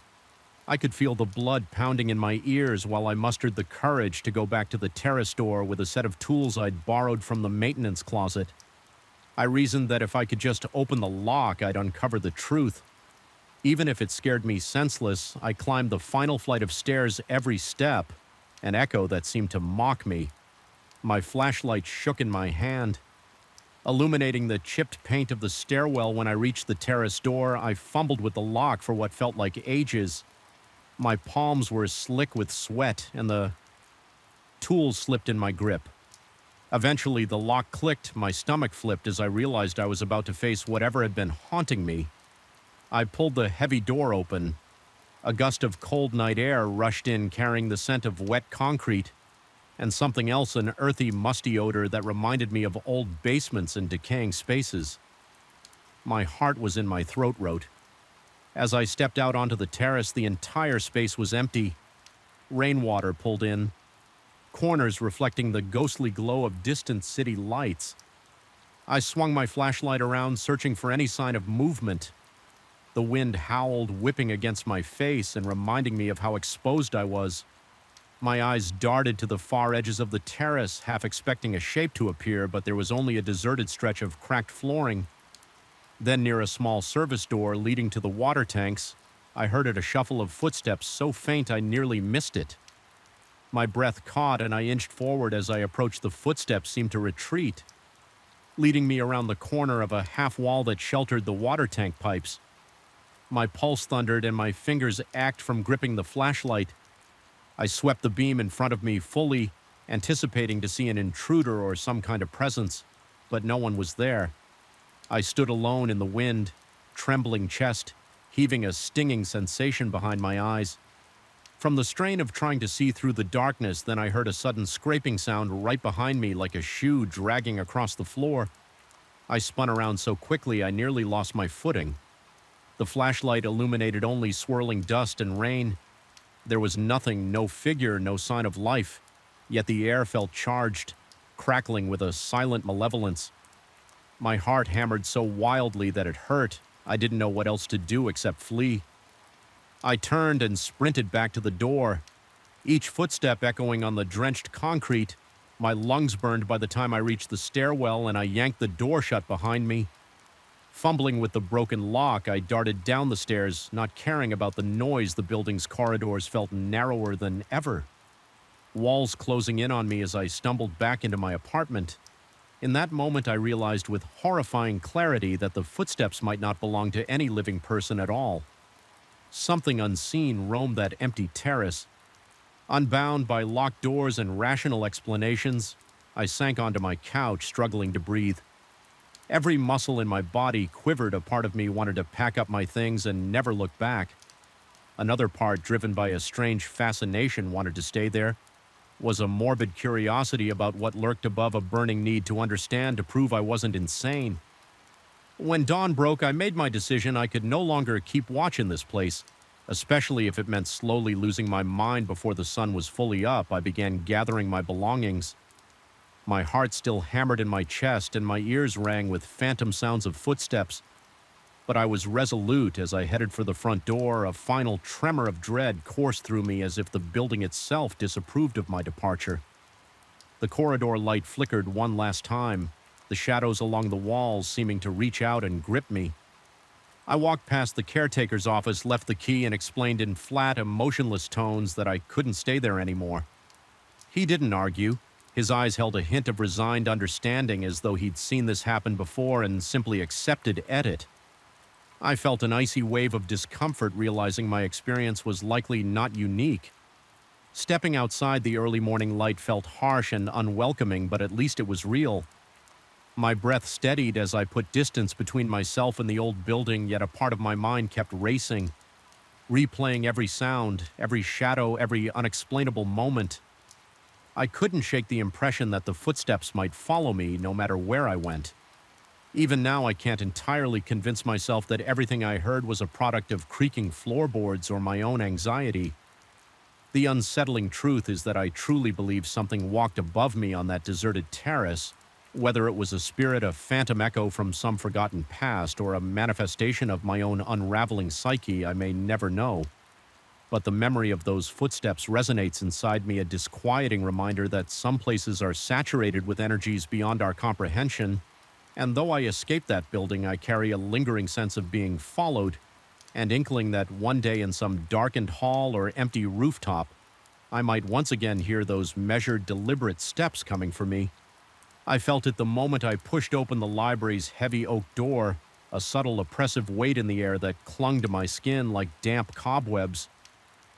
I could feel the blood pounding in my ears while I mustered the courage to go back to the terrace door with a set of tools I'd borrowed from the maintenance closet. I reasoned that if I could just open the lock, I'd uncover the truth. Even if it scared me senseless, I climbed the final flight of stairs every step, an echo that seemed to mock me. My flashlight shook in my hand. Illuminating the chipped paint of the stairwell when I reached the terrace door, I fumbled with the lock for what felt like ages. My palms were slick with sweat, and the tools slipped in my grip. Eventually, the lock clicked, my stomach flipped as I realized I was about to face whatever had been haunting me. I pulled the heavy door open. A gust of cold night air rushed in, carrying the scent of wet concrete, and something else, an earthy, musty odor that reminded me of old basements and decaying spaces. My heart was in my throat rote. As I stepped out onto the terrace, the entire space was empty. Rainwater pulled in, corners reflecting the ghostly glow of distant city lights. I swung my flashlight around, searching for any sign of movement. The wind howled, whipping against my face and reminding me of how exposed I was. My eyes darted to the far edges of the terrace, half expecting a shape to appear, but there was only a deserted stretch of cracked flooring. Then, near a small service door leading to the water tanks, I heard a shuffle of footsteps so faint I nearly missed it. My breath caught, and I inched forward as I approached. The footsteps seemed to retreat, leading me around the corner of a half wall that sheltered the water tank pipes. My pulse thundered, and my fingers ached from gripping the flashlight. I swept the beam in front of me fully, anticipating to see an intruder or some kind of presence, but no one was there. I stood alone in the wind, trembling chest, heaving a stinging sensation behind my eyes. From the strain of trying to see through the darkness, then I heard a sudden scraping sound right behind me, like a shoe dragging across the floor. I spun around so quickly I nearly lost my footing. The flashlight illuminated only swirling dust and rain. There was nothing, no figure, no sign of life, yet the air felt charged, crackling with a silent malevolence. My heart hammered so wildly that it hurt. I didn't know what else to do except flee. I turned and sprinted back to the door, each footstep echoing on the drenched concrete. My lungs burned by the time I reached the stairwell, and I yanked the door shut behind me. Fumbling with the broken lock, I darted down the stairs, not caring about the noise. The building's corridors felt narrower than ever, walls closing in on me as I stumbled back into my apartment. In that moment, I realized with horrifying clarity that the footsteps might not belong to any living person at all. Something unseen roamed that empty terrace. Unbound by locked doors and rational explanations, I sank onto my couch, struggling to breathe. Every muscle in my body quivered. A part of me wanted to pack up my things and never look back. Another part, driven by a strange fascination, wanted to stay there. Was a morbid curiosity about what lurked above, a burning need to understand, to prove I wasn't insane. When dawn broke, I made my decision. I could no longer keep watch in this place, especially if it meant slowly losing my mind before the sun was fully up. I began gathering my belongings. My heart still hammered in my chest, and my ears rang with phantom sounds of footsteps. But I was resolute as I headed for the front door. A final tremor of dread coursed through me, as if the building itself disapproved of my departure. The corridor light flickered one last time, the shadows along the walls seeming to reach out and grip me. I walked past the caretaker's office, left the key, and explained in flat, emotionless tones that I couldn't stay there anymore. He didn't argue. His eyes held a hint of resigned understanding, as though he'd seen this happen before and simply accepted it. I felt an icy wave of discomfort, realizing my experience was likely not unique. Stepping outside the early morning light felt harsh and unwelcoming, but at least it was real. My breath steadied as I put distance between myself and the old building, yet a part of my mind kept racing, replaying every sound, every shadow, every unexplainable moment. I couldn't shake the impression that the footsteps might follow me no matter where I went. Even now, I can't entirely convince myself that everything I heard was a product of creaking floorboards or my own anxiety. The unsettling truth is that I truly believe something walked above me on that deserted terrace. Whether it was a spirit, a phantom echo from some forgotten past, or a manifestation of my own unraveling psyche, I may never know. But the memory of those footsteps resonates inside me, a disquieting reminder that some places are saturated with energies beyond our comprehension. And though I escaped that building, I carry a lingering sense of being followed, and inkling that one day in some darkened hall or empty rooftop, I might once again hear those measured, deliberate steps coming for me. I felt it the moment I pushed open the library's heavy oak door, a subtle, oppressive weight in the air that clung to my skin like damp cobwebs.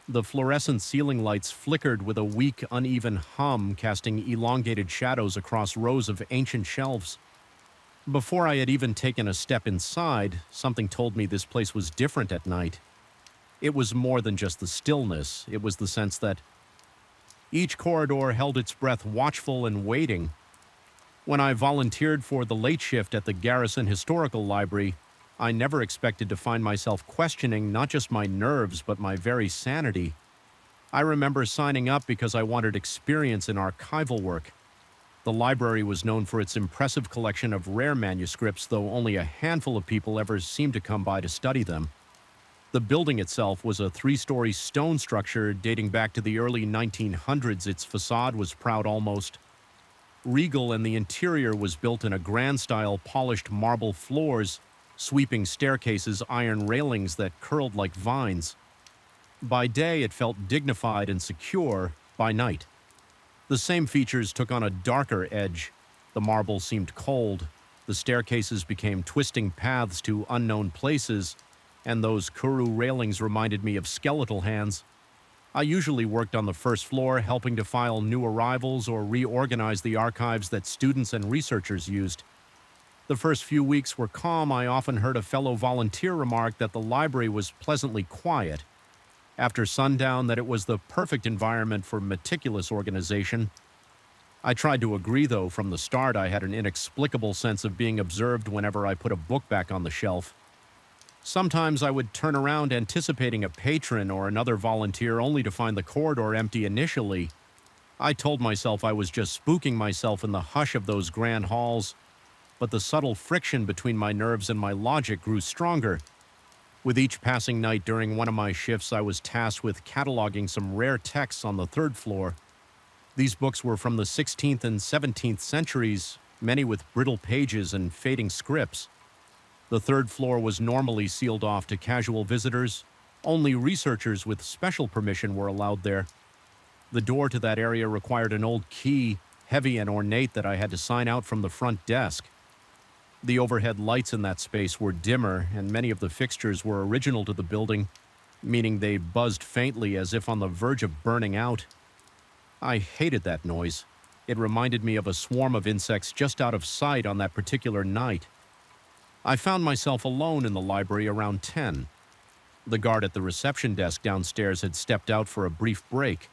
The fluorescent ceiling lights flickered with a weak, uneven hum, casting elongated shadows across rows of ancient shelves. Before I had even taken a step inside, something told me this place was different at night. It was more than just the stillness. It was the sense that each corridor held its breath, watchful and waiting. When I volunteered for the late shift at the Garrison Historical Library, I never expected to find myself questioning not just my nerves, but my very sanity. I remember signing up because I wanted experience in archival work. The library was known for its impressive collection of rare manuscripts, though only a handful of people ever seemed to come by to study them. The building itself was a 3-story stone structure dating back to the early 1900s. Its facade was proud, almost regal, and the interior was built in a grand-style polished marble floors, sweeping staircases, iron railings that curled like vines. By day, it felt dignified and secure. By night, the same features took on a darker edge. The marble seemed cold, the staircases became twisting paths to unknown places, and those kuru railings reminded me of skeletal hands. I usually worked on the first floor, helping to file new arrivals or reorganize the archives that students and researchers used. The first few weeks were calm. I often heard a fellow volunteer remark that the library was pleasantly quiet. After sundown, that it was the perfect environment for meticulous organization. I tried to agree, though. From the start, I had an inexplicable sense of being observed whenever I put a book back on the shelf. Sometimes I would turn around anticipating a patron or another volunteer, only to find the corridor empty initially. I told myself I was just spooking myself in the hush of those grand halls, but the subtle friction between my nerves and my logic grew stronger. With each passing night during one of my shifts, I was tasked with cataloging some rare texts on the 3rd floor. These books were from the 16th and 17th centuries, many with brittle pages and fading scripts. The 3rd floor was normally sealed off to casual visitors. Only researchers with special permission were allowed there. The door to that area required an old key, heavy and ornate, that I had to sign out from the front desk. The overhead lights in that space were dimmer, and many of the fixtures were original to the building, meaning they buzzed faintly as if on the verge of burning out. I hated that noise. It reminded me of a swarm of insects just out of sight on that particular night. I found myself alone in the library around 10. The guard at the reception desk downstairs had stepped out for a brief break.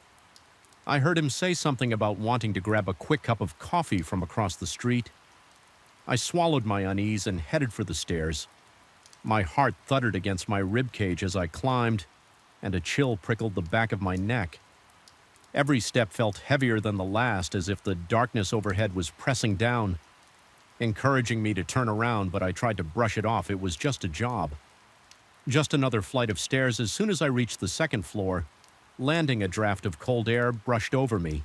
I heard him say something about wanting to grab a quick cup of coffee from across the street. I swallowed my unease and headed for the stairs. My heart thudded against my ribcage as I climbed, and a chill prickled the back of my neck. Every step felt heavier than the last, as if the darkness overhead was pressing down, encouraging me to turn around, but I tried to brush it off. It was just a job. Just another flight of stairs. As soon as I reached the 2nd floor, landing, a draft of cold air brushed over me.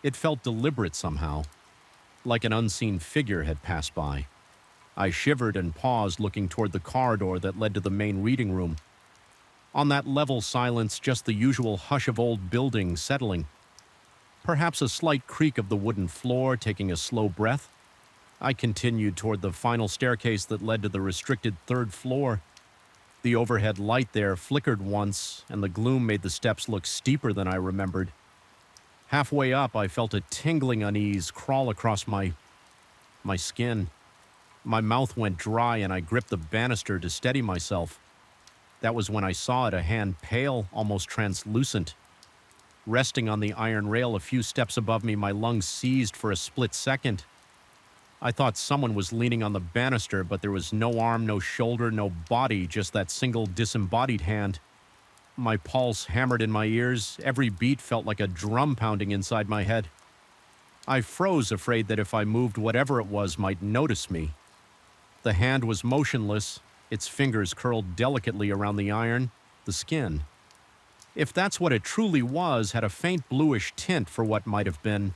It felt deliberate somehow, like an unseen figure had passed by. I shivered and paused, looking toward the corridor that led to the main reading room. On that level silence, just the usual hush of old buildings settling. Perhaps a slight creak of the wooden floor, taking a slow breath. I continued toward the final staircase that led to the restricted third floor. The overhead light there flickered once, and the gloom made the steps look steeper than I remembered. Halfway up, I felt a tingling unease crawl across my skin. My mouth went dry, and I gripped the banister to steady myself. That was when I saw it, a hand pale, almost translucent. Resting on the iron rail a few steps above me, my lungs seized for a split second. I thought someone was leaning on the banister, but there was no arm, no shoulder, no body, just that single disembodied hand. My pulse hammered in my ears. Every beat felt like a drum pounding inside my head. I froze, afraid that if I moved, whatever it was might notice me. The hand was motionless, its fingers curled delicately around the iron, the skin. If that's what it truly was, had a faint bluish tint for what might have been.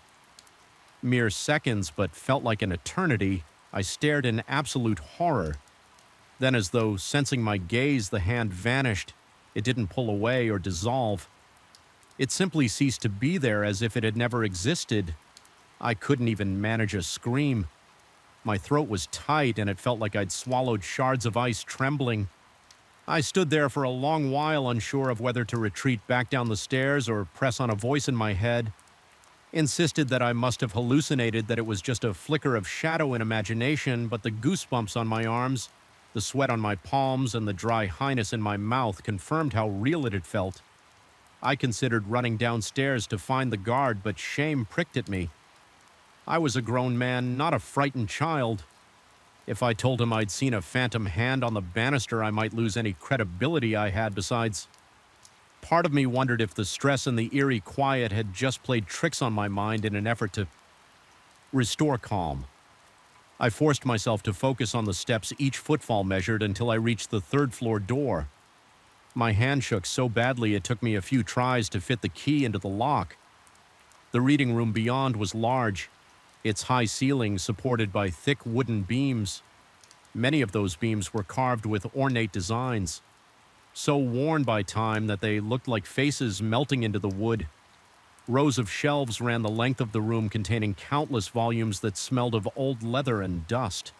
Mere seconds, but felt like an eternity, I stared in absolute horror. Then, as though sensing my gaze, the hand vanished. It didn't pull away or dissolve. It simply ceased to be there, as if it had never existed. I couldn't even manage a scream. My throat was tight, and it felt like I'd swallowed shards of ice, trembling. I stood there for a long while, unsure of whether to retreat back down the stairs or press on a voice in my head. Insisted that I must have hallucinated, that it was just a flicker of shadow in imagination, but the goosebumps on my arms, the sweat on my palms, and the dry highness in my mouth confirmed how real it had felt. I considered running downstairs to find the guard, but shame pricked at me. I was a grown man, not a frightened child. If I told him I'd seen a phantom hand on the banister, I might lose any credibility I had. Besides, part of me wondered if the stress and the eerie quiet had just played tricks on my mind in an effort to restore calm. I forced myself to focus on the steps each footfall measured until I reached the third-floor door. My hand shook so badly it took me a few tries to fit the key into the lock. The reading room beyond was large, its high ceiling supported by thick wooden beams. Many of those beams were carved with ornate designs, so worn by time that they looked like faces melting into the wood. Rows of shelves ran the length of the room, containing countless volumes that smelled of old leather and dust.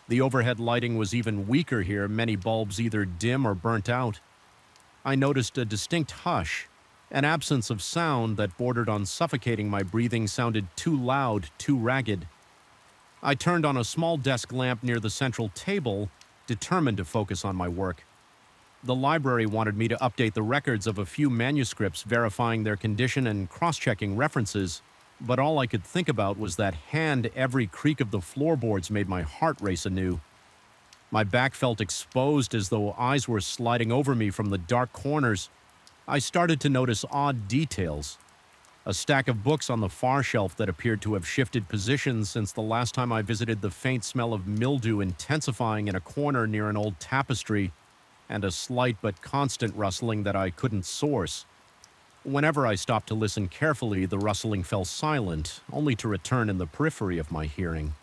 The overhead lighting was even weaker here, many bulbs either dim or burnt out. I noticed a distinct hush. An absence of sound that bordered on suffocating. My breathing sounded too loud, too ragged. I turned on a small desk lamp near the central table, determined to focus on my work. The library wanted me to update the records of a few manuscripts, verifying their condition and cross-checking references, but all I could think about was that hand. Every creak of the floorboards made my heart race anew. My back felt exposed, as though eyes were sliding over me from the dark corners. I started to notice odd details. A stack of books on the far shelf that appeared to have shifted positions since the last time I visited, the faint smell of mildew intensifying in a corner near an old tapestry, and a slight but constant rustling that I couldn't source. Whenever I stopped to listen carefully, the rustling fell silent, only to return in the periphery of my hearing.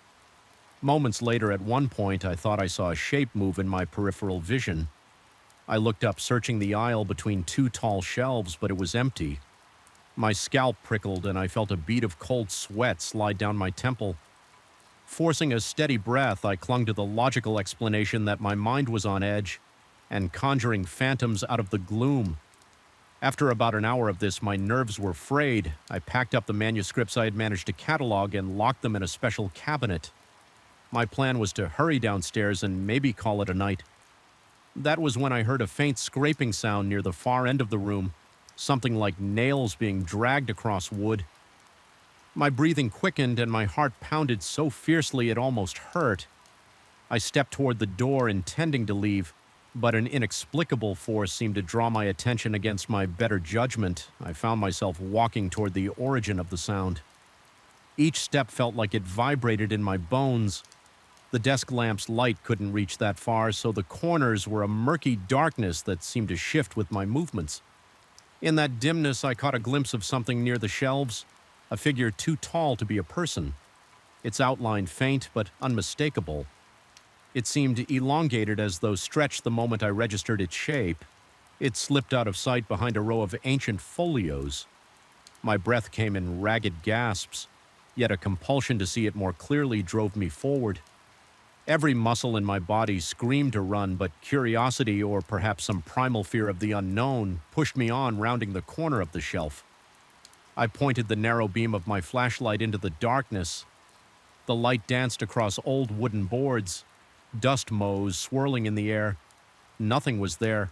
Moments later, at one point, I thought I saw a shape move in my peripheral vision. I looked up, searching the aisle between two tall shelves, but it was empty. My scalp prickled, and I felt a bead of cold sweat slide down my temple. Forcing a steady breath, I clung to the logical explanation that my mind was on edge and conjuring phantoms out of the gloom. After about an hour of this, my nerves were frayed. I packed up the manuscripts I had managed to catalog and locked them in a special cabinet. My plan was to hurry downstairs and maybe call it a night. That was when I heard a faint scraping sound near the far end of the room, something like nails being dragged across wood. My breathing quickened and my heart pounded so fiercely it almost hurt. I stepped toward the door, intending to leave, but an inexplicable force seemed to draw my attention against my better judgment. I found myself walking toward the origin of the sound. Each step felt like it vibrated in my bones. The desk lamp's light couldn't reach that far, so the corners were a murky darkness that seemed to shift with my movements. In that dimness, I caught a glimpse of something near the shelves, a figure too tall to be a person. Its outline faint but unmistakable. It seemed elongated as though stretched the moment I registered its shape. It slipped out of sight behind a row of ancient folios. My breath came in ragged gasps, yet a compulsion to see it more clearly drove me forward. Every muscle in my body screamed to run, but curiosity, or perhaps some primal fear of the unknown, pushed me on, rounding the corner of the shelf. I pointed the narrow beam of my flashlight into the darkness. The light danced across old wooden boards, dust motes swirling in the air. Nothing was there.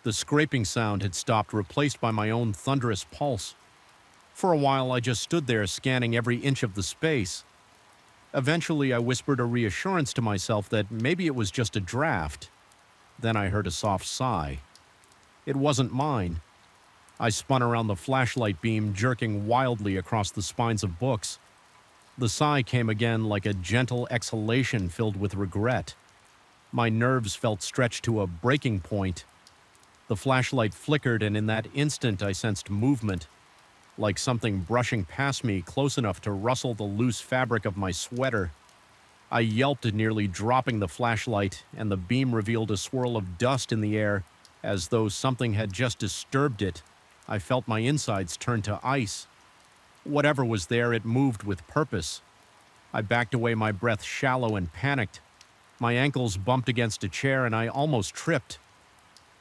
The scraping sound had stopped, replaced by my own thunderous pulse. For a while, I just stood there scanning every inch of the space. Eventually, I whispered a reassurance to myself that maybe it was just a draft. Then I heard a soft sigh. It wasn't mine. I spun around the flashlight beam, jerking wildly across the spines of books. The sigh came again like a gentle exhalation filled with regret. My nerves felt stretched to a breaking point. The flashlight flickered, and in that instant I sensed movement, like something brushing past me close enough to rustle the loose fabric of my sweater. I yelped, nearly dropping the flashlight, and the beam revealed a swirl of dust in the air, as though something had just disturbed it. I felt my insides turn to ice. Whatever was there, it moved with purpose. I backed away, my breath shallow and panicked. My ankles bumped against a chair, and I almost tripped.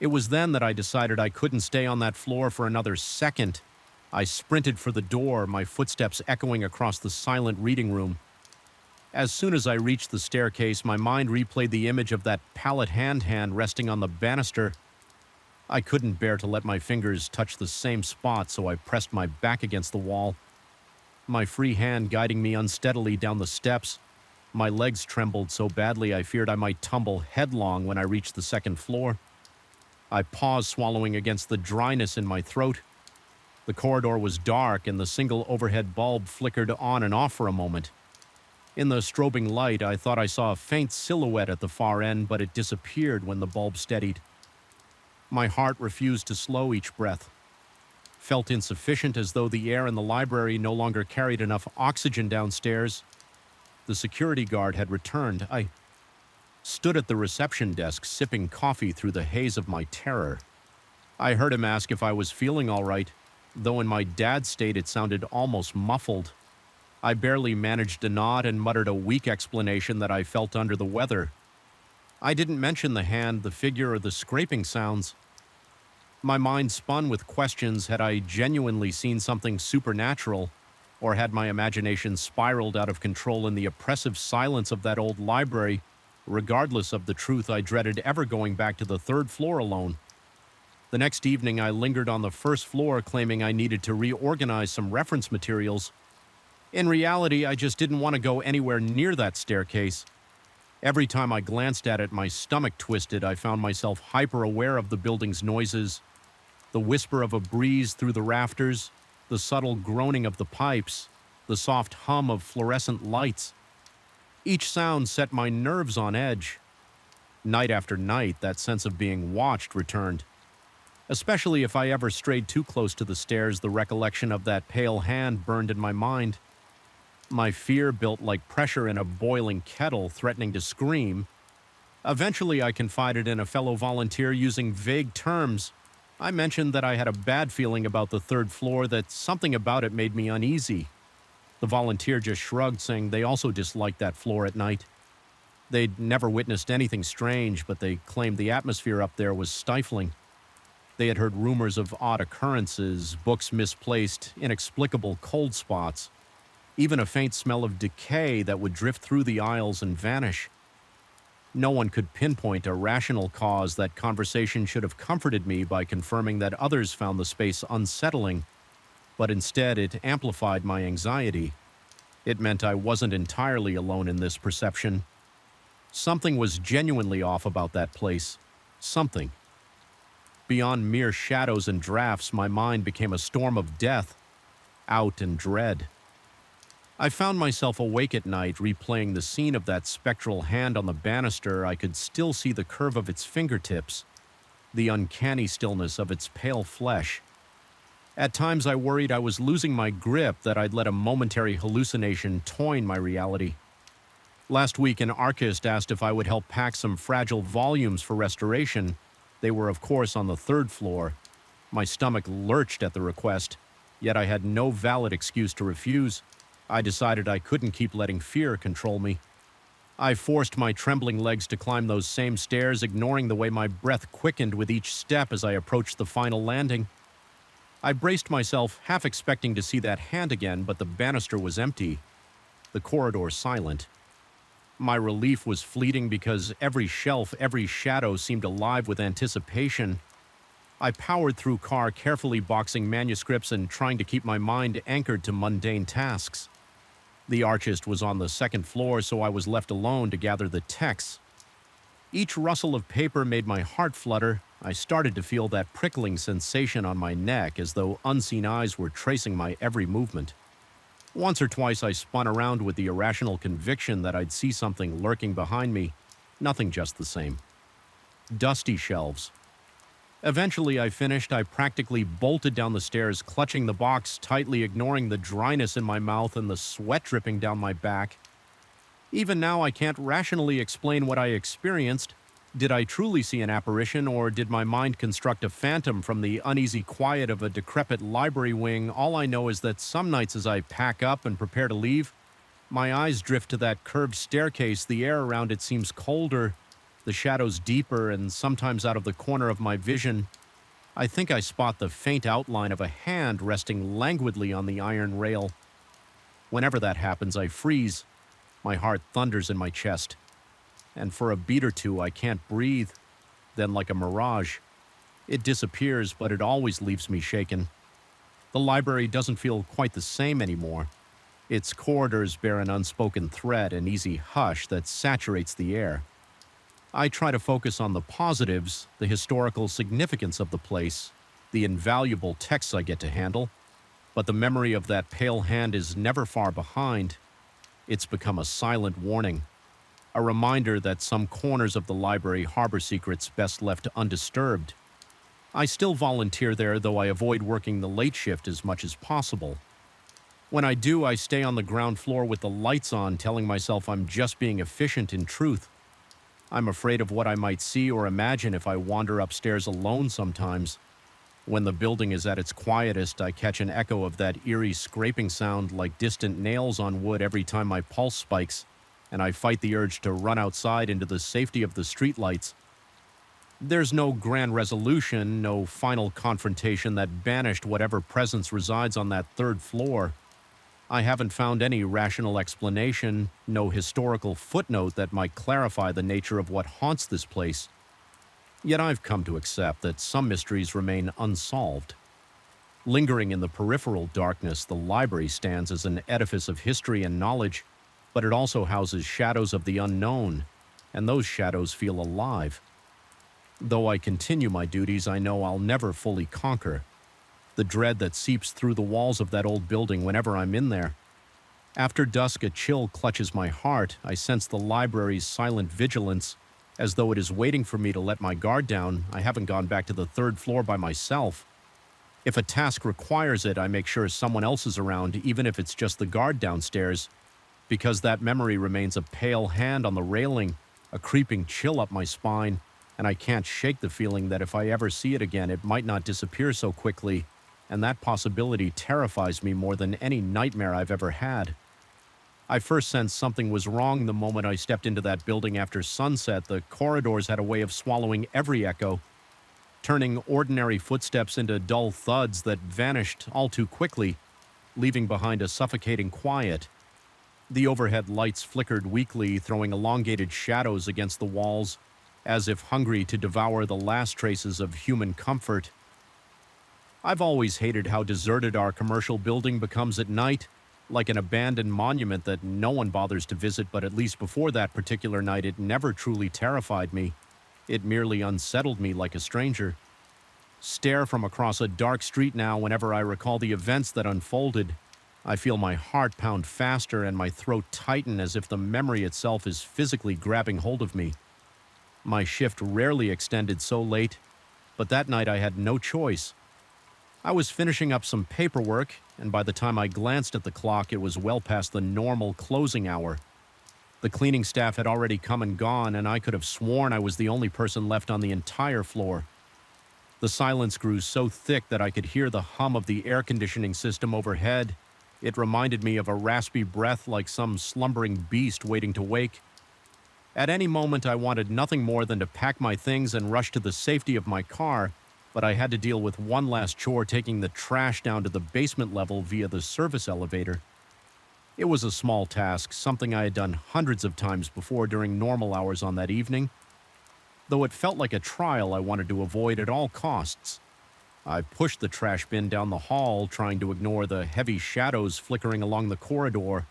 It was then that I decided I couldn't stay on that floor for another second. I sprinted for the door, my footsteps echoing across the silent reading room. As soon as I reached the staircase, my mind replayed the image of that pallid hand resting on the banister. I couldn't bear to let my fingers touch the same spot, so I pressed my back against the wall, my free hand guiding me unsteadily down the steps. My legs trembled so badly I feared I might tumble headlong when I reached the second floor. I paused, swallowing against the dryness in my throat. The corridor was dark, and the single overhead bulb flickered on and off for a moment. In the strobing light, I thought I saw a faint silhouette at the far end, but it disappeared when the bulb steadied. My heart refused to slow each breath. Felt insufficient, as though the air in the library no longer carried enough oxygen downstairs. The security guard had returned. I stood at the reception desk, sipping coffee through the haze of my terror. I heard him ask if I was feeling all right, though in my dad's state it sounded almost muffled. I barely managed to nod and muttered a weak explanation that I felt under the weather. I didn't mention the hand, the figure, or the scraping sounds. My mind spun with questions. Had I genuinely seen something supernatural, or had my imagination spiraled out of control in the oppressive silence of that old library? Regardless of the truth, I dreaded ever going back to the third floor alone. The next evening, I lingered on the first floor, claiming I needed to reorganize some reference materials. In reality, I just didn't want to go anywhere near that staircase. Every time I glanced at it, my stomach twisted. I found myself hyper-aware of the building's noises, the whisper of a breeze through the rafters, the subtle groaning of the pipes, the soft hum of fluorescent lights. Each sound set my nerves on edge. Night after night, that sense of being watched returned. Especially if I ever strayed too close to the stairs, the recollection of that pale hand burned in my mind. My fear built like pressure in a boiling kettle, threatening to scream. Eventually, I confided in a fellow volunteer using vague terms. I mentioned that I had a bad feeling about the third floor, that something about it made me uneasy. The volunteer just shrugged, saying they also disliked that floor at night. They'd never witnessed anything strange, but they claimed the atmosphere up there was stifling. They had heard rumors of odd occurrences, books misplaced, inexplicable cold spots, even a faint smell of decay that would drift through the aisles and vanish. No one could pinpoint a rational cause. That conversation should have comforted me by confirming that others found the space unsettling, but instead it amplified my anxiety. It meant I wasn't entirely alone in this perception. Something was genuinely off about that place. Something. Beyond mere shadows and drafts, my mind became a storm of death, out and dread. I found myself awake at night, replaying the scene of that spectral hand on the banister. I could still see the curve of its fingertips, the uncanny stillness of its pale flesh. At times I worried I was losing my grip, that I'd let a momentary hallucination toy my reality. Last week, an archivist asked if I would help pack some fragile volumes for restoration. They were, of course, on the third floor. My stomach lurched at the request, yet I had no valid excuse to refuse. I decided I couldn't keep letting fear control me. I forced my trembling legs to climb those same stairs, ignoring the way my breath quickened with each step as I approached the final landing. I braced myself, half expecting to see that hand again, but the banister was empty, the corridor silent. My relief was fleeting because every shelf, every shadow seemed alive with anticipation. I powered through car, carefully boxing manuscripts and trying to keep my mind anchored to mundane tasks. The archist was on the second floor, so I was left alone to gather the texts. Each rustle of paper made my heart flutter. I started to feel that prickling sensation on my neck, as though unseen eyes were tracing my every movement. Once or twice I spun around with the irrational conviction that I'd see something lurking behind me. Nothing just the same. Dusty shelves. Eventually I finished. I practically bolted down the stairs, clutching the box tightly, ignoring the dryness in my mouth and the sweat dripping down my back. Even now I can't rationally explain what I experienced. Did I truly see an apparition, or did my mind construct a phantom from the uneasy quiet of a decrepit library wing? All I know is that some nights as I pack up and prepare to leave, my eyes drift to that curved staircase. The air around it seems colder, the shadows deeper, and sometimes out of the corner of my vision, I think I spot the faint outline of a hand resting languidly on the iron rail. Whenever that happens, I freeze. My heart thunders in my chest, and for a beat or two I can't breathe. Then, like a mirage, it disappears, but it always leaves me shaken. The library doesn't feel quite the same anymore. Its corridors bear an unspoken threat, an easy hush that saturates the air. I try to focus on the positives, the historical significance of the place, the invaluable texts I get to handle, but the memory of that pale hand is never far behind. It's become a silent warning, a reminder that some corners of the library harbor secrets best left undisturbed. I still volunteer there, though I avoid working the late shift as much as possible. When I do, I stay on the ground floor with the lights on, telling myself I'm just being efficient in truth. I'm afraid of what I might see or imagine if I wander upstairs alone sometimes. When the building is at its quietest, I catch an echo of that eerie scraping sound like distant nails on wood every time my pulse spikes, and I fight the urge to run outside into the safety of the streetlights. There's no grand resolution, no final confrontation that banished whatever presence resides on that third floor. I haven't found any rational explanation, no historical footnote that might clarify the nature of what haunts this place. Yet I've come to accept that some mysteries remain unsolved. Lingering in the peripheral darkness, the library stands as an edifice of history and knowledge, but it also houses shadows of the unknown, and those shadows feel alive. Though I continue my duties, I know I'll never fully conquer the dread that seeps through the walls of that old building whenever I'm in there. After dusk, a chill clutches my heart. I sense the library's silent vigilance, as though it is waiting for me to let my guard down. I haven't gone back to the third floor by myself. If a task requires it, I make sure someone else is around, even if it's just the guard downstairs, because that memory remains a pale hand on the railing, a creeping chill up my spine, and I can't shake the feeling that if I ever see it again, it might not disappear so quickly, and that possibility terrifies me more than any nightmare I've ever had. I first sensed something was wrong the moment I stepped into that building after sunset. The corridors had a way of swallowing every echo, turning ordinary footsteps into dull thuds that vanished all too quickly, leaving behind a suffocating quiet. The overhead lights flickered weakly, throwing elongated shadows against the walls, as if hungry to devour the last traces of human comfort. I've always hated how deserted our commercial building becomes at night, like an abandoned monument that no one bothers to visit, but at least before that particular night it never truly terrified me. It merely unsettled me like a stranger. Stare from across a dark street now whenever I recall the events that unfolded. I feel my heart pound faster and my throat tighten as if the memory itself is physically grabbing hold of me. My shift rarely extended so late, but that night I had no choice. I was finishing up some paperwork, and by the time I glanced at the clock, it was well past the normal closing hour. The cleaning staff had already come and gone, and I could have sworn I was the only person left on the entire floor. The silence grew so thick that I could hear the hum of the air conditioning system overhead. It reminded me of a raspy breath like some slumbering beast waiting to wake. At any moment, I wanted nothing more than to pack my things and rush to the safety of my car, but I had to deal with one last chore, taking the trash down to the basement level via the service elevator. It was a small task, something I had done hundreds of times before during normal hours on that evening. Though it felt like a trial I wanted to avoid at all costs. I pushed the trash bin down the hall, trying to ignore the heavy shadows flickering along the corridor.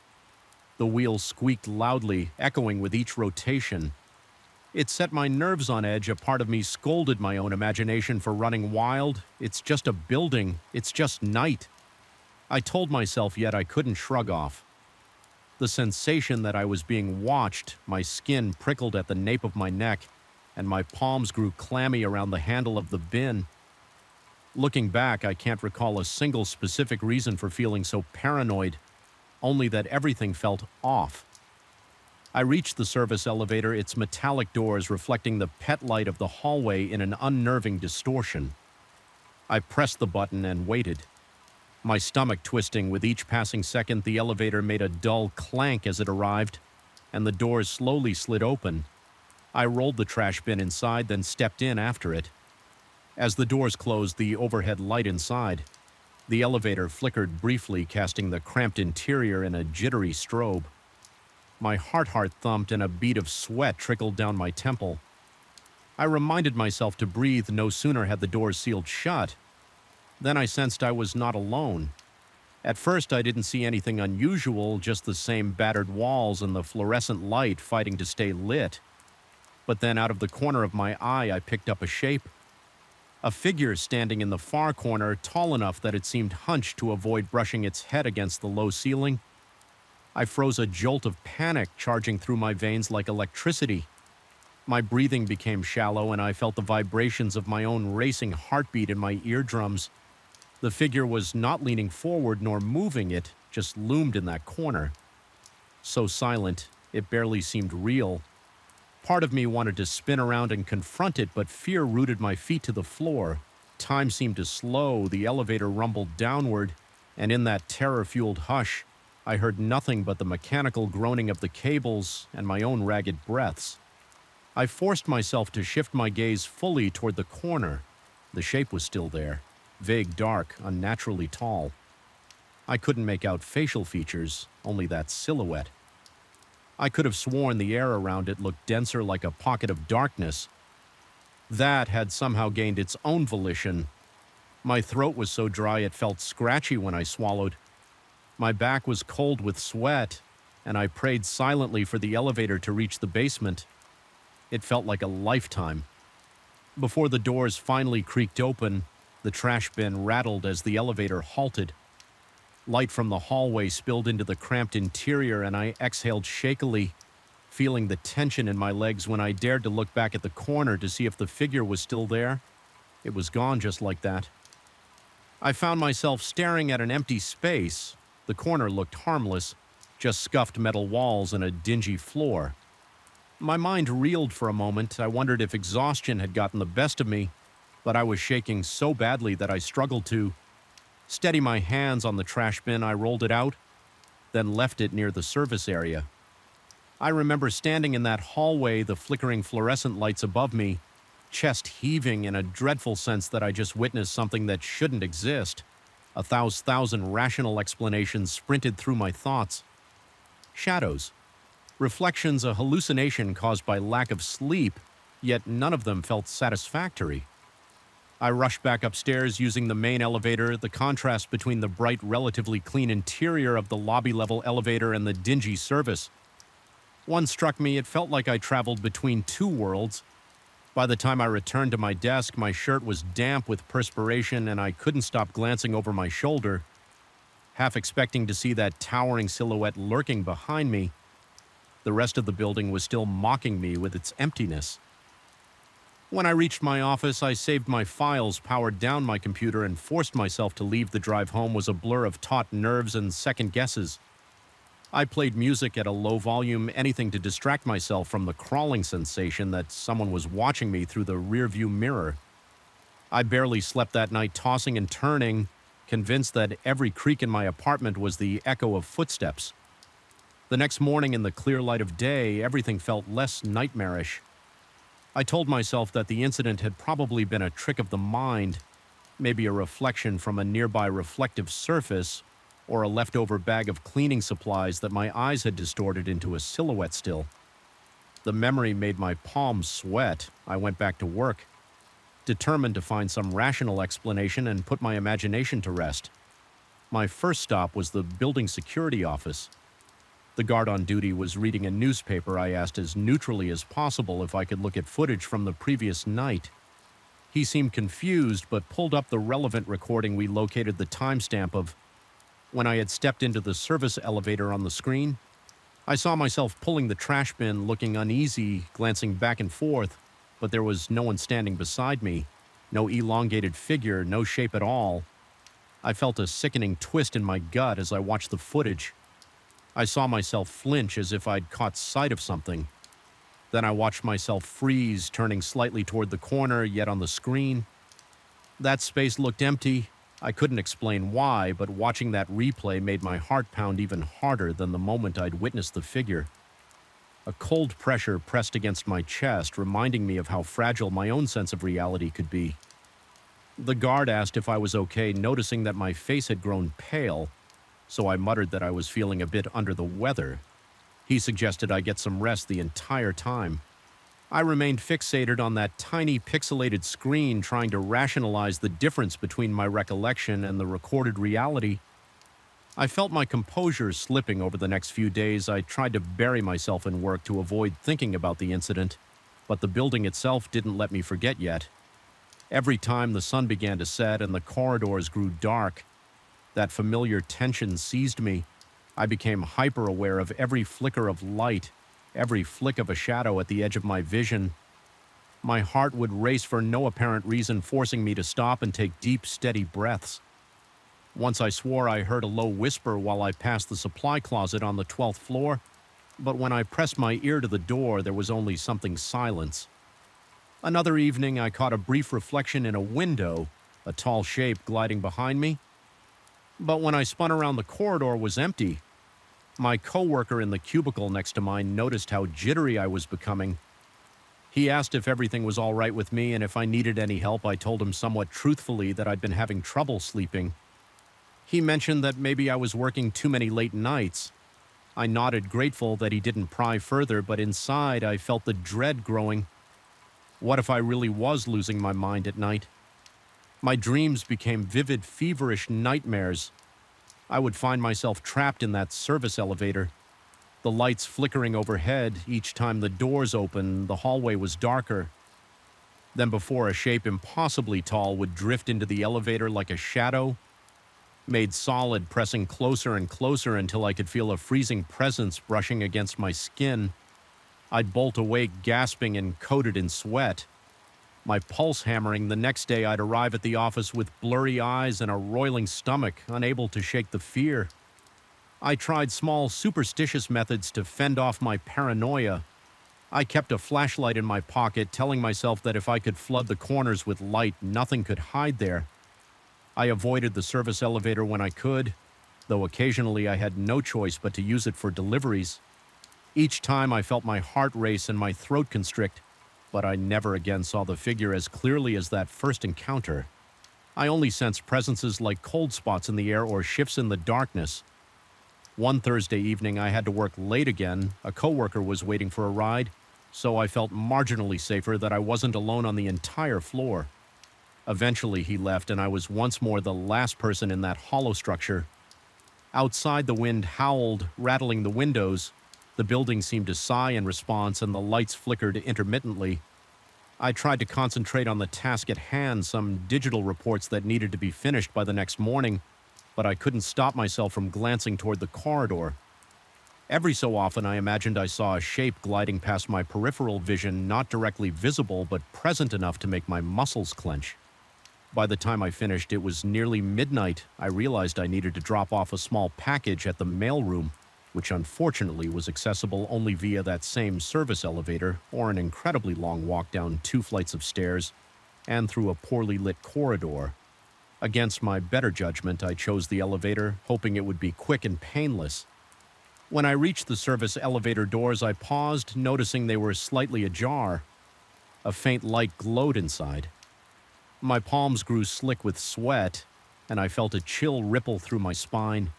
The wheels squeaked loudly, echoing with each rotation. It set my nerves on edge. A part of me scolded my own imagination for running wild. It's just a building. It's just night. I told myself, yet I couldn't shrug off. The sensation that I was being watched, my skin prickled at the nape of my neck, and my palms grew clammy around the handle of the bin. Looking back, I can't recall a single specific reason for feeling so paranoid, only that everything felt off. I reached the service elevator, its metallic doors reflecting the pet light of the hallway in an unnerving distortion. I pressed the button and waited. My stomach twisting with each passing second, the elevator made a dull clank as it arrived, and the doors slowly slid open. I rolled the trash bin inside, then stepped in after it. As the doors closed, the overhead light inside, the elevator flickered briefly, casting the cramped interior in a jittery strobe. My heart thumped and a bead of sweat trickled down my temple. I reminded myself to breathe no sooner had the doors sealed shut. Then I sensed I was not alone. At first I didn't see anything unusual, just the same battered walls and the fluorescent light fighting to stay lit. But then out of the corner of my eye I picked up a shape. A figure standing in the far corner, tall enough that it seemed hunched to avoid brushing its head against the low ceiling. I froze, a jolt of panic charging through my veins like electricity. My breathing became shallow, and I felt the vibrations of my own racing heartbeat in my eardrums. The figure was not leaning forward nor moving, it just loomed in that corner. So silent, it barely seemed real. Part of me wanted to spin around and confront it, but fear rooted my feet to the floor. Time seemed to slow, the elevator rumbled downward, and in that terror-fueled hush, I heard nothing but the mechanical groaning of the cables and my own ragged breaths. I forced myself to shift my gaze fully toward the corner. The shape was still there, vague, dark, unnaturally tall. I couldn't make out facial features, only that silhouette. I could have sworn the air around it looked denser, like a pocket of darkness. That had somehow gained its own volition. My throat was so dry it felt scratchy when I swallowed. My back was cold with sweat, and I prayed silently for the elevator to reach the basement. It felt like a lifetime. Before the doors finally creaked open, the trash bin rattled as the elevator halted. Light from the hallway spilled into the cramped interior, and I exhaled shakily, feeling the tension in my legs when I dared to look back at the corner to see if the figure was still there. It was gone just like that. I found myself staring at an empty space. The corner looked harmless, just scuffed metal walls and a dingy floor. My mind reeled for a moment. I wondered if exhaustion had gotten the best of me, but I was shaking so badly that I struggled to steady my hands on the trash bin. I rolled it out, then left it near the service area. I remember standing in that hallway, the flickering fluorescent lights above me, chest heaving in a dreadful sense that I just witnessed something that shouldn't exist. 1,000 rational explanations sprinted through my thoughts. Shadows. Reflections, a hallucination caused by lack of sleep, yet none of them felt satisfactory. I rushed back upstairs using the main elevator. The contrast between the bright, relatively clean interior of the lobby-level elevator and the dingy service. One struck me, it felt like I traveled between two worlds. By the time I returned to my desk, my shirt was damp with perspiration, and I couldn't stop glancing over my shoulder, half expecting to see that towering silhouette lurking behind me. The rest of the building was still mocking me with its emptiness. When I reached my office, I saved my files, powered down my computer, and forced myself to leave. The drive home was a blur of taut nerves and second guesses. I played music at a low volume, anything to distract myself from the crawling sensation that someone was watching me through the rearview mirror. I barely slept that night, tossing and turning, convinced that every creak in my apartment was the echo of footsteps. The next morning, in the clear light of day, everything felt less nightmarish. I told myself that the incident had probably been a trick of the mind, maybe a reflection from a nearby reflective surface, or a leftover bag of cleaning supplies that my eyes had distorted into a silhouette still. The memory made my palms sweat. I went back to work, determined to find some rational explanation and put my imagination to rest. My first stop was the building security office. The guard on duty was reading a newspaper. I asked as neutrally as possible if I could look at footage from the previous night. He seemed confused, but pulled up the relevant recording. We located the timestamp of when I had stepped into the service elevator on the screen. I saw myself pulling the trash bin, looking uneasy, glancing back and forth, but there was no one standing beside me, no elongated figure, no shape at all. I felt a sickening twist in my gut as I watched the footage. I saw myself flinch as if I'd caught sight of something. Then I watched myself freeze, turning slightly toward the corner, yet on the screen. That space looked empty. I couldn't explain why, but watching that replay made my heart pound even harder than the moment I'd witnessed the figure. A cold pressure pressed against my chest, reminding me of how fragile my own sense of reality could be. The guard asked if I was okay, noticing that my face had grown pale, so I muttered that I was feeling a bit under the weather. He suggested I get some rest the entire time. I remained fixated on that tiny pixelated screen, trying to rationalize the difference between my recollection and the recorded reality. I felt my composure slipping over the next few days. I tried to bury myself in work to avoid thinking about the incident, but the building itself didn't let me forget yet. Every time the sun began to set and the corridors grew dark, that familiar tension seized me. I became hyper-aware of every flicker of light, every flick of a shadow at the edge of my vision. My heart would race for no apparent reason, forcing me to stop and take deep, steady breaths. Once I swore I heard a low whisper while I passed the supply closet on the 12th floor, but when I pressed my ear to the door, there was only something silence. Another evening, I caught a brief reflection in a window, a tall shape gliding behind me. But when I spun around, the corridor was empty. My coworker in the cubicle next to mine noticed how jittery I was becoming. He asked if everything was all right with me, and if I needed any help. I told him somewhat truthfully that I'd been having trouble sleeping. He mentioned that maybe I was working too many late nights. I nodded, grateful that he didn't pry further, but inside I felt the dread growing. What if I really was losing my mind at night? My dreams became vivid, feverish nightmares. I would find myself trapped in that service elevator. The lights flickering overhead. Each time the doors opened, the hallway was darker. Then before a shape impossibly tall would drift into the elevator like a shadow, made solid, pressing closer and closer until I could feel a freezing presence brushing against my skin. I'd bolt awake, gasping and coated in sweat. My pulse hammering. The next day I'd arrive at the office with blurry eyes and a roiling stomach, unable to shake the fear. I tried small, superstitious methods to fend off my paranoia. I kept a flashlight in my pocket, telling myself that if I could flood the corners with light, nothing could hide there. I avoided the service elevator when I could, though occasionally I had no choice but to use it for deliveries. Each time I felt my heart race and my throat constrict, but I never again saw the figure as clearly as that first encounter. I only sensed presences like cold spots in the air or shifts in the darkness. One Thursday evening, I had to work late again. A coworker was waiting for a ride, so I felt marginally safer that I wasn't alone on the entire floor. Eventually, he left, and I was once more the last person in that hollow structure. Outside, the wind howled, rattling the windows. The building seemed to sigh in response, and the lights flickered intermittently. I tried to concentrate on the task at hand, some digital reports that needed to be finished by the next morning, but I couldn't stop myself from glancing toward the corridor. Every so often, I imagined I saw a shape gliding past my peripheral vision, not directly visible, but present enough to make my muscles clench. By the time I finished, it was nearly midnight. I realized I needed to drop off a small package at the mailroom. which unfortunately was accessible only via that same service elevator or an incredibly long walk down 2 flights of stairs and through a poorly lit corridor. Against my better judgment, I chose the elevator, hoping it would be quick and painless. When I reached the service elevator doors, I paused, noticing they were slightly ajar. A faint light glowed inside. My palms grew slick with sweat, and I felt a chill ripple through my spine.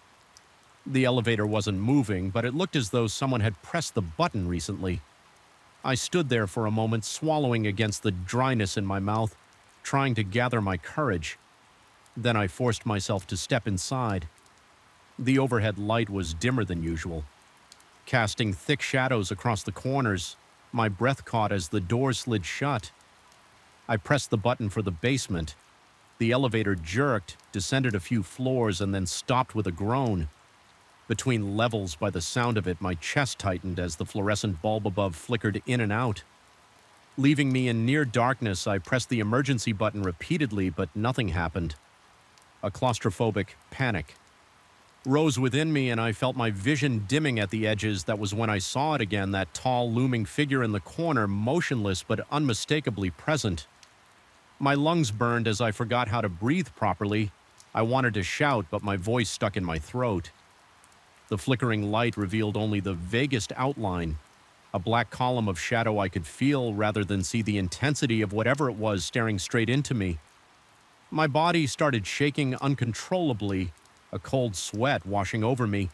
The elevator wasn't moving, but it looked as though someone had pressed the button recently. I stood there for a moment, swallowing against the dryness in my mouth, trying to gather my courage. Then I forced myself to step inside. The overhead light was dimmer than usual, casting thick shadows across the corners. My breath caught as the door slid shut. I pressed the button for the basement. The elevator jerked, descended a few floors, and then stopped with a groan. Between levels, by the sound of it, my chest tightened as the fluorescent bulb above flickered in and out. Leaving me in near darkness, I pressed the emergency button repeatedly, but nothing happened. A claustrophobic panic rose within me, and I felt my vision dimming at the edges. That was when I saw it again, that tall, looming figure in the corner, motionless but unmistakably present. My lungs burned as I forgot how to breathe properly. I wanted to shout, but my voice stuck in my throat. The flickering light revealed only the vaguest outline, a black column of shadow I could feel rather than see the intensity of whatever it was staring straight into me. My body started shaking uncontrollably, a cold sweat washing over me.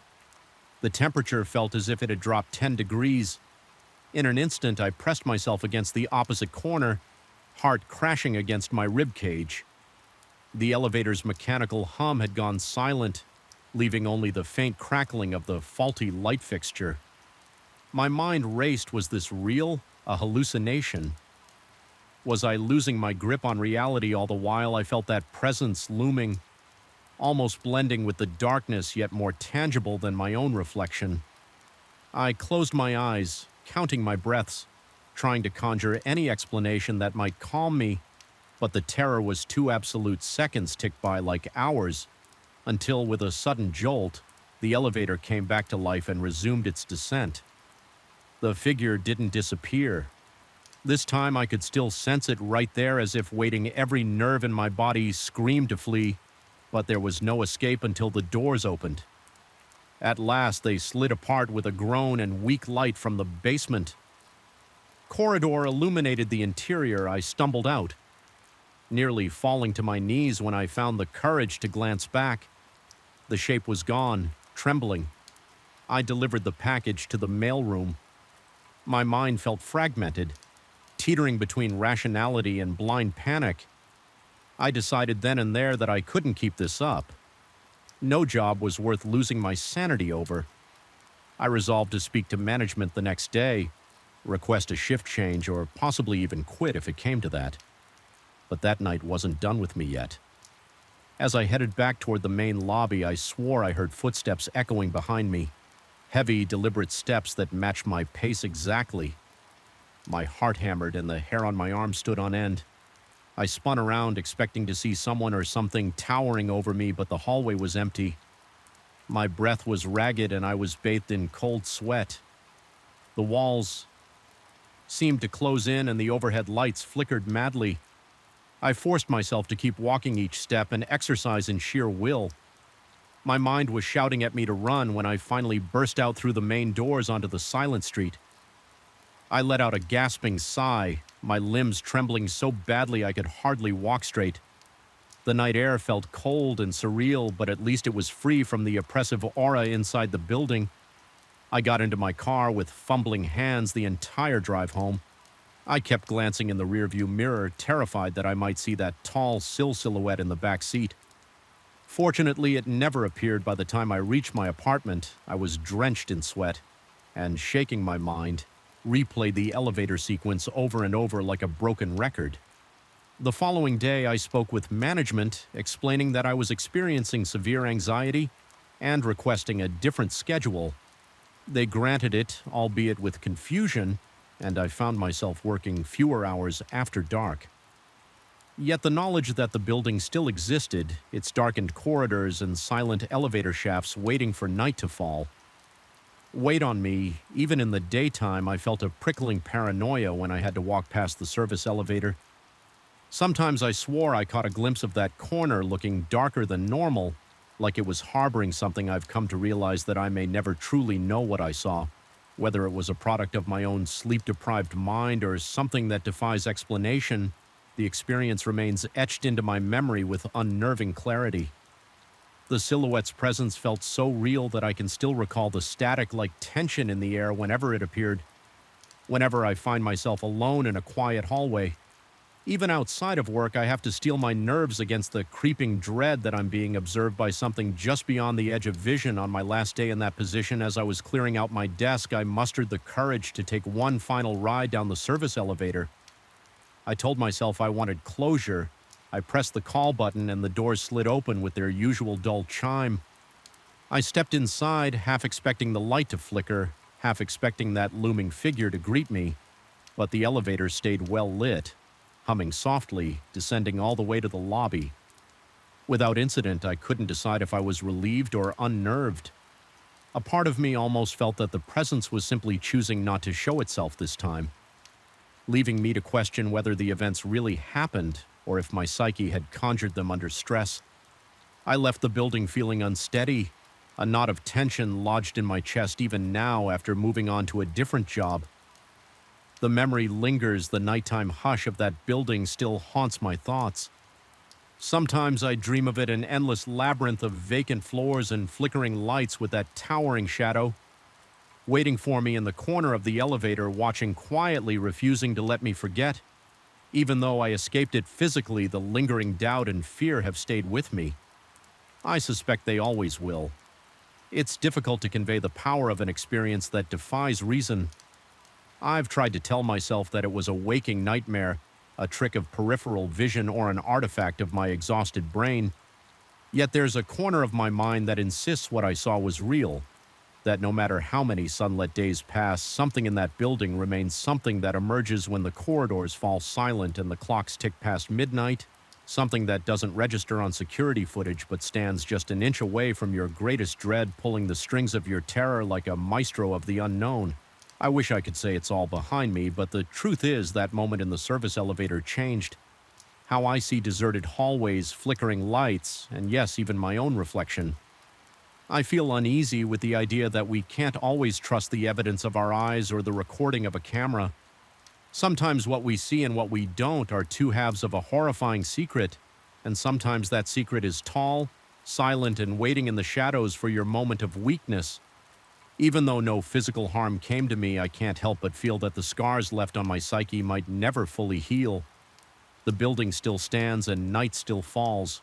The temperature felt as if it had dropped 10 degrees. In an instant, I pressed myself against the opposite corner, heart crashing against my rib cage. The elevator's mechanical hum had gone silent, leaving only the faint crackling of the faulty light fixture. My mind raced. Was this real? A hallucination? Was I losing my grip on reality all the while? I felt that presence looming, almost blending with the darkness, yet more tangible than my own reflection. I closed my eyes, counting my breaths, trying to conjure any explanation that might calm me, but the terror was too absolute. Seconds ticked by like hours, until with a sudden jolt, the elevator came back to life and resumed its descent. The figure didn't disappear. This time I could still sense it right there, as if waiting. Every nerve in my body screamed to flee, but there was no escape until the doors opened. At last they slid apart with a groan, and weak light from the basement corridor illuminated the interior. I stumbled out, nearly falling to my knees when I found the courage to glance back. The shape was gone, trembling. I delivered the package to the mailroom. My mind felt fragmented, teetering between rationality and blind panic. I decided then and there that I couldn't keep this up. No job was worth losing my sanity over. I resolved to speak to management the next day, request a shift change, or possibly even quit if it came to that. But that night wasn't done with me yet. As I headed back toward the main lobby, I swore I heard footsteps echoing behind me, heavy, deliberate steps that matched my pace exactly. My heart hammered and the hair on my arm stood on end. I spun around, expecting to see someone or something towering over me, but the hallway was empty. My breath was ragged and I was bathed in cold sweat. The walls seemed to close in and the overhead lights flickered madly. I forced myself to keep walking each step, an exercise in sheer will. My mind was shouting at me to run when I finally burst out through the main doors onto the silent street. I let out a gasping sigh, my limbs trembling so badly I could hardly walk straight. The night air felt cold and surreal, but at least it was free from the oppressive aura inside the building. I got into my car with fumbling hands the entire drive home. I kept glancing in the rearview mirror, terrified that I might see that tall silhouette in the back seat. Fortunately, it never appeared. By the time I reached my apartment, I was drenched in sweat, and shaking my mind, replayed the elevator sequence over and over like a broken record. The following day, I spoke with management, explaining that I was experiencing severe anxiety and requesting a different schedule. They granted it, albeit with confusion, and I found myself working fewer hours after dark. Yet the knowledge that the building still existed, its darkened corridors and silent elevator shafts waiting for night to fall, weighed on me. Even in the daytime, I felt a prickling paranoia when I had to walk past the service elevator. Sometimes I swore I caught a glimpse of that corner looking darker than normal, like it was harboring something. I've come to realize that I may never truly know what I saw, whether it was a product of my own sleep-deprived mind or something that defies explanation. The experience remains etched into my memory with unnerving clarity. The silhouette's presence felt so real that I can still recall the static-like tension in the air whenever it appeared. Whenever I find myself alone in a quiet hallway, even outside of work, I have to steel my nerves against the creeping dread that I'm being observed by something just beyond the edge of vision. On my last day in that position, as I was clearing out my desk, I mustered the courage to take one final ride down the service elevator. I told myself I wanted closure. I pressed the call button and the doors slid open with their usual dull chime. I stepped inside, half expecting the light to flicker, half expecting that looming figure to greet me, but the elevator stayed well lit, humming softly, descending all the way to the lobby. Without incident, I couldn't decide if I was relieved or unnerved. A part of me almost felt that the presence was simply choosing not to show itself this time, leaving me to question whether the events really happened or if my psyche had conjured them under stress. I left the building feeling unsteady, a knot of tension lodged in my chest even now after moving on to a different job. The memory lingers, the nighttime hush of that building still haunts my thoughts. Sometimes I dream of it, an endless labyrinth of vacant floors and flickering lights with that towering shadow waiting for me in the corner of the elevator, watching quietly, refusing to let me forget. Even though I escaped it physically, the lingering doubt and fear have stayed with me. I suspect they always will. It's difficult to convey the power of an experience that defies reason. I've tried to tell myself that it was a waking nightmare, a trick of peripheral vision or an artifact of my exhausted brain. Yet there's a corner of my mind that insists what I saw was real, that no matter how many sunlit days pass, something in that building remains, something that emerges when the corridors fall silent and the clocks tick past midnight, something that doesn't register on security footage but stands just an inch away from your greatest dread, pulling the strings of your terror like a maestro of the unknown. I wish I could say it's all behind me, but the truth is that moment in the service elevator changed how I see deserted hallways, flickering lights, and yes, even my own reflection. I feel uneasy with the idea that we can't always trust the evidence of our eyes or the recording of a camera. Sometimes what we see and what we don't are two halves of a horrifying secret, and sometimes that secret is tall, silent, and waiting in the shadows for your moment of weakness. Even though no physical harm came to me, I can't help but feel that the scars left on my psyche might never fully heal. The building still stands and night still falls.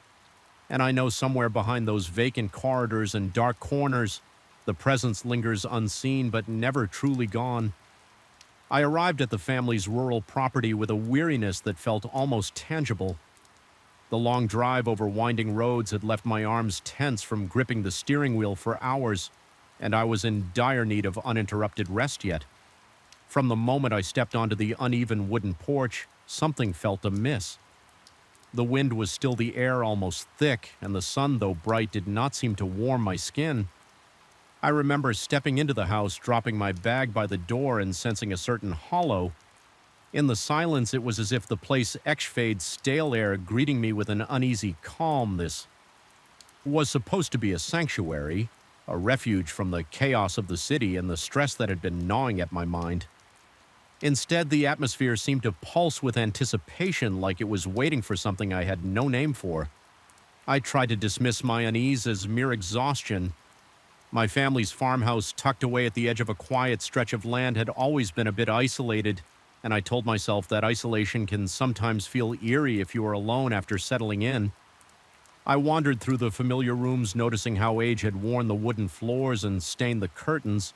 And I know somewhere behind those vacant corridors and dark corners, the presence lingers unseen but never truly gone. I arrived at the family's rural property with a weariness that felt almost tangible. The long drive over winding roads had left my arms tense from gripping the steering wheel for hours, and I was in dire need of uninterrupted rest yet. From the moment I stepped onto the uneven wooden porch, something felt amiss. The wind was still the air, almost thick, and the sun, though bright, did not seem to warm my skin. I remember stepping into the house, dropping my bag by the door, and sensing a certain hollow. In the silence, it was as if the place exhaled stale air, greeting me with an uneasy calm. This was supposed to be a sanctuary, a refuge from the chaos of the city and the stress that had been gnawing at my mind. Instead, the atmosphere seemed to pulse with anticipation, like it was waiting for something I had no name for. I tried to dismiss my unease as mere exhaustion. My family's farmhouse, tucked away at the edge of a quiet stretch of land, had always been a bit isolated, and I told myself that isolation can sometimes feel eerie if you are alone after settling in. I wandered through the familiar rooms, noticing how age had worn the wooden floors and stained the curtains.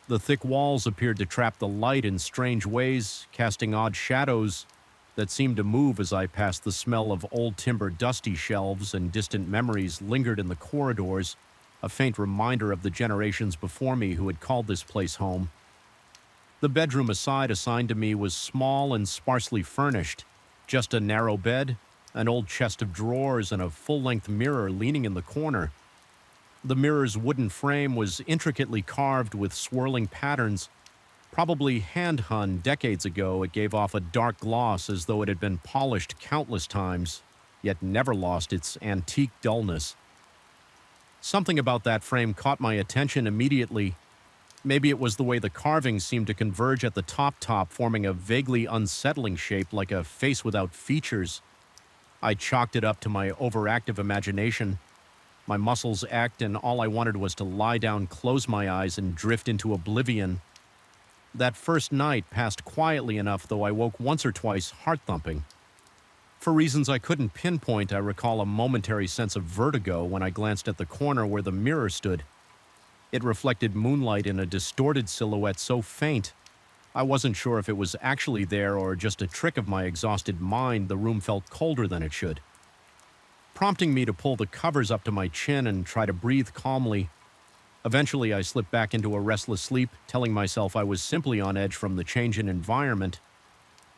The thick walls appeared to trap the light in strange ways, casting odd shadows that seemed to move as I passed. The smell of old timber, dusty shelves, and distant memories lingered in the corridors, a faint reminder of the generations before me who had called this place home. The bedroom assigned to me was small and sparsely furnished, just a narrow bed, an old chest of drawers, and a full-length mirror leaning in the corner. The mirror's wooden frame was intricately carved with swirling patterns. Probably hand-hung decades ago, it gave off a dark gloss as though it had been polished countless times, yet never lost its antique dullness. Something about that frame caught my attention immediately. Maybe it was the way the carvings seemed to converge at the top, forming a vaguely unsettling shape like a face without features. I chalked it up to my overactive imagination. My muscles ached, and all I wanted was to lie down, close my eyes, and drift into oblivion. That first night passed quietly enough, though I woke once or twice heart-thumping. For reasons I couldn't pinpoint, I recall a momentary sense of vertigo when I glanced at the corner where the mirror stood. It reflected moonlight in a distorted silhouette so faint, I wasn't sure if it was actually there or just a trick of my exhausted mind. The room felt colder than it should, prompting me to pull the covers up to my chin and try to breathe calmly. Eventually, I slipped back into a restless sleep, telling myself I was simply on edge from the change in environment.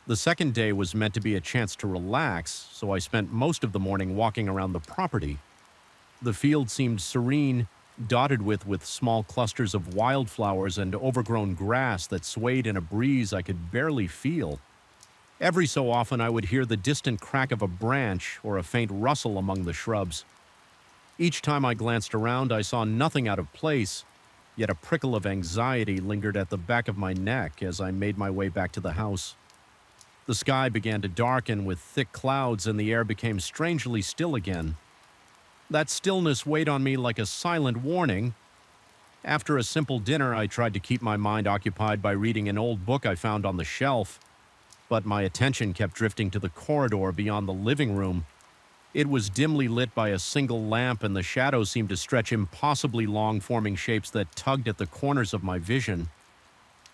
The second day was meant to be a chance to relax, so I spent most of the morning walking around the property. The field seemed serene, dotted with small clusters of wildflowers and overgrown grass that swayed in a breeze I could barely feel. Every so often I would hear the distant crack of a branch or a faint rustle among the shrubs. Each time I glanced around, I saw nothing out of place, yet a prickle of anxiety lingered at the back of my neck as I made my way back to the house. The sky began to darken with thick clouds and the air became strangely still again. That stillness weighed on me like a silent warning. After a simple dinner, I tried to keep my mind occupied by reading an old book I found on the shelf, but my attention kept drifting to the corridor beyond the living room. It was dimly lit by a single lamp, and the shadows seemed to stretch impossibly long, forming shapes that tugged at the corners of my vision.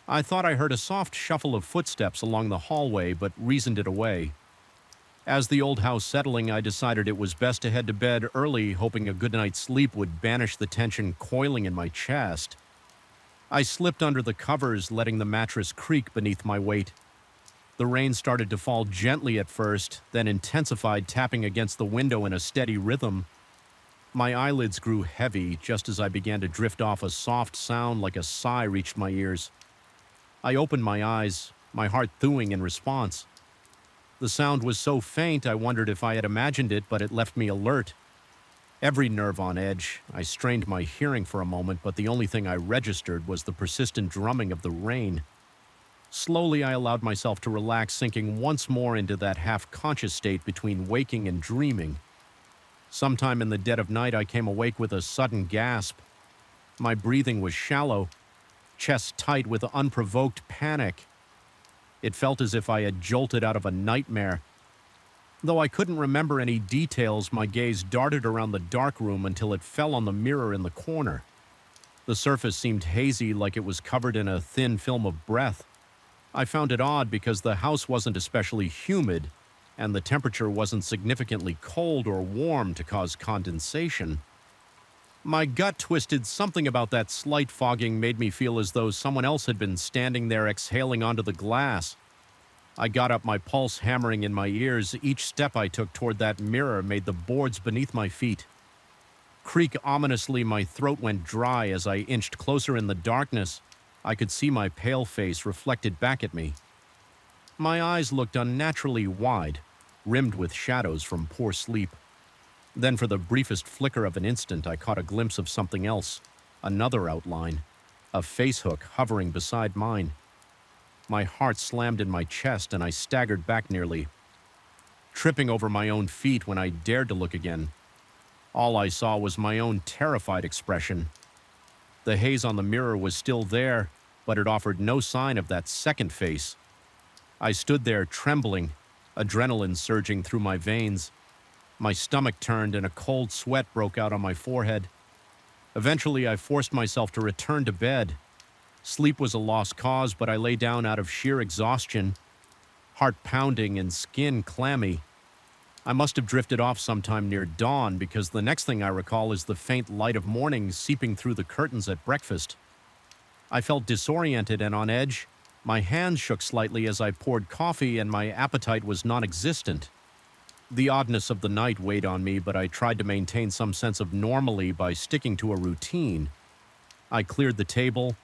I thought I heard a soft shuffle of footsteps along the hallway, but reasoned it away. As the old house settling, I decided it was best to head to bed early, hoping a good night's sleep would banish the tension coiling in my chest. I slipped under the covers, letting the mattress creak beneath my weight. The rain started to fall gently at first, then intensified, tapping against the window in a steady rhythm. My eyelids grew heavy just as I began to drift off. A soft sound like a sigh reached my ears. I opened my eyes, my heart thawing in response. The sound was so faint I wondered if I had imagined it, but it left me alert. Every nerve on edge. I strained my hearing for a moment, but the only thing I registered was the persistent drumming of the rain. Slowly, I allowed myself to relax, sinking once more into that half-conscious state between waking and dreaming. Sometime in the dead of night, I came awake with a sudden gasp. My breathing was shallow, chest tight with unprovoked panic. It felt as if I had jolted out of a nightmare. Though I couldn't remember any details, my gaze darted around the dark room until it fell on the mirror in the corner. The surface seemed hazy, like it was covered in a thin film of breath. I found it odd because the house wasn't especially humid, and the temperature wasn't significantly cold or warm to cause condensation. My gut twisted. Something about that slight fogging made me feel as though someone else had been standing there exhaling onto the glass. I got up, my pulse hammering in my ears. Each step I took toward that mirror made the boards beneath my feet creak ominously. My throat went dry as I inched closer in the darkness. I could see my pale face reflected back at me. My eyes looked unnaturally wide, rimmed with shadows from poor sleep. Then for the briefest flicker of an instant, I caught a glimpse of something else, another outline, a face hook hovering beside mine. My heart slammed in my chest and I staggered back nearly, tripping over my own feet when I dared to look again. All I saw was my own terrified expression. The haze on the mirror was still there, but it offered no sign of that second face. I stood there trembling, adrenaline surging through my veins. My stomach turned and a cold sweat broke out on my forehead. Eventually, I forced myself to return to bed. Sleep was a lost cause, but I lay down out of sheer exhaustion, heart pounding and skin clammy. I must have drifted off sometime near dawn because the next thing I recall is the faint light of morning seeping through the curtains at breakfast. I felt disoriented and on edge. My hands shook slightly as I poured coffee and my appetite was non-existent. The oddness of the night weighed on me, but I tried to maintain some sense of normalcy by sticking to a routine. I cleared the table,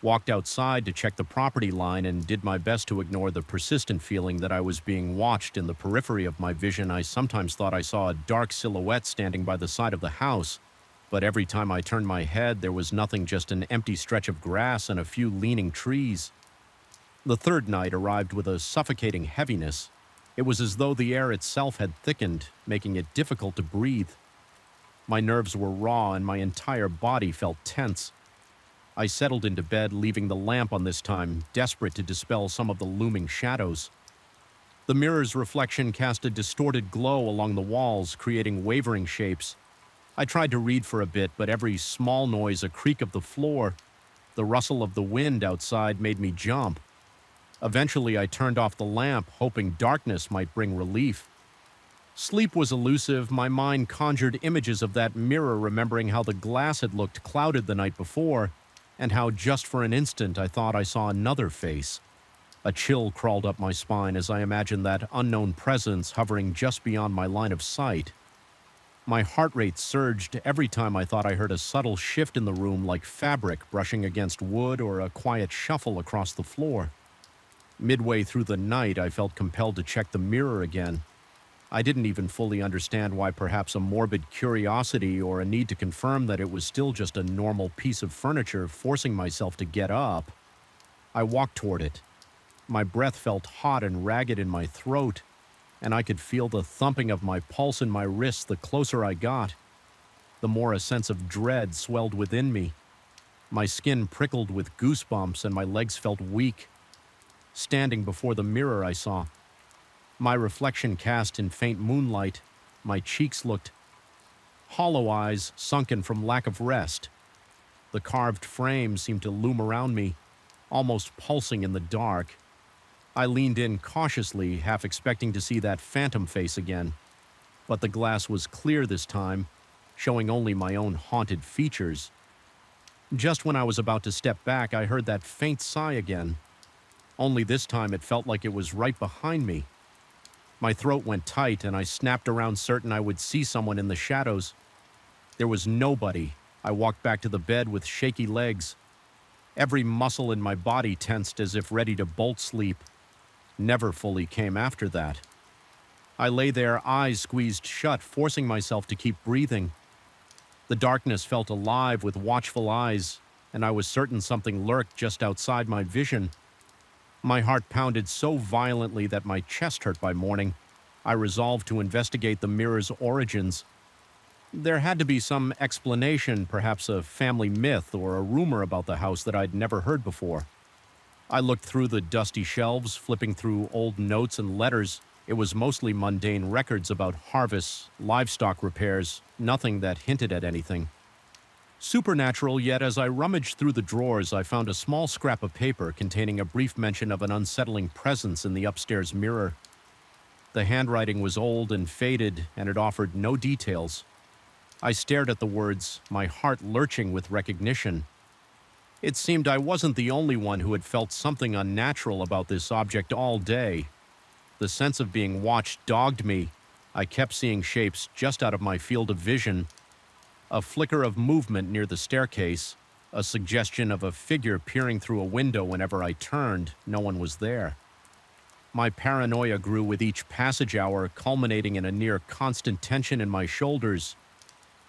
walked outside to check the property line, and did my best to ignore the persistent feeling that I was being watched. In the periphery of my vision, I sometimes thought I saw a dark silhouette standing by the side of the house, but every time I turned my head, there was nothing, just an empty stretch of grass and a few leaning trees. The third night arrived with a suffocating heaviness. It was as though the air itself had thickened, making it difficult to breathe. My nerves were raw and my entire body felt tense. I settled into bed, leaving the lamp on this time, desperate to dispel some of the looming shadows. The mirror's reflection cast a distorted glow along the walls, creating wavering shapes. I tried to read for a bit, but every small noise, a creak of the floor, the rustle of the wind outside made me jump. Eventually, I turned off the lamp, hoping darkness might bring relief. Sleep was elusive. My mind conjured images of that mirror, remembering how the glass had looked clouded the night before, and how just for an instant I thought I saw another face. A chill crawled up my spine as I imagined that unknown presence hovering just beyond my line of sight. My heart rate surged every time I thought I heard a subtle shift in the room, like fabric brushing against wood or a quiet shuffle across the floor. Midway through the night, I felt compelled to check the mirror again. I didn't even fully understand why, perhaps a morbid curiosity or a need to confirm that it was still just a normal piece of furniture, forcing myself to get up. I walked toward it. My breath felt hot and ragged in my throat, and I could feel the thumping of my pulse in my wrists the closer I got. The more a sense of dread swelled within me. My skin prickled with goosebumps and my legs felt weak. Standing before the mirror, I saw my reflection cast in faint moonlight. My cheeks looked hollow, eyes sunken from lack of rest. The carved frame seemed to loom around me, almost pulsing in the dark. I leaned in cautiously, half expecting to see that phantom face again. But the glass was clear this time, showing only my own haunted features. Just when I was about to step back, I heard that faint sigh again. Only this time it felt like it was right behind me. My throat went tight and I snapped around, certain I would see someone in the shadows. There was nobody. I walked back to the bed with shaky legs. Every muscle in my body tensed as if ready to bolt sleep. Never fully came after that. I lay there, eyes squeezed shut, forcing myself to keep breathing. The darkness felt alive with watchful eyes, and I was certain something lurked just outside my vision. My heart pounded so violently that my chest hurt by morning. I resolved to investigate the mirror's origins. There had to be some explanation, perhaps a family myth or a rumor about the house that I'd never heard before. I looked through the dusty shelves, flipping through old notes and letters. It was mostly mundane records about harvests, livestock repairs, nothing that hinted at anything supernatural. Yet as I rummaged through the drawers, I found a small scrap of paper containing a brief mention of an unsettling presence in the upstairs mirror. The handwriting was old and faded, and it offered no details. I stared at the words, my heart lurching with recognition. It seemed I wasn't the only one who had felt something unnatural about this object all day. The sense of being watched dogged me. I kept seeing shapes just out of my field of vision. A flicker of movement near the staircase, a suggestion of a figure peering through a window whenever I turned. No one was there. My paranoia grew with each passage hour, culminating in a near constant tension in my shoulders.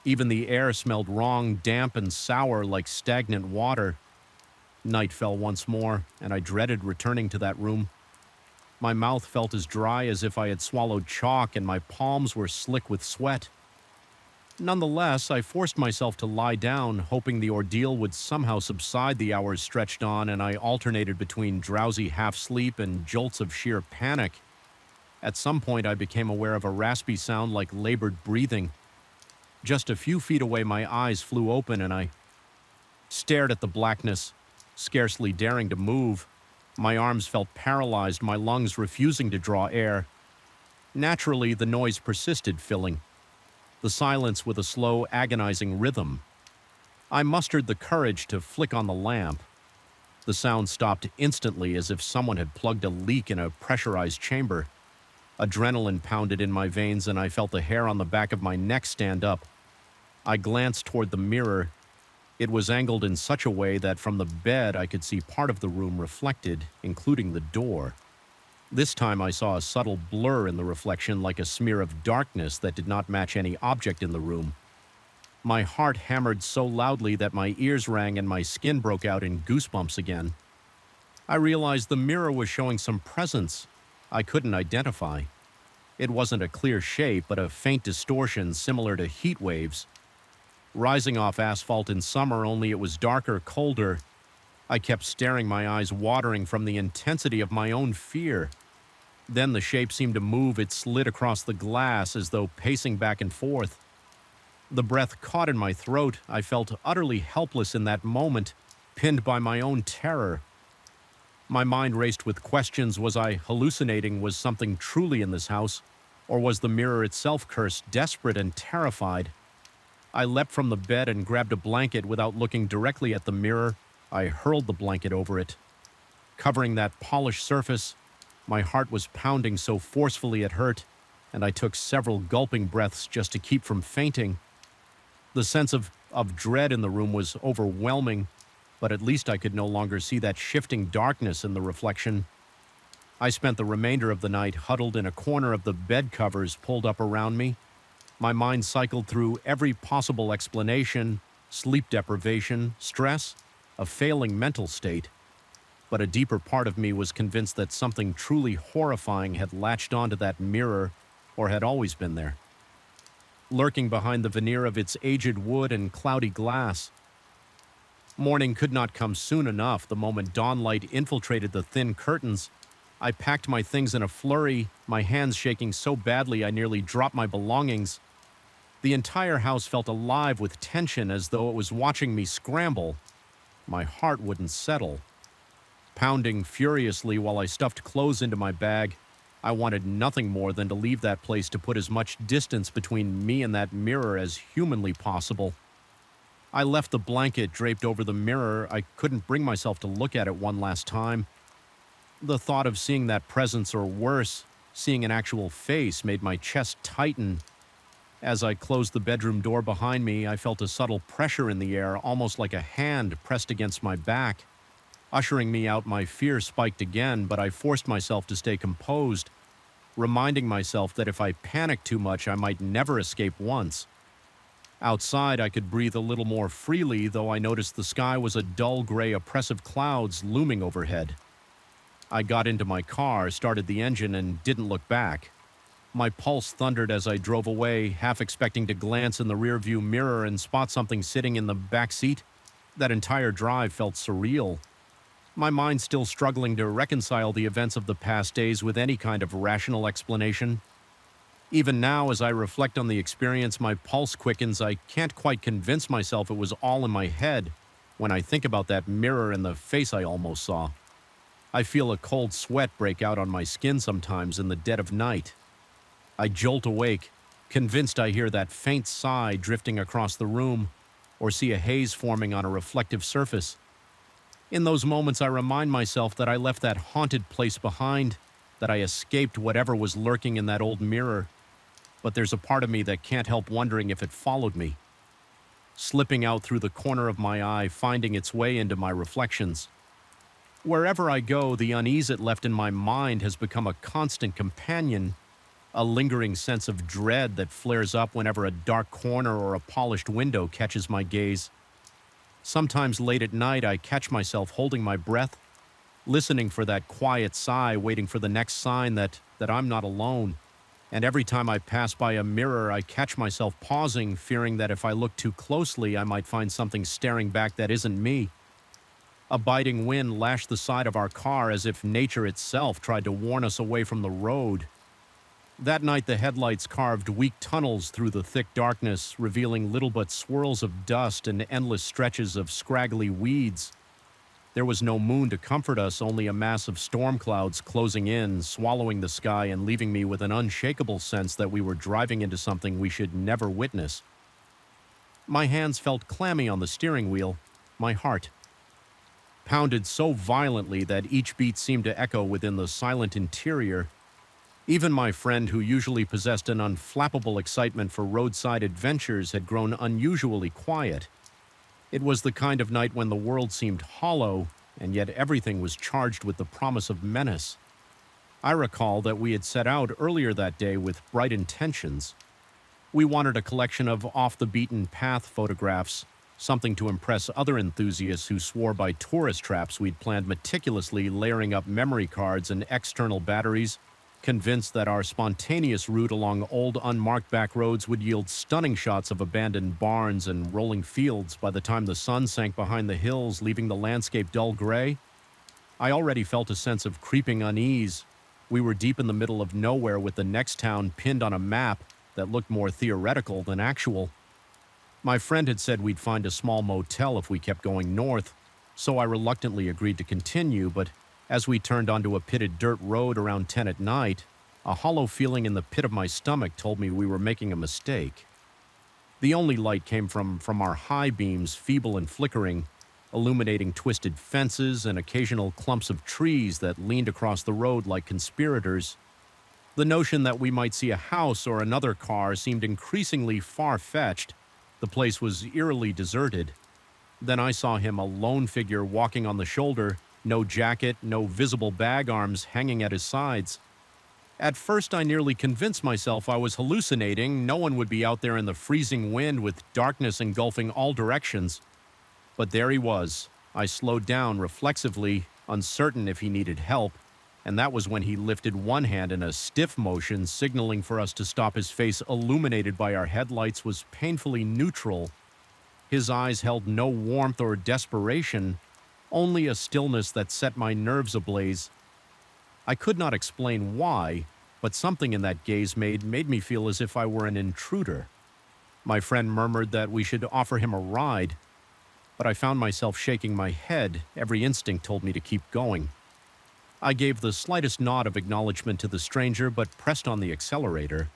Even the air smelled wrong, damp and sour like stagnant water. Night fell once more, and I dreaded returning to that room. My mouth felt as dry as if I had swallowed chalk, and my palms were slick with sweat. Nonetheless, I forced myself to lie down, hoping the ordeal would somehow subside. The hours stretched on, and I alternated between drowsy half-sleep and jolts of sheer panic. At some point, I became aware of a raspy sound like labored breathing. Just a few feet away, my eyes flew open, and I stared at the blackness, scarcely daring to move. My arms felt paralyzed, my lungs refusing to draw air. Naturally, the noise persisted, filling the silence with a slow, agonizing rhythm. I mustered the courage to flick on the lamp. The sound stopped instantly, as if someone had plugged a leak in a pressurized chamber. Adrenaline pounded in my veins and I felt the hair on the back of my neck stand up. I glanced toward the mirror. It was angled in such a way that from the bed I could see part of the room reflected, including the door. This time I saw a subtle blur in the reflection, like a smear of darkness that did not match any object in the room. My heart hammered so loudly that my ears rang and my skin broke out in goosebumps again. I realized the mirror was showing some presence I couldn't identify. It wasn't a clear shape, but a faint distortion similar to heat waves. Rising off asphalt in summer, only it was darker, colder. I kept staring, my eyes watering from the intensity of my own fear. Then the shape seemed to move. It slid across the glass as though pacing back and forth. The breath caught in my throat. I felt utterly helpless in that moment, pinned by my own terror. My mind raced with questions. Was I hallucinating? Was something truly in this house? Or was the mirror itself cursed, desperate and terrified? I leapt from the bed and grabbed a blanket. Without looking directly at the mirror, I hurled the blanket over it. Covering that polished surface, my heart was pounding so forcefully it hurt, and I took several gulping breaths just to keep from fainting. The sense of dread in the room was overwhelming, but at least I could no longer see that shifting darkness in the reflection. I spent the remainder of the night huddled in a corner of the bed covers pulled up around me. My mind cycled through every possible explanation: sleep deprivation, stress, a failing mental state. But a deeper part of me was convinced that something truly horrifying had latched onto that mirror, or had always been there, lurking behind the veneer of its aged wood and cloudy glass. Morning could not come soon enough. The moment dawnlight infiltrated the thin curtains, I packed my things in a flurry, my hands shaking so badly I nearly dropped my belongings. The entire house felt alive with tension, as though it was watching me scramble. My heart wouldn't settle. Pounding furiously while I stuffed clothes into my bag, I wanted nothing more than to leave that place, to put as much distance between me and that mirror as humanly possible. I left the blanket draped over the mirror. I couldn't bring myself to look at it one last time. The thought of seeing that presence, or worse, seeing an actual face, made my chest tighten. As I closed the bedroom door behind me, I felt a subtle pressure in the air, almost like a hand pressed against my back. Ushering me out, my fear spiked again, but I forced myself to stay composed, reminding myself that if I panicked too much, I might never escape once. Outside, I could breathe a little more freely, though I noticed the sky was a dull gray, oppressive clouds looming overhead. I got into my car, started the engine, and didn't look back. My pulse thundered as I drove away, half expecting to glance in the rearview mirror and spot something sitting in the back seat. That entire drive felt surreal. My mind still struggling to reconcile the events of the past days with any kind of rational explanation. Even now, as I reflect on the experience, my pulse quickens. I can't quite convince myself it was all in my head when I think about that mirror and the face I almost saw. I feel a cold sweat break out on my skin sometimes in the dead of night. I jolt awake, convinced I hear that faint sigh drifting across the room, or see a haze forming on a reflective surface. In those moments, I remind myself that I left that haunted place behind, that I escaped whatever was lurking in that old mirror. But there's a part of me that can't help wondering if it followed me, slipping out through the corner of my eye, finding its way into my reflections. Wherever I go, the unease it left in my mind has become a constant companion, a lingering sense of dread that flares up whenever a dark corner or a polished window catches my gaze. Sometimes late at night, I catch myself holding my breath, listening for that quiet sigh, waiting for the next sign that I'm not alone. And every time I pass by a mirror, I catch myself pausing, fearing that if I look too closely, I might find something staring back that isn't me. A biting wind lashed the side of our car as if nature itself tried to warn us away from the road. That night, the headlights carved weak tunnels through the thick darkness, revealing little but swirls of dust and endless stretches of scraggly weeds. There was no moon to comfort us, only a mass of storm clouds closing in, swallowing the sky and leaving me with an unshakable sense that we were driving into something we should never witness. My hands felt clammy on the steering wheel. My heart pounded so violently that each beat seemed to echo within the silent interior. Even my friend, who usually possessed an unflappable excitement for roadside adventures, had grown unusually quiet. It was the kind of night when the world seemed hollow, and yet everything was charged with the promise of menace. I recall that we had set out earlier that day with bright intentions. We wanted a collection of off-the-beaten-path photographs, something to impress other enthusiasts who swore by tourist traps we'd planned meticulously, layering up memory cards and external batteries, convinced that our spontaneous route along old unmarked back roads would yield stunning shots of abandoned barns and rolling fields by the time the sun sank behind the hills, leaving the landscape dull gray. I already felt a sense of creeping unease. We were deep in the middle of nowhere with the next town pinned on a map that looked more theoretical than actual. My friend had said we'd find a small motel if we kept going north, so I reluctantly agreed to continue, but as we turned onto a pitted dirt road around 10 at night, a hollow feeling in the pit of my stomach told me we were making a mistake. The only light came from our high beams, feeble and flickering, illuminating twisted fences and occasional clumps of trees that leaned across the road like conspirators. The notion that we might see a house or another car seemed increasingly far-fetched. The place was eerily deserted. Then I saw him, a lone figure walking on the shoulder, no jacket, no visible bag arms hanging at his sides. At first, I nearly convinced myself I was hallucinating. No one would be out there in the freezing wind with darkness engulfing all directions. But there he was. I slowed down reflexively, uncertain if he needed help, and that was when he lifted one hand in a stiff motion, signaling for us to stop. His face, illuminated by our headlights, was painfully neutral. His eyes held no warmth or desperation, only a stillness that set my nerves ablaze. I could not explain why, but something in that gaze made me feel as if I were an intruder. My friend murmured that we should offer him a ride, but I found myself shaking my head. Every instinct told me to keep going. I gave the slightest nod of acknowledgement to the stranger, but pressed on the accelerator.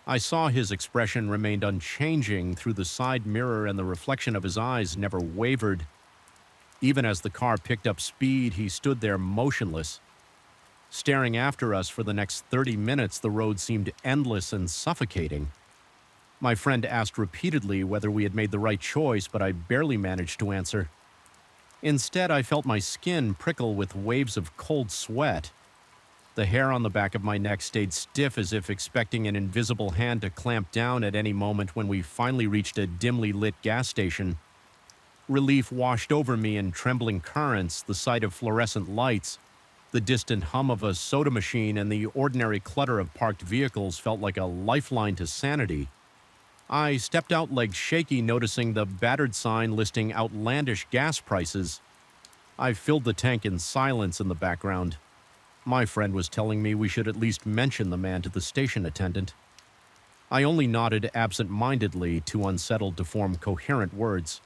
I saw his expression remained unchanging through the side mirror, and the reflection of his eyes never wavered. Even as the car picked up speed, he stood there motionless. Staring after us for the next 30 minutes, the road seemed endless and suffocating. My friend asked repeatedly whether we had made the right choice, but I barely managed to answer. Instead, I felt my skin prickle with waves of cold sweat. The hair on the back of my neck stayed stiff, as if expecting an invisible hand to clamp down at any moment. When we finally reached a dimly lit gas station, relief washed over me in trembling currents. The sight of fluorescent lights, the distant hum of a soda machine, and the ordinary clutter of parked vehicles felt like a lifeline to sanity. I stepped out, legs shaky, noticing the battered sign listing outlandish gas prices. I filled the tank in silence in the background. My friend was telling me we should at least mention the man to the station attendant. I only nodded absent-mindedly, too unsettled to form coherent words.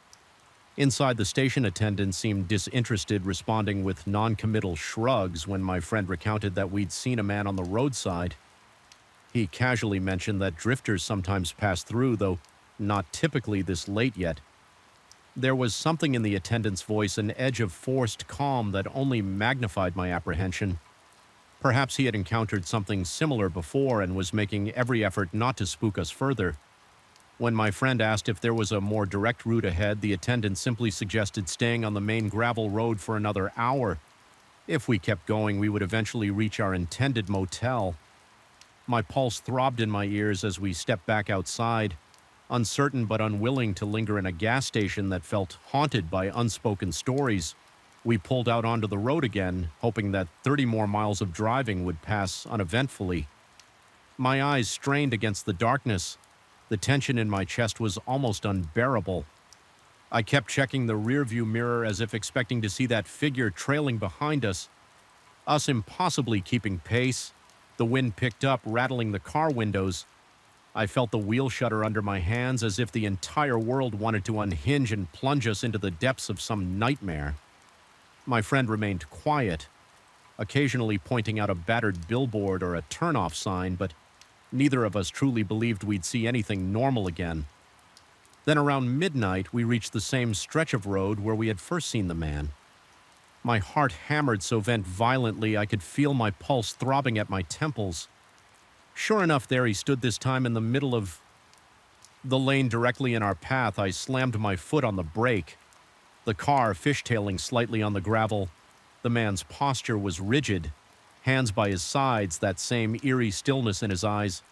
Inside, the station attendant seemed disinterested, responding with non-committal shrugs when my friend recounted that we'd seen a man on the roadside. He casually mentioned that drifters sometimes pass through, though not typically this late yet. There was something in the attendant's voice, an edge of forced calm that only magnified my apprehension. Perhaps he had encountered something similar before and was making every effort not to spook us further. When my friend asked if there was a more direct route ahead, the attendant simply suggested staying on the main gravel road for another hour. If we kept going, we would eventually reach our intended motel. My pulse throbbed in my ears as we stepped back outside, uncertain but unwilling to linger in a gas station that felt haunted by unspoken stories. We pulled out onto the road again, hoping that 30 more miles of driving would pass uneventfully. My eyes strained against the darkness. The tension in my chest was almost unbearable. I kept checking the rearview mirror as if expecting to see that figure trailing behind us impossibly keeping pace. The wind picked up, rattling the car windows. I felt the wheel shudder under my hands, as if the entire world wanted to unhinge and plunge us into the depths of some nightmare. My friend remained quiet, occasionally pointing out a battered billboard or a turn-off sign, but neither of us truly believed we'd see anything normal again. Then around midnight, we reached the same stretch of road where we had first seen the man. My heart hammered so violently I could feel my pulse throbbing at my temples. Sure enough, there he stood this time in the middle of the lane directly in our path. I slammed my foot on the brake, the car fishtailing slightly on the gravel. The man's posture was rigid, hands by his sides, that same eerie stillness in his eyes.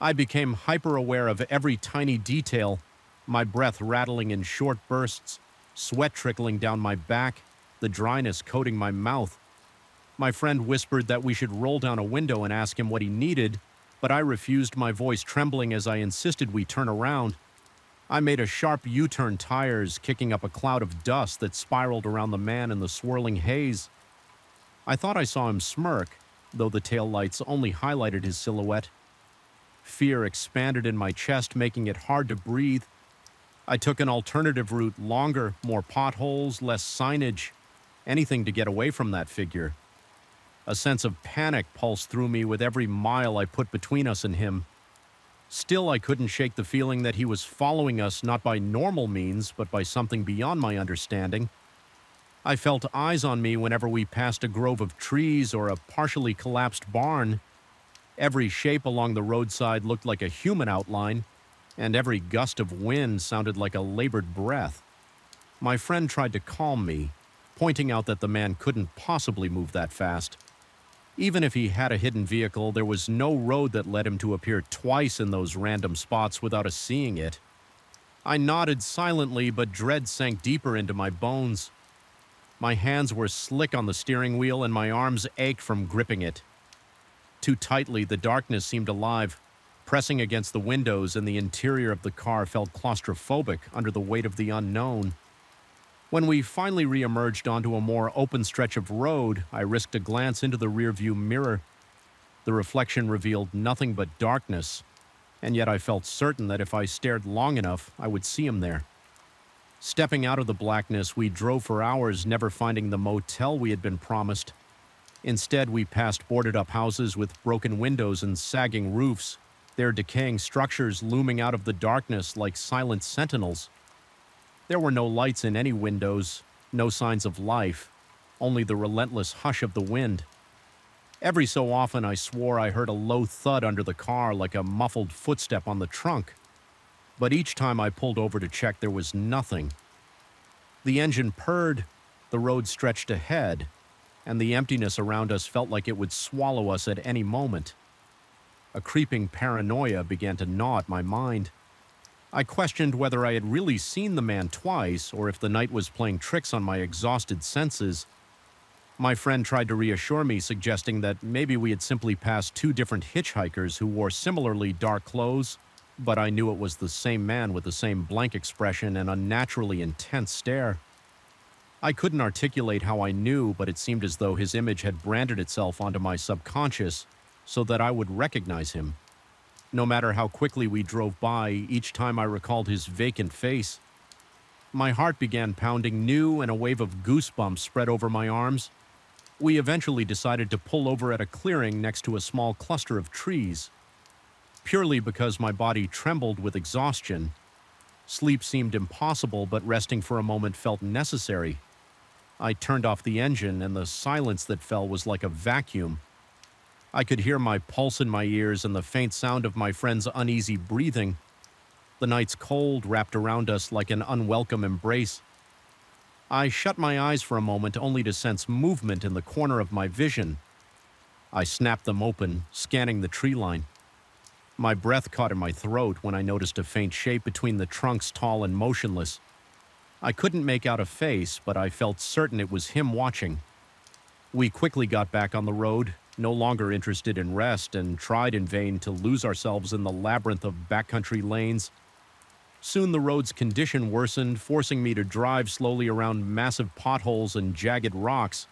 I became hyper-aware of every tiny detail, my breath rattling in short bursts, sweat trickling down my back, the dryness coating my mouth. My friend whispered that we should roll down a window and ask him what he needed, but I refused, my voice trembling as I insisted we turn around. I made a sharp U-turn, tires kicking up a cloud of dust that spiraled around the man in the swirling haze. I thought I saw him smirk, though the taillights only highlighted his silhouette. Fear expanded in my chest, making it hard to breathe. I took an alternative route, longer, more potholes, less signage, anything to get away from that figure. A sense of panic pulsed through me with every mile I put between us and him. Still, I couldn't shake the feeling that he was following us not by normal means, but by something beyond my understanding. I felt eyes on me whenever we passed a grove of trees or a partially collapsed barn. Every shape along the roadside looked like a human outline, and every gust of wind sounded like a labored breath. My friend tried to calm me, pointing out that the man couldn't possibly move that fast. Even if he had a hidden vehicle, there was no road that led him to appear twice in those random spots without us seeing it. I nodded silently, but dread sank deeper into my bones. My hands were slick on the steering wheel and my arms ached from gripping it. Too tightly, the darkness seemed alive, pressing against the windows, and the interior of the car felt claustrophobic under the weight of the unknown. When we finally re-emerged onto a more open stretch of road, I risked a glance into the rearview mirror. The reflection revealed nothing but darkness, and yet I felt certain that if I stared long enough, I would see him there. Stepping out of the blackness, we drove for hours, never finding the motel we had been promised. Instead, we passed boarded-up houses with broken windows and sagging roofs, their decaying structures looming out of the darkness like silent sentinels. There were no lights in any windows, no signs of life, only the relentless hush of the wind. Every so often I swore I heard a low thud under the car like a muffled footstep on the trunk. But each time I pulled over to check, there was nothing. The engine purred, the road stretched ahead, and the emptiness around us felt like it would swallow us at any moment. A creeping paranoia began to gnaw at my mind. I questioned whether I had really seen the man twice or if the night was playing tricks on my exhausted senses. My friend tried to reassure me, suggesting that maybe we had simply passed two different hitchhikers who wore similarly dark clothes, but I knew it was the same man with the same blank expression and unnaturally intense stare. I couldn't articulate how I knew, but it seemed as though his image had branded itself onto my subconscious so that I would recognize him. No matter how quickly we drove by, each time I recalled his vacant face, my heart began pounding new, and a wave of goosebumps spread over my arms. We eventually decided to pull over at a clearing next to a small cluster of trees. Purely because my body trembled with exhaustion. Sleep seemed impossible, but resting for a moment felt necessary. I turned off the engine, and the silence that fell was like a vacuum. I could hear my pulse in my ears and the faint sound of my friend's uneasy breathing. The night's cold wrapped around us like an unwelcome embrace. I shut my eyes for a moment, only to sense movement in the corner of my vision. I snapped them open, scanning the tree line. My breath caught in my throat when I noticed a faint shape between the trunks, tall and motionless. I couldn't make out a face, but I felt certain it was him watching. We quickly got back on the road, no longer interested in rest, and tried in vain to lose ourselves in the labyrinth of backcountry lanes. Soon the road's condition worsened, forcing me to drive slowly around massive potholes and jagged rocks.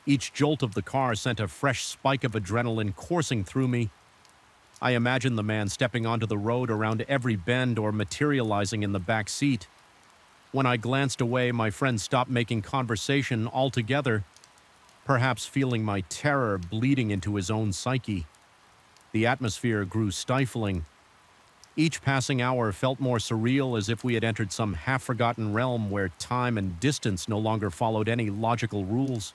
Each jolt of the car sent a fresh spike of adrenaline coursing through me. I imagined the man stepping onto the road around every bend or materializing in the back seat. When I glanced away, my friend stopped making conversation altogether, perhaps feeling my terror bleeding into his own psyche. The atmosphere grew stifling. Each passing hour felt more surreal, as if we had entered some half-forgotten realm where time and distance no longer followed any logical rules.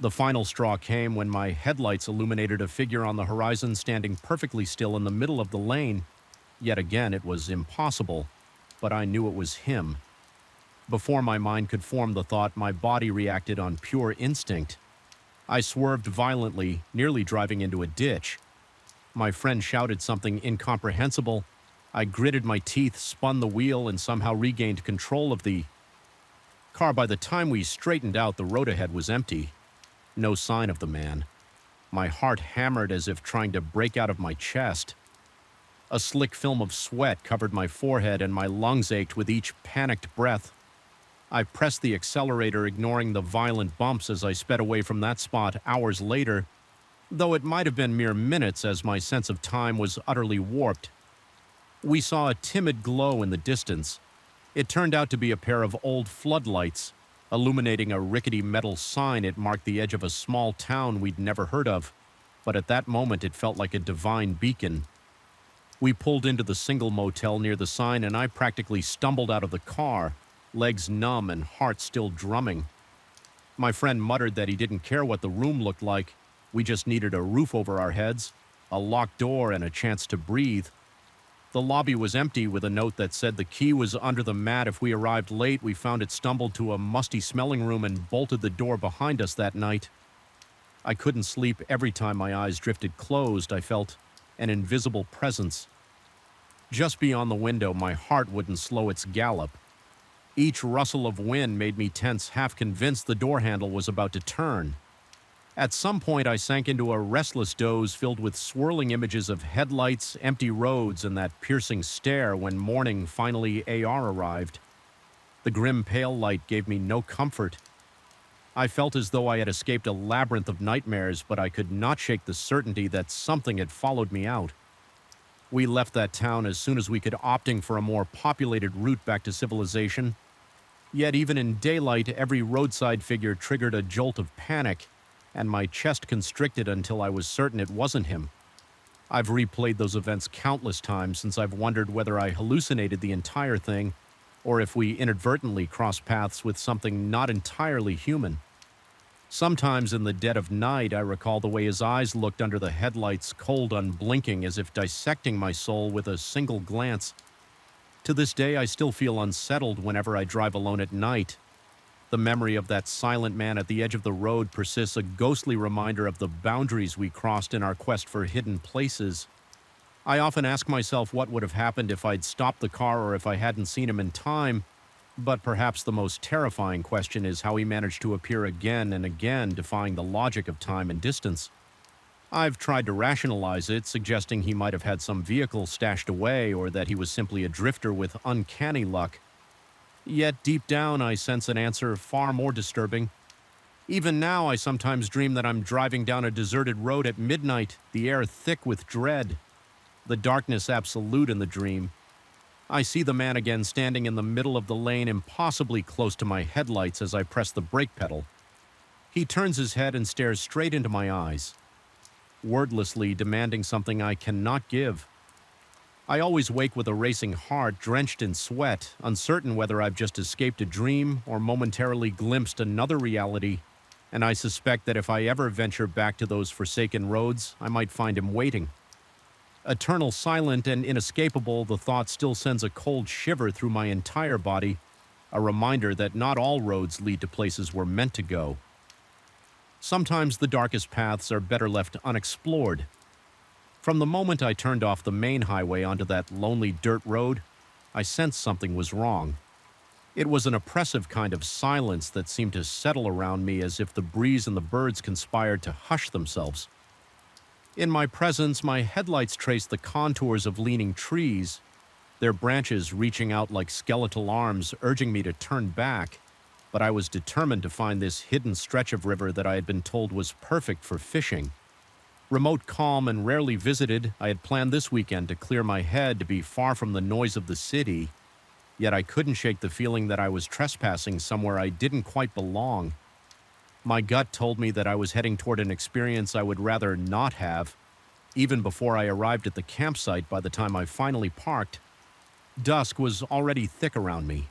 The final straw came when my headlights illuminated a figure on the horizon standing perfectly still in the middle of the lane. Yet again, it was impossible, but I knew it was him. Before my mind could form the thought, my body reacted on pure instinct. I swerved violently, nearly driving into a ditch. My friend shouted something incomprehensible. I gritted my teeth, spun the wheel, and somehow regained control of the car. By the time we straightened out, the road ahead was empty. No sign of the man. My heart hammered as if trying to break out of my chest. A slick film of sweat covered my forehead and my lungs ached with each panicked breath. I pressed the accelerator, ignoring the violent bumps as I sped away from that spot hours later, though it might have been mere minutes as my sense of time was utterly warped. We saw a timid glow in the distance. It turned out to be a pair of old floodlights. Illuminating a rickety metal sign, it marked the edge of a small town we'd never heard of, but at that moment it felt like a divine beacon. We pulled into the single motel near the sign, and I practically stumbled out of the car, legs numb and heart still drumming. My friend muttered that he didn't care what the room looked like. We just needed a roof over our heads, a locked door, and a chance to breathe. The lobby was empty, with a note that said the key was under the mat. If we arrived late, we found it stumbled to a musty-smelling room and bolted the door behind us that night. I couldn't sleep. Every time my eyes drifted closed, I felt an invisible presence. Just beyond the window, my heart wouldn't slow its gallop. Each rustle of wind made me tense, half convinced the door handle was about to turn. At some point, I sank into a restless doze filled with swirling images of headlights, empty roads, and that piercing stare when morning finally arrived. The grim pale light gave me no comfort. I felt as though I had escaped a labyrinth of nightmares, but I could not shake the certainty that something had followed me out. We left that town as soon as we could, opting for a more populated route back to civilization. Yet even in daylight, every roadside figure triggered a jolt of panic, and my chest constricted until I was certain it wasn't him. I've replayed those events countless times since I've wondered whether I hallucinated the entire thing, or if we inadvertently crossed paths with something not entirely human. Sometimes in the dead of night, I recall the way his eyes looked under the headlights, cold, unblinking, as if dissecting my soul with a single glance. To this day, I still feel unsettled whenever I drive alone at night. The memory of that silent man at the edge of the road persists, a ghostly reminder of the boundaries we crossed in our quest for hidden places. I often ask myself what would have happened if I'd stopped the car or if I hadn't seen him in time, but perhaps the most terrifying question is how he managed to appear again and again, defying the logic of time and distance. I've tried to rationalize it, suggesting he might have had some vehicle stashed away or that he was simply a drifter with uncanny luck. Yet deep down, I sense an answer far more disturbing. Even now, I sometimes dream that I'm driving down a deserted road at midnight, the air thick with dread, the darkness absolute in the dream. I see the man again standing in the middle of the lane, impossibly close to my headlights as I press the brake pedal. He turns his head and stares straight into my eyes, wordlessly demanding something I cannot give. I always wake with a racing heart, drenched in sweat, uncertain whether I've just escaped a dream or momentarily glimpsed another reality, and I suspect that if I ever venture back to those forsaken roads, I might find him waiting. Eternal, silent, and inescapable, the thought still sends a cold shiver through my entire body, a reminder that not all roads lead to places we're meant to go. Sometimes the darkest paths are better left unexplored. From the moment I turned off the main highway onto that lonely dirt road, I sensed something was wrong. It was an oppressive kind of silence that seemed to settle around me, as if the breeze and the birds conspired to hush themselves. In my presence, my headlights traced the contours of leaning trees, their branches reaching out like skeletal arms, urging me to turn back, but I was determined to find this hidden stretch of river that I had been told was perfect for fishing. Remote, calm, and rarely visited, I had planned this weekend to clear my head, to be far from the noise of the city, yet I couldn't shake the feeling that I was trespassing somewhere I didn't quite belong. My gut told me that I was heading toward an experience I would rather not have. Even before I arrived at the campsite, by the time I finally parked, dusk was already thick around me.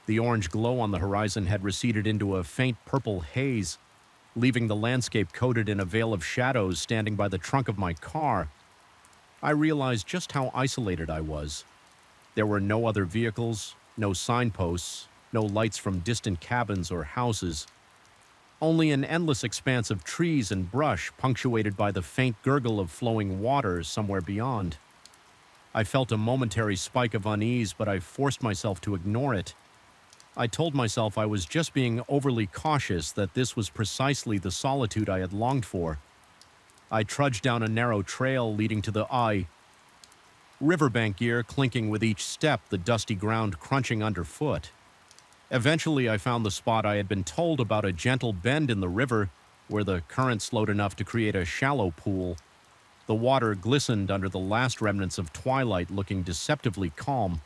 The orange glow on the horizon had receded into a faint purple haze, leaving the landscape coated in a veil of shadows standing by the trunk of my car. I realized just how isolated I was. There were no other vehicles, no signposts, no lights from distant cabins or houses. Only an endless expanse of trees and brush punctuated by the faint gurgle of flowing water somewhere beyond. I felt a momentary spike of unease, but I forced myself to ignore it. I told myself I was just being overly cautious, that this was precisely the solitude I had longed for. I trudged down a narrow trail leading to the riverbank gear clinking with each step, the dusty ground crunching underfoot. Eventually, I found the spot I had been told about, a gentle bend in the river where the current slowed enough to create a shallow pool. The water glistened under the last remnants of twilight, looking deceptively calm,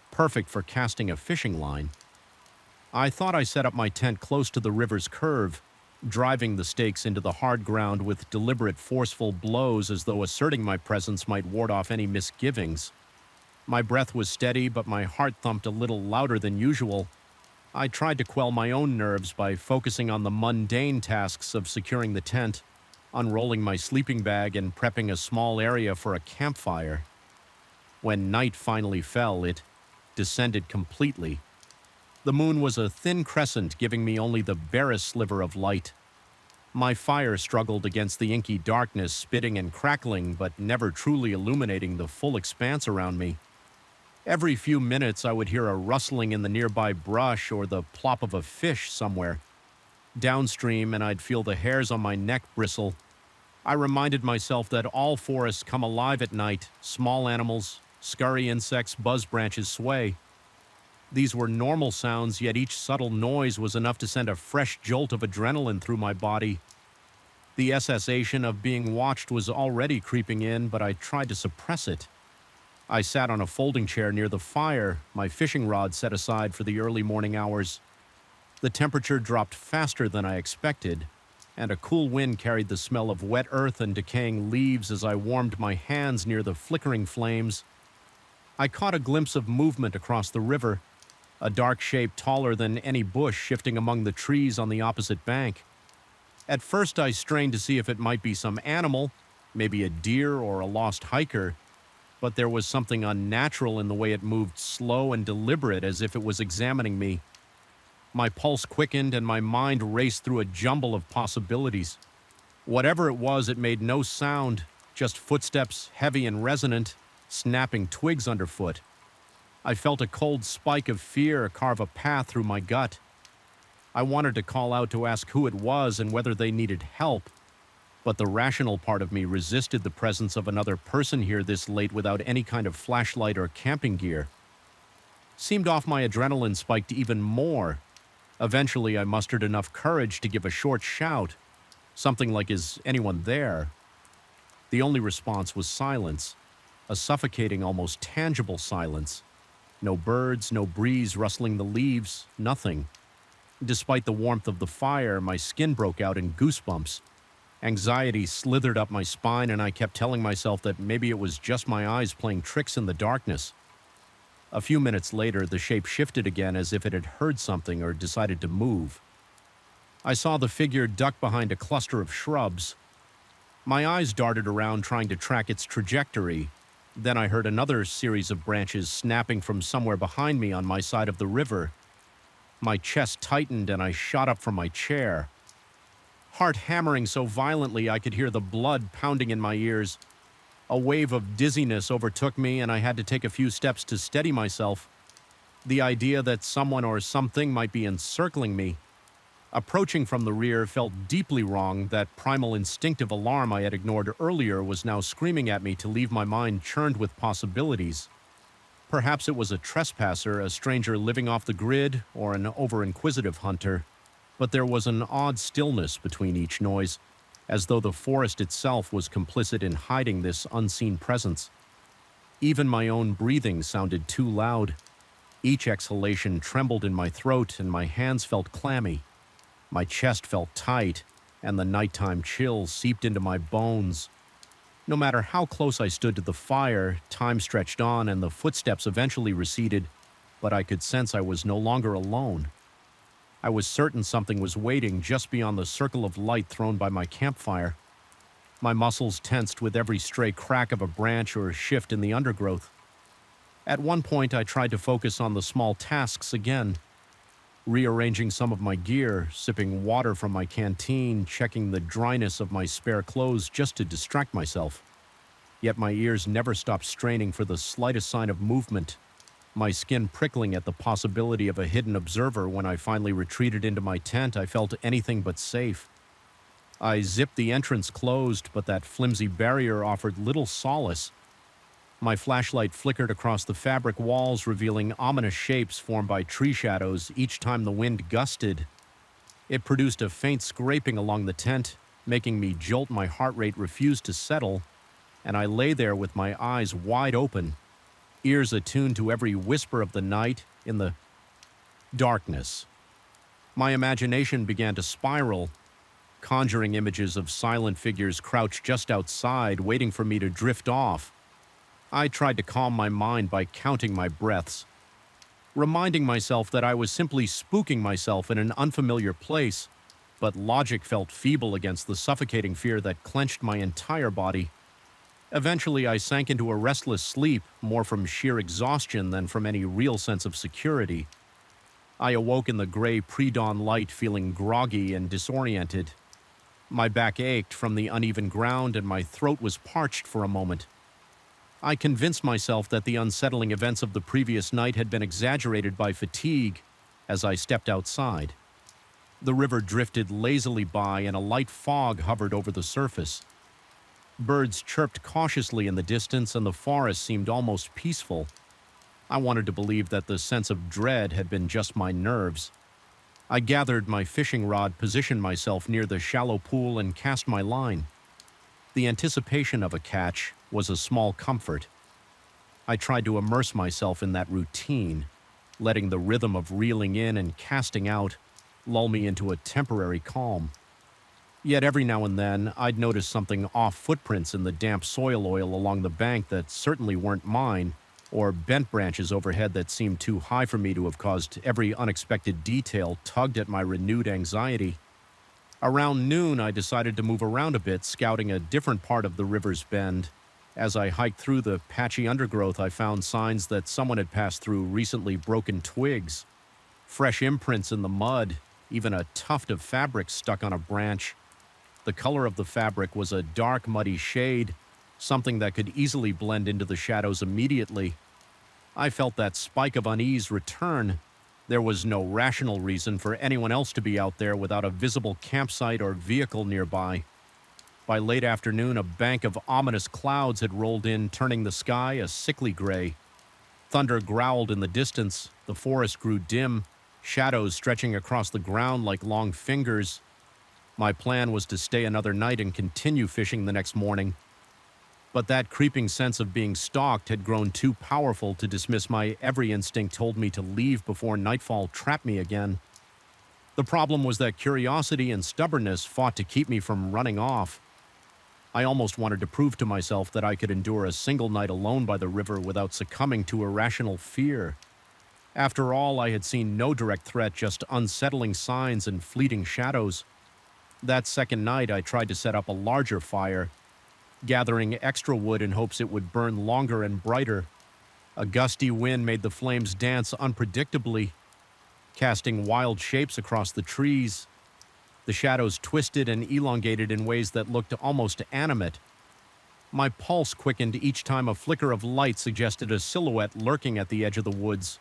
perfect for casting a fishing line. I thought I set up my tent close to the river's curve, driving the stakes into the hard ground with deliberate, forceful blows as though asserting my presence might ward off any misgivings. My breath was steady, but my heart thumped a little louder than usual. I tried to quell my own nerves by focusing on the mundane tasks of securing the tent, unrolling my sleeping bag, and prepping a small area for a campfire. When night finally fell, it descended completely. The moon was a thin crescent, giving me only the barest sliver of light. My fire struggled against the inky darkness, spitting and crackling, but never truly illuminating the full expanse around me. Every few minutes, I would hear a rustling in the nearby brush or the plop of a fish somewhere downstream, and I'd feel the hairs on my neck bristle. I reminded myself that all forests come alive at night. Small animals, scurry insects, buzz branches sway. These were normal sounds, yet each subtle noise was enough to send a fresh jolt of adrenaline through my body. The sensation of being watched was already creeping in, but I tried to suppress it. I sat on a folding chair near the fire, my fishing rod set aside for the early morning hours. The temperature dropped faster than I expected, and a cool wind carried the smell of wet earth and decaying leaves as I warmed my hands near the flickering flames. I caught a glimpse of movement across the river, a dark shape taller than any bush shifting among the trees on the opposite bank. At first, I strained to see if it might be some animal, maybe a deer or a lost hiker, but there was something unnatural in the way it moved, slow and deliberate, as if it was examining me. My pulse quickened and my mind raced through a jumble of possibilities. Whatever it was, it made no sound, just footsteps, heavy and resonant, snapping twigs underfoot. I felt a cold spike of fear carve a path through my gut. I wanted to call out to ask who it was and whether they needed help, but the rational part of me resisted the presence of another person here this late without any kind of flashlight or camping gear. Seemed off my adrenaline spiked even more. Eventually, I mustered enough courage to give a short shout, something like, "Is anyone there?" The only response was silence, a suffocating, almost tangible silence. No birds, no breeze rustling the leaves, nothing. Despite the warmth of the fire, my skin broke out in goosebumps. Anxiety slithered up my spine, and I kept telling myself that maybe it was just my eyes playing tricks in the darkness. A few minutes later, the shape shifted again, as if it had heard something or decided to move. I saw the figure duck behind a cluster of shrubs. My eyes darted around, trying to track its trajectory. Then I heard another series of branches snapping from somewhere behind me on my side of the river. My chest tightened and I shot up from my chair. Heart hammering so violently I could hear the blood pounding in my ears. A wave of dizziness overtook me and I had to take a few steps to steady myself. The idea that someone or something might be encircling me, approaching from the rear, felt deeply wrong. That primal instinctive alarm I had ignored earlier was now screaming at me to leave my mind churned with possibilities. Perhaps it was a trespasser, a stranger living off the grid, or an over-inquisitive hunter. But there was an odd stillness between each noise, as though the forest itself was complicit in hiding this unseen presence. Even my own breathing sounded too loud. Each exhalation trembled in my throat, and my hands felt clammy. My chest felt tight, and the nighttime chill seeped into my bones. No matter how close I stood to the fire, time stretched on and the footsteps eventually receded, but I could sense I was no longer alone. I was certain something was waiting just beyond the circle of light thrown by my campfire. My muscles tensed with every stray crack of a branch or shift in the undergrowth. At one point, I tried to focus on the small tasks again, rearranging some of my gear, sipping water from my canteen, checking the dryness of my spare clothes just to distract myself. Yet my ears never stopped straining for the slightest sign of movement, my skin prickling at the possibility of a hidden observer. When I finally retreated into my tent, I felt anything but safe. I zipped the entrance closed, but that flimsy barrier offered little solace. My flashlight flickered across the fabric walls, revealing ominous shapes formed by tree shadows each time the wind gusted. It produced a faint scraping along the tent, making me jolt. My heart rate refused to settle, and I lay there with my eyes wide open, ears attuned to every whisper of the night in the darkness. My imagination began to spiral, conjuring images of silent figures crouched just outside, waiting for me to drift off. I tried to calm my mind by counting my breaths, reminding myself that I was simply spooking myself in an unfamiliar place, but logic felt feeble against the suffocating fear that clenched my entire body. Eventually, I sank into a restless sleep, more from sheer exhaustion than from any real sense of security. I awoke in the gray pre-dawn light, feeling groggy and disoriented. My back ached from the uneven ground, and my throat was parched for a moment. I convinced myself that the unsettling events of the previous night had been exaggerated by fatigue as I stepped outside. The river drifted lazily by, and a light fog hovered over the surface. Birds chirped cautiously in the distance, and the forest seemed almost peaceful. I wanted to believe that the sense of dread had been just my nerves. I gathered my fishing rod, positioned myself near the shallow pool, and cast my line. The anticipation of a catch was a small comfort. I tried to immerse myself in that routine, letting the rhythm of reeling in and casting out lull me into a temporary calm. Yet every now and then, I'd notice something off: footprints in the damp soil oil along the bank that certainly weren't mine, or bent branches overhead that seemed too high for me to have caused. Every unexpected detail tugged at my renewed anxiety. Around noon, I decided to move around a bit, scouting a different part of the river's bend. As I hiked through the patchy undergrowth, I found signs that someone had passed through: recently broken twigs, fresh imprints in the mud, even a tuft of fabric stuck on a branch. The color of the fabric was a dark, muddy shade, something that could easily blend into the shadows immediately. I felt that spike of unease return. There was no rational reason for anyone else to be out there without a visible campsite or vehicle nearby. By late afternoon, a bank of ominous clouds had rolled in, turning the sky a sickly gray. Thunder growled in the distance, the forest grew dim, shadows stretching across the ground like long fingers. My plan was to stay another night and continue fishing the next morning. But that creeping sense of being stalked had grown too powerful to dismiss. My every instinct told me to leave before nightfall trapped me again. The problem was that curiosity and stubbornness fought to keep me from running off. I almost wanted to prove to myself that I could endure a single night alone by the river without succumbing to irrational fear. After all, I had seen no direct threat, just unsettling signs and fleeting shadows. That second night, I tried to set up a larger fire, gathering extra wood in hopes it would burn longer and brighter. A gusty wind made the flames dance unpredictably, casting wild shapes across the trees. The shadows twisted and elongated in ways that looked almost animate. My pulse quickened each time a flicker of light suggested a silhouette lurking at the edge of the woods.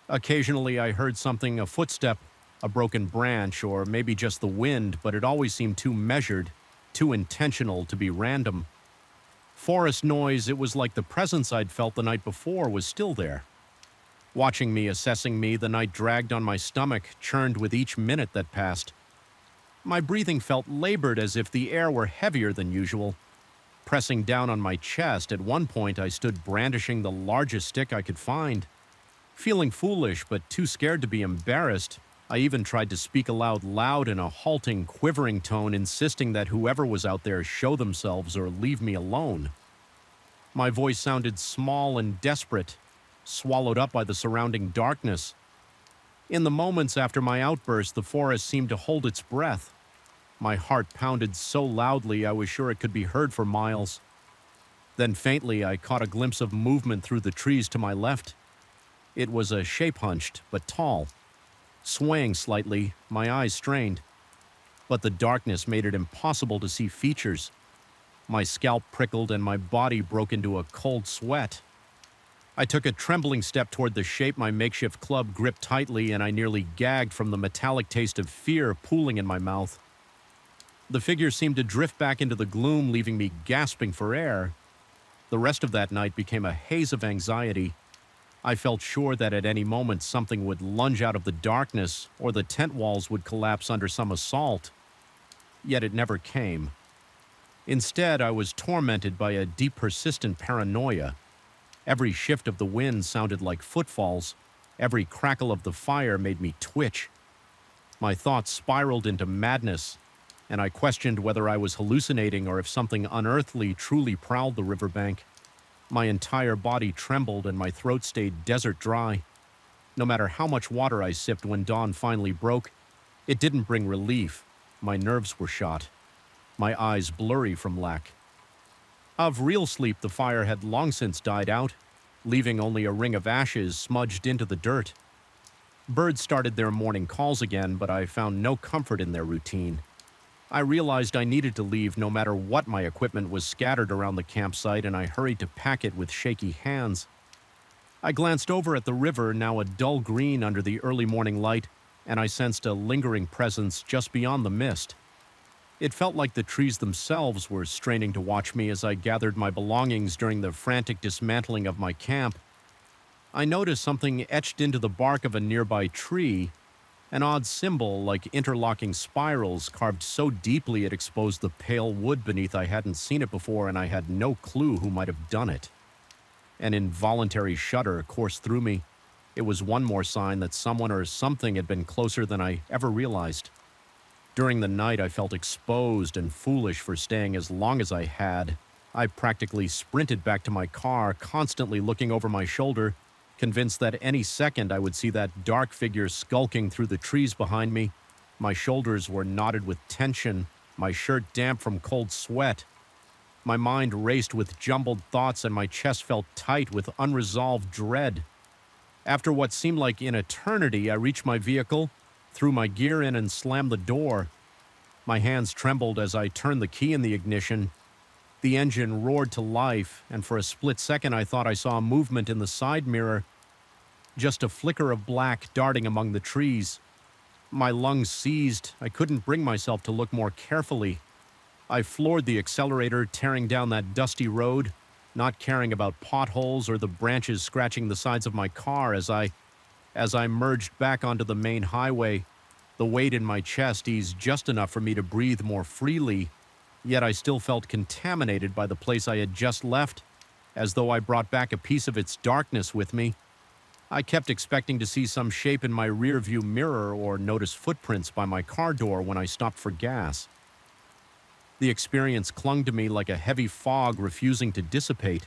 Occasionally, I heard something: a footstep, a broken branch, or maybe just the wind, but it always seemed too measured, too intentional to be random. Forest noise, it was like the presence I'd felt the night before was still there. Watching me, assessing me, the night dragged on my stomach, churned with each minute that passed. My breathing felt labored, as if the air were heavier than usual, pressing down on my chest. At one point, I stood brandishing the largest stick I could find. Feeling foolish, but too scared to be embarrassed, I even tried to speak aloud, loud in a halting, quivering tone, insisting that whoever was out there show themselves or leave me alone. My voice sounded small and desperate, swallowed up by the surrounding darkness. In the moments after my outburst, the forest seemed to hold its breath. My heart pounded so loudly I was sure it could be heard for miles. Then faintly I caught a glimpse of movement through the trees to my left. It was a shape hunched, but tall. Swaying slightly, my eyes strained. But the darkness made it impossible to see features. My scalp prickled and my body broke into a cold sweat. I took a trembling step toward the shape my makeshift club gripped tightly, and I nearly gagged from the metallic taste of fear pooling in my mouth. The figure seemed to drift back into the gloom, leaving me gasping for air. The rest of that night became a haze of anxiety. I felt sure that at any moment something would lunge out of the darkness, or the tent walls would collapse under some assault. Yet it never came. Instead, I was tormented by a deep, persistent paranoia. Every shift of the wind sounded like footfalls. Every crackle of the fire made me twitch. My thoughts spiraled into madness, and I questioned whether I was hallucinating or if something unearthly truly prowled the riverbank. My entire body trembled and my throat stayed desert dry. No matter how much water I sipped when dawn finally broke, it didn't bring relief. My nerves were shot, my eyes blurry from lack. Of real sleep, the fire had long since died out, leaving only a ring of ashes smudged into the dirt. Birds started their morning calls again, but I found no comfort in their routine. I realized I needed to leave no matter what. My equipment was scattered around the campsite, and I hurried to pack it with shaky hands. I glanced over at the river, now a dull green under the early morning light, and I sensed a lingering presence just beyond the mist. It felt like the trees themselves were straining to watch me as I gathered my belongings during the frantic dismantling of my camp. I noticed something etched into the bark of a nearby tree, an odd symbol like interlocking spirals carved so deeply it exposed the pale wood beneath. I hadn't seen it before, and I had no clue who might have done it. An involuntary shudder coursed through me. It was one more sign that someone or something had been closer than I ever realized. During the night, I felt exposed and foolish for staying as long as I had. I practically sprinted back to my car, constantly looking over my shoulder, convinced that any second I would see that dark figure skulking through the trees behind me. My shoulders were knotted with tension, my shirt damp from cold sweat. My mind raced with jumbled thoughts, and my chest felt tight with unresolved dread. After what seemed like an eternity, I reached my vehicle, threw my gear in, and slammed the door. My hands trembled as I turned the key in the ignition. The engine roared to life, and for a split second I thought I saw a movement in the side mirror. Just a flicker of black darting among the trees. My lungs seized. I couldn't bring myself to look more carefully. I floored the accelerator, tearing down that dusty road, not caring about potholes or the branches scratching the sides of my car. As I merged back onto the main highway, the weight in my chest eased just enough for me to breathe more freely, yet I still felt contaminated by the place I had just left, as though I brought back a piece of its darkness with me. I kept expecting to see some shape in my rearview mirror or notice footprints by my car door when I stopped for gas. The experience clung to me like a heavy fog refusing to dissipate.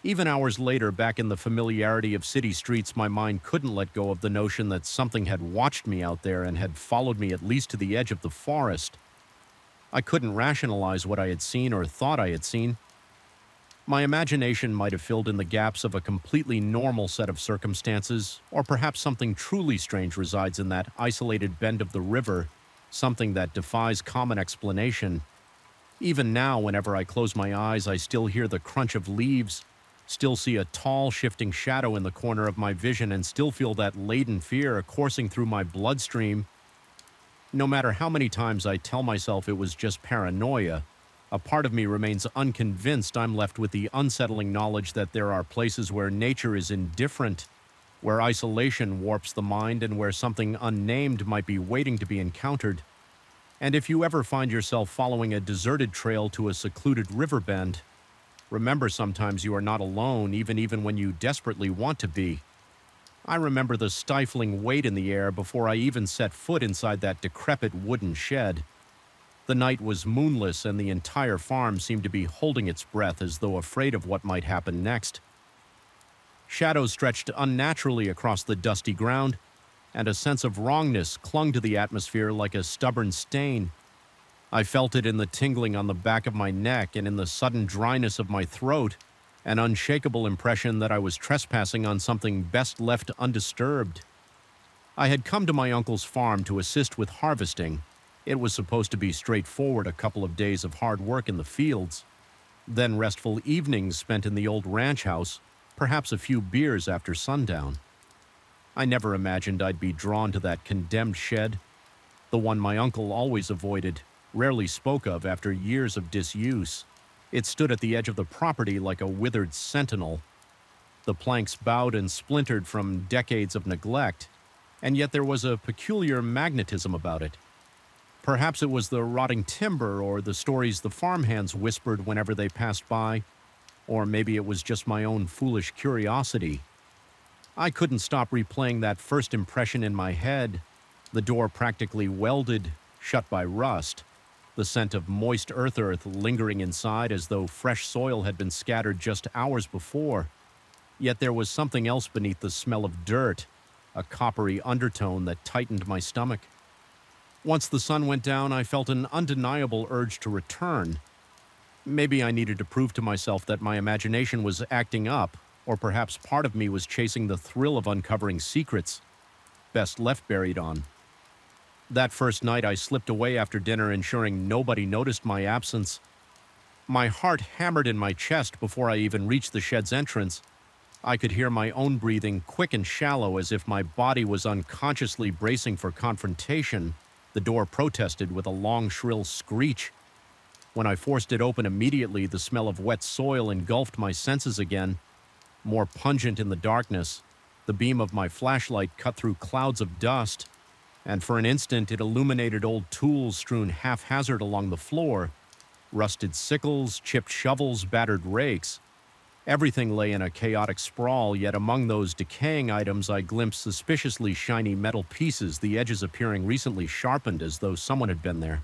Even hours later, back in the familiarity of city streets, my mind couldn't let go of the notion that something had watched me out there and had followed me at least to the edge of the forest. I couldn't rationalize what I had seen or thought I had seen. My imagination might have filled in the gaps of a completely normal set of circumstances, or perhaps something truly strange resides in that isolated bend of the river, something that defies common explanation. Even now, whenever I close my eyes, I still hear the crunch of leaves, still see a tall, shifting shadow in the corner of my vision, and still feel that laden fear coursing through my bloodstream. No matter how many times I tell myself it was just paranoia, a part of me remains unconvinced. I'm left with the unsettling knowledge that there are places where nature is indifferent, where isolation warps the mind, and where something unnamed might be waiting to be encountered. And if you ever find yourself following a deserted trail to a secluded river bend, remember sometimes you are not alone, even when you desperately want to be. I remember the stifling weight in the air before I even set foot inside that decrepit wooden shed. The night was moonless, and the entire farm seemed to be holding its breath as though afraid of what might happen next. Shadows stretched unnaturally across the dusty ground, and a sense of wrongness clung to the atmosphere like a stubborn stain. I felt it in the tingling on the back of my neck and in the sudden dryness of my throat, an unshakable impression that I was trespassing on something best left undisturbed. I had come to my uncle's farm to assist with harvesting. It was supposed to be straightforward, a couple of days of hard work in the fields, then restful evenings spent in the old ranch house, perhaps a few beers after sundown. I never imagined I'd be drawn to that condemned shed, the one my uncle always avoided, rarely spoke of after years of disuse. It stood at the edge of the property like a withered sentinel. The planks bowed and splintered from decades of neglect, and yet there was a peculiar magnetism about it. Perhaps it was the rotting timber or the stories the farmhands whispered whenever they passed by, or maybe it was just my own foolish curiosity. I couldn't stop replaying that first impression in my head, the door practically welded, shut by rust, the scent of moist earth lingering inside as though fresh soil had been scattered just hours before. Yet there was something else beneath the smell of dirt, a coppery undertone that tightened my stomach. Once the sun went down, I felt an undeniable urge to return. Maybe I needed to prove to myself that my imagination was acting up, or perhaps part of me was chasing the thrill of uncovering secrets, best left buried on. That first night I slipped away after dinner, ensuring nobody noticed my absence. My heart hammered in my chest before I even reached the shed's entrance. I could hear my own breathing, quick and shallow, as if my body was unconsciously bracing for confrontation. The door protested with a long, shrill screech. When I forced it open immediately, the smell of wet soil engulfed my senses again. More pungent in the darkness, the beam of my flashlight cut through clouds of dust, and for an instant it illuminated old tools strewn haphazard along the floor. Rusted sickles, chipped shovels, battered rakes. Everything lay in a chaotic sprawl, yet among those decaying items I glimpsed suspiciously shiny metal pieces, the edges appearing recently sharpened as though someone had been there.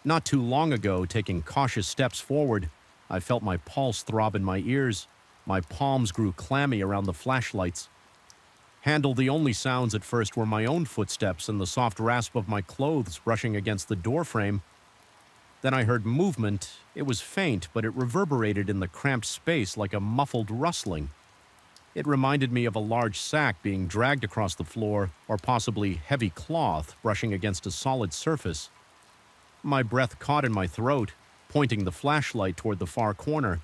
Not too long ago, taking cautious steps forward, I felt my pulse throb in my ears. My palms grew clammy around the flashlights. Handle the only sounds at first were my own footsteps and the soft rasp of my clothes brushing against the doorframe. Then I heard movement. It was faint, but it reverberated in the cramped space like a muffled rustling. It reminded me of a large sack being dragged across the floor, or possibly heavy cloth brushing against a solid surface. My breath caught in my throat, pointing the flashlight toward the far corner.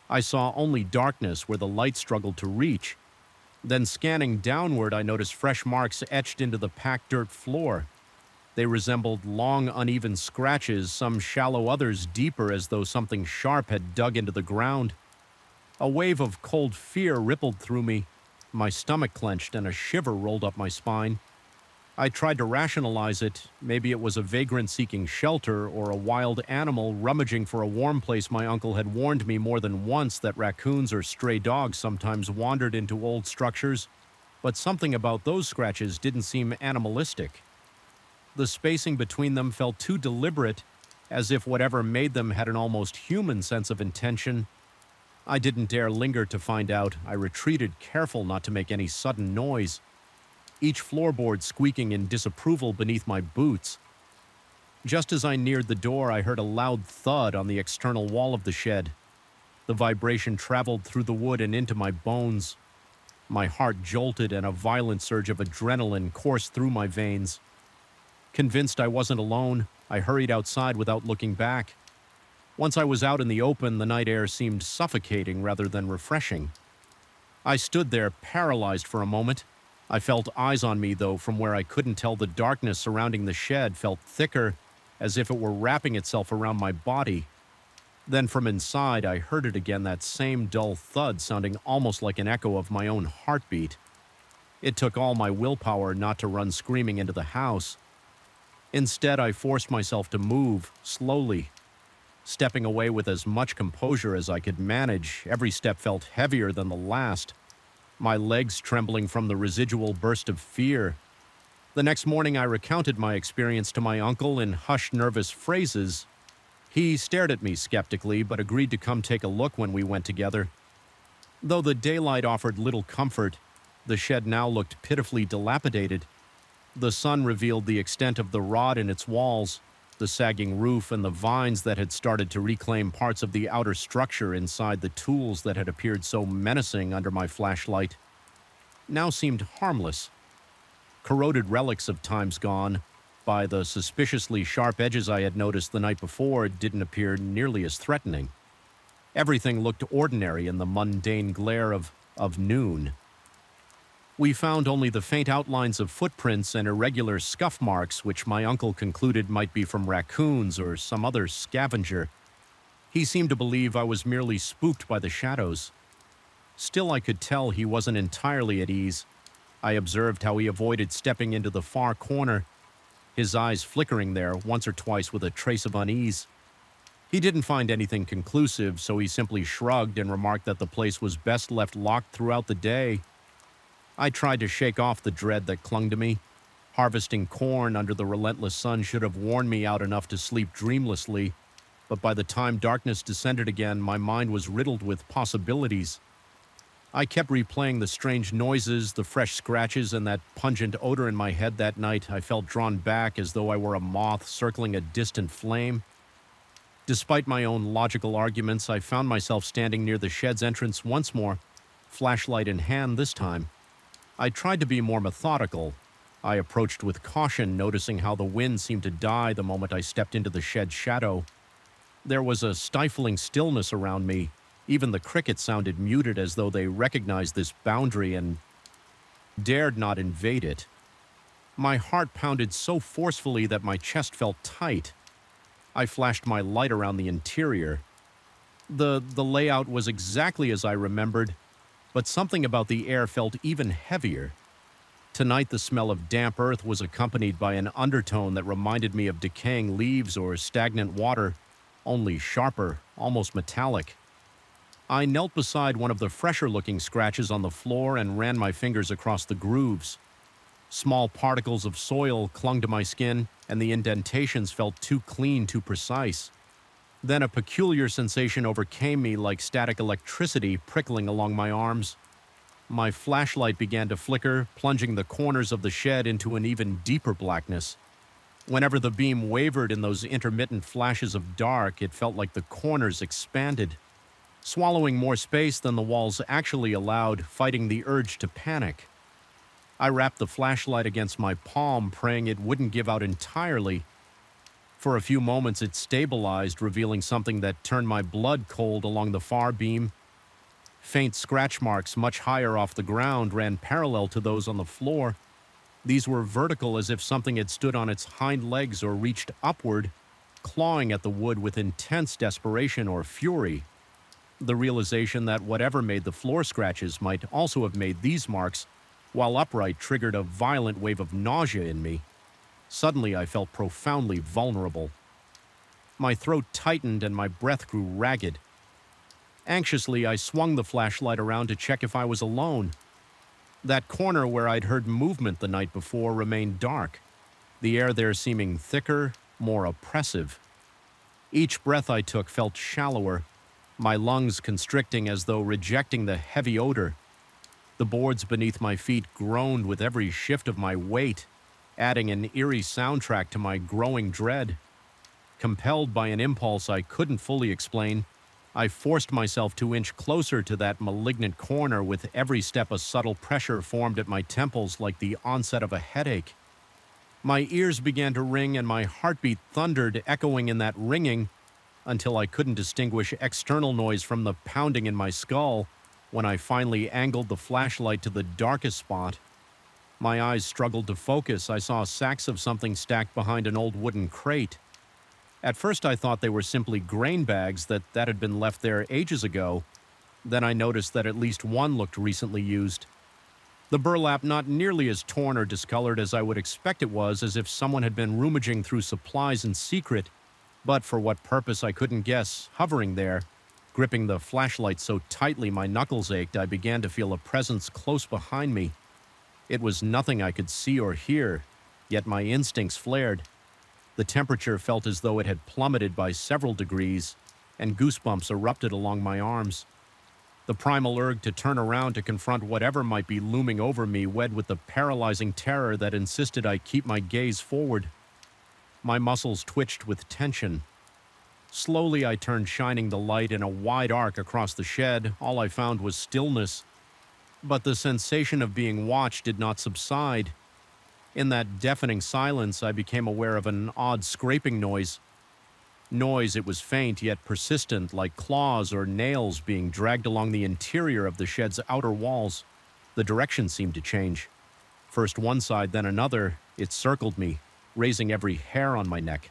I saw only darkness where the light struggled to reach. Then scanning downward, I noticed fresh marks etched into the packed dirt floor. They resembled long, uneven scratches, some shallow, others deeper, as though something sharp had dug into the ground. A wave of cold fear rippled through me. My stomach clenched and a shiver rolled up my spine. I tried to rationalize it. Maybe it was a vagrant seeking shelter or a wild animal rummaging for a warm place. My uncle had warned me more than once that raccoons or stray dogs sometimes wandered into old structures, but something about those scratches didn't seem animalistic. The spacing between them felt too deliberate, as if whatever made them had an almost human sense of intention. I didn't dare linger to find out. I retreated, careful not to make any sudden noise, each floorboard squeaking in disapproval beneath my boots. Just as I neared the door, I heard a loud thud on the external wall of the shed. The vibration traveled through the wood and into my bones. My heart jolted and a violent surge of adrenaline coursed through my veins. Convinced I wasn't alone, I hurried outside without looking back. Once I was out in the open, the night air seemed suffocating rather than refreshing. I stood there, paralyzed for a moment. I felt eyes on me, though, from where I couldn't tell. The darkness surrounding the shed felt thicker, as if it were wrapping itself around my body. Then from inside, I heard it again, that same dull thud, sounding almost like an echo of my own heartbeat. It took all my willpower not to run screaming into the house. Instead, I forced myself to move, slowly, stepping away with as much composure as I could manage. Every step felt heavier than the last, my legs trembling from the residual burst of fear. The next morning, I recounted my experience to my uncle in hushed, nervous phrases. He stared at me skeptically, but agreed to come take a look when we went together. Though the daylight offered little comfort, The shed now looked pitifully dilapidated. The sun revealed the extent of the rot in its walls, the sagging roof, and the vines that had started to reclaim parts of the outer structure inside the tools that had appeared so menacing under my flashlight now seemed harmless. Corroded relics of times gone by, the suspiciously sharp edges I had noticed the night before didn't appear nearly as threatening. Everything looked ordinary in the mundane glare of noon. We found only the faint outlines of footprints and irregular scuff marks, which my uncle concluded might be from raccoons or some other scavenger. He seemed to believe I was merely spooked by the shadows. Still, I could tell he wasn't entirely at ease. I observed how he avoided stepping into the far corner, his eyes flickering there once or twice with a trace of unease. He didn't find anything conclusive, so he simply shrugged and remarked that the place was best left locked throughout the day. I tried to shake off the dread that clung to me. Harvesting corn under the relentless sun should have worn me out enough to sleep dreamlessly, but by the time darkness descended again, my mind was riddled with possibilities. I kept replaying the strange noises, the fresh scratches, and that pungent odor in my head that night. I felt drawn back as though I were a moth circling a distant flame. Despite my own logical arguments, I found myself standing near the shed's entrance once more, flashlight in hand this time. I tried to be more methodical. I approached with caution, noticing how the wind seemed to die the moment I stepped into the shed's shadow. There was a stifling stillness around me. Even the crickets sounded muted, as though they recognized this boundary and dared not invade it. My heart pounded so forcefully that my chest felt tight. I flashed my light around the interior. The layout was exactly as I remembered, but something about the air felt even heavier. Tonight, the smell of damp earth was accompanied by an undertone that reminded me of decaying leaves or stagnant water, only sharper, almost metallic. I knelt beside one of the fresher-looking scratches on the floor and ran my fingers across the grooves. Small particles of soil clung to my skin, and the indentations felt too clean, too precise. Then a peculiar sensation overcame me, like static electricity prickling along my arms. My flashlight began to flicker, plunging the corners of the shed into an even deeper blackness. Whenever the beam wavered in those intermittent flashes of dark, it felt like the corners expanded, swallowing more space than the walls actually allowed, fighting the urge to panic. I wrapped the flashlight against my palm, praying it wouldn't give out entirely. For a few moments it stabilized, revealing something that turned my blood cold along the far beam. Faint scratch marks much higher off the ground ran parallel to those on the floor. These were vertical, as if something had stood on its hind legs or reached upward, clawing at the wood with intense desperation or fury. The realization that whatever made the floor scratches might also have made these marks, while upright, triggered a violent wave of nausea in me. Suddenly, I felt profoundly vulnerable. My throat tightened and my breath grew ragged. Anxiously, I swung the flashlight around to check if I was alone. That corner where I'd heard movement the night before remained dark, the air there seeming thicker, more oppressive. Each breath I took felt shallower, my lungs constricting as though rejecting the heavy odor. The boards beneath my feet groaned with every shift of my weight, adding an eerie soundtrack to my growing dread. Compelled by an impulse I couldn't fully explain, I forced myself to inch closer to that malignant corner. With every step, a subtle pressure formed at my temples like the onset of a headache. My ears began to ring and my heartbeat thundered, echoing in that ringing, until I couldn't distinguish external noise from the pounding in my skull. When I finally angled the flashlight to the darkest spot, my eyes struggled to focus. I saw sacks of something stacked behind an old wooden crate. At first I thought they were simply grain bags that had been left there ages ago. Then I noticed that at least one looked recently used. The burlap not nearly as torn or discolored as I would expect it was, as if someone had been rummaging through supplies in secret, but for what purpose I couldn't guess. Hovering there, gripping the flashlight so tightly my knuckles ached, I began to feel a presence close behind me. It was nothing I could see or hear, yet my instincts flared. The temperature felt as though it had plummeted by several degrees, and goosebumps erupted along my arms. The primal urge to turn around to confront whatever might be looming over me, wed with the paralyzing terror that insisted I keep my gaze forward. My muscles twitched with tension. Slowly I turned, shining the light in a wide arc across the shed. All I found was stillness. But the sensation of being watched did not subside. In that deafening silence, I became aware of an odd scraping noise. It was faint yet persistent, like claws or nails being dragged along the interior of the shed's outer walls. The direction seemed to change. First one side, then another. It circled me, raising every hair on my neck.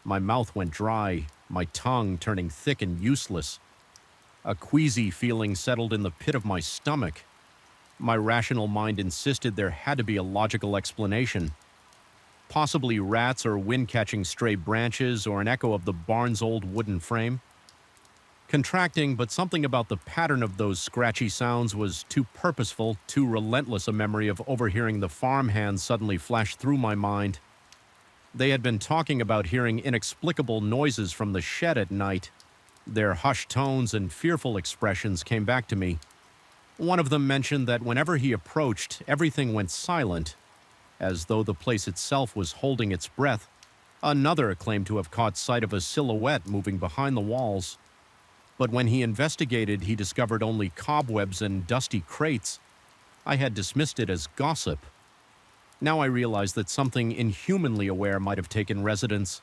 My mouth went dry, my tongue turning thick and useless. A queasy feeling settled in the pit of my stomach. My rational mind insisted there had to be a logical explanation. Possibly rats or wind catching stray branches or an echo of the barn's old wooden frame. Contracting, but something about the pattern of those scratchy sounds was too purposeful, too relentless a memory of overhearing the farmhands suddenly flash through my mind. They had been talking about hearing inexplicable noises from the shed at night. Their hushed tones and fearful expressions came back to me. One of them mentioned that whenever he approached, everything went silent, as though the place itself was holding its breath. Another claimed to have caught sight of a silhouette moving behind the walls. But when he investigated, he discovered only cobwebs and dusty crates. I had dismissed it as gossip. Now I realized that something inhumanly aware might have taken residence.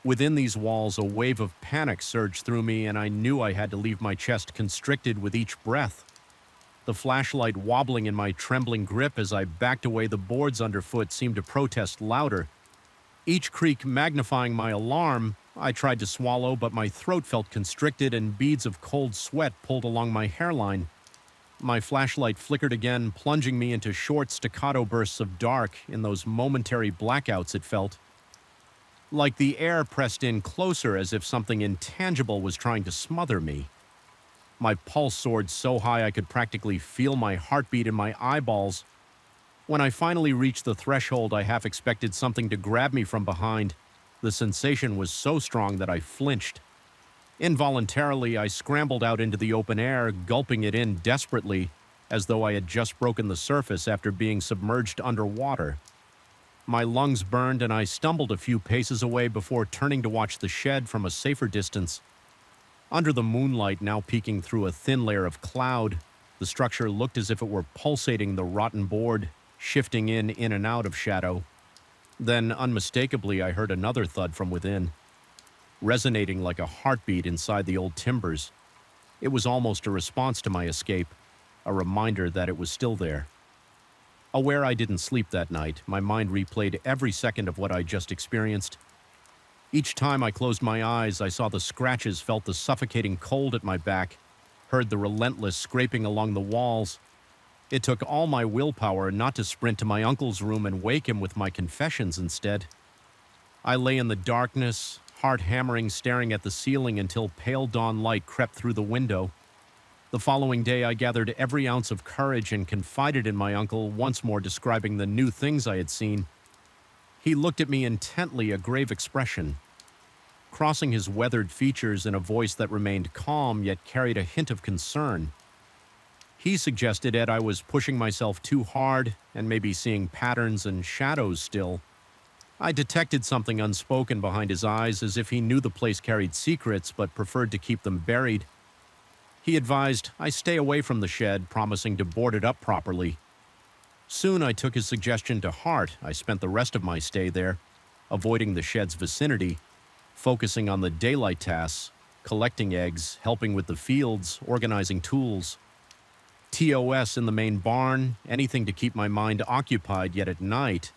Within these walls, a wave of panic surged through me, and I knew I had to leave my chest constricted with each breath. The flashlight wobbling in my trembling grip as I backed away, the boards underfoot seemed to protest louder. Each creak magnifying my alarm. I tried to swallow, but my throat felt constricted and beads of cold sweat pulled along my hairline. My flashlight flickered again, plunging me into short staccato bursts of dark. In those momentary blackouts, it felt like the air pressed in closer, as if something intangible was trying to smother me. My pulse soared so high I could practically feel my heartbeat in my eyeballs. When I finally reached the threshold, I half expected something to grab me from behind. The sensation was so strong that I flinched. Involuntarily, I scrambled out into the open air, gulping it in desperately, as though I had just broken the surface after being submerged underwater. My lungs burned, and I stumbled a few paces away before turning to watch the shed from a safer distance. Under the moonlight now peeking through a thin layer of cloud, the structure looked as if it were pulsating the rotten board, shifting in and out of shadow. Then, unmistakably, I heard another thud from within, resonating like a heartbeat inside the old timbers. It was almost a response to my escape, a reminder that it was still there. Aware I didn't sleep that night, my mind replayed every second of what I just experienced. Each time I closed my eyes, I saw the scratches, felt the suffocating cold at my back, heard the relentless scraping along the walls. It took all my willpower not to sprint to my uncle's room and wake him with my confessions instead. I lay in the darkness, heart hammering, staring at the ceiling until pale dawn light crept through the window. The following day, I gathered every ounce of courage and confided in my uncle, once more describing the new things I had seen. He looked at me intently, a grave expression, crossing his weathered features in a voice that remained calm yet carried a hint of concern. He suggested Ed I was pushing myself too hard and maybe seeing patterns and shadows still. I detected something unspoken behind his eyes, as if he knew the place carried secrets but preferred to keep them buried. He advised I stay away from the shed, promising to board it up properly. Soon I took his suggestion to heart. I spent the rest of my stay there, avoiding the shed's vicinity, focusing on the daylight tasks, collecting eggs, helping with the fields, organizing tools. TOS in the main barn, anything to keep my mind occupied, yet at night,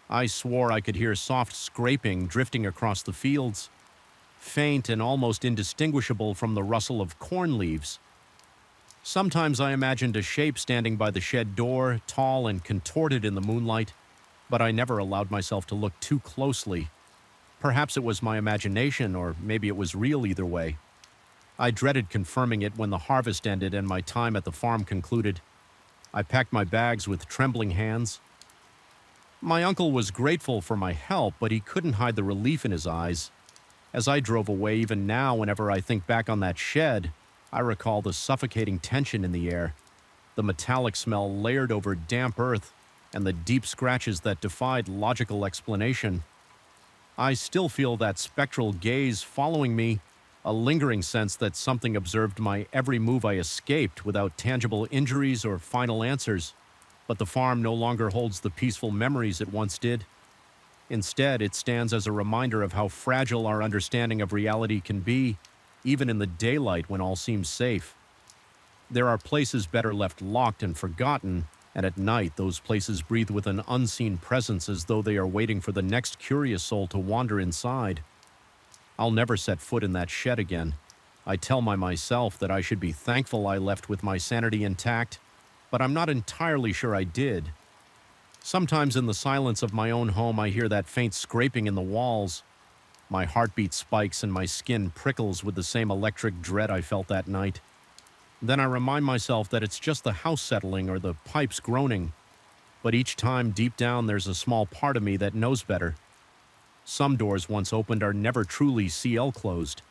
I swore I could hear soft scraping drifting across the fields, faint and almost indistinguishable from the rustle of corn leaves. Sometimes I imagined a shape standing by the shed door, tall and contorted in the moonlight, but I never allowed myself to look too closely. Perhaps it was my imagination, or maybe it was real. Either way, I dreaded confirming it when the harvest ended and my time at the farm concluded. I packed my bags with trembling hands. My uncle was grateful for my help, but he couldn't hide the relief in his eyes. As I drove away, even now, whenever I think back on that shed, I recall the suffocating tension in the air, the metallic smell layered over damp earth, and the deep scratches that defied logical explanation. I still feel that spectral gaze following me, a lingering sense that something observed my every move I escaped without tangible injuries or final answers. But the farm no longer holds the peaceful memories it once did. Instead, it stands as a reminder of how fragile our understanding of reality can be, even in the daylight when all seems safe. There are places better left locked and forgotten, and at night those places breathe with an unseen presence as though they are waiting for the next curious soul to wander inside. I'll never set foot in that shed again. I tell myself that I should be thankful I left with my sanity intact, but I'm not entirely sure I did. Sometimes in the silence of my own home, I hear that faint scraping in the walls. My heartbeat spikes and my skin prickles with the same electric dread I felt that night. Then I remind myself that it's just the house settling or the pipes groaning. But each time, deep down, there's a small part of me that knows better. Some doors once opened are never truly CL closed.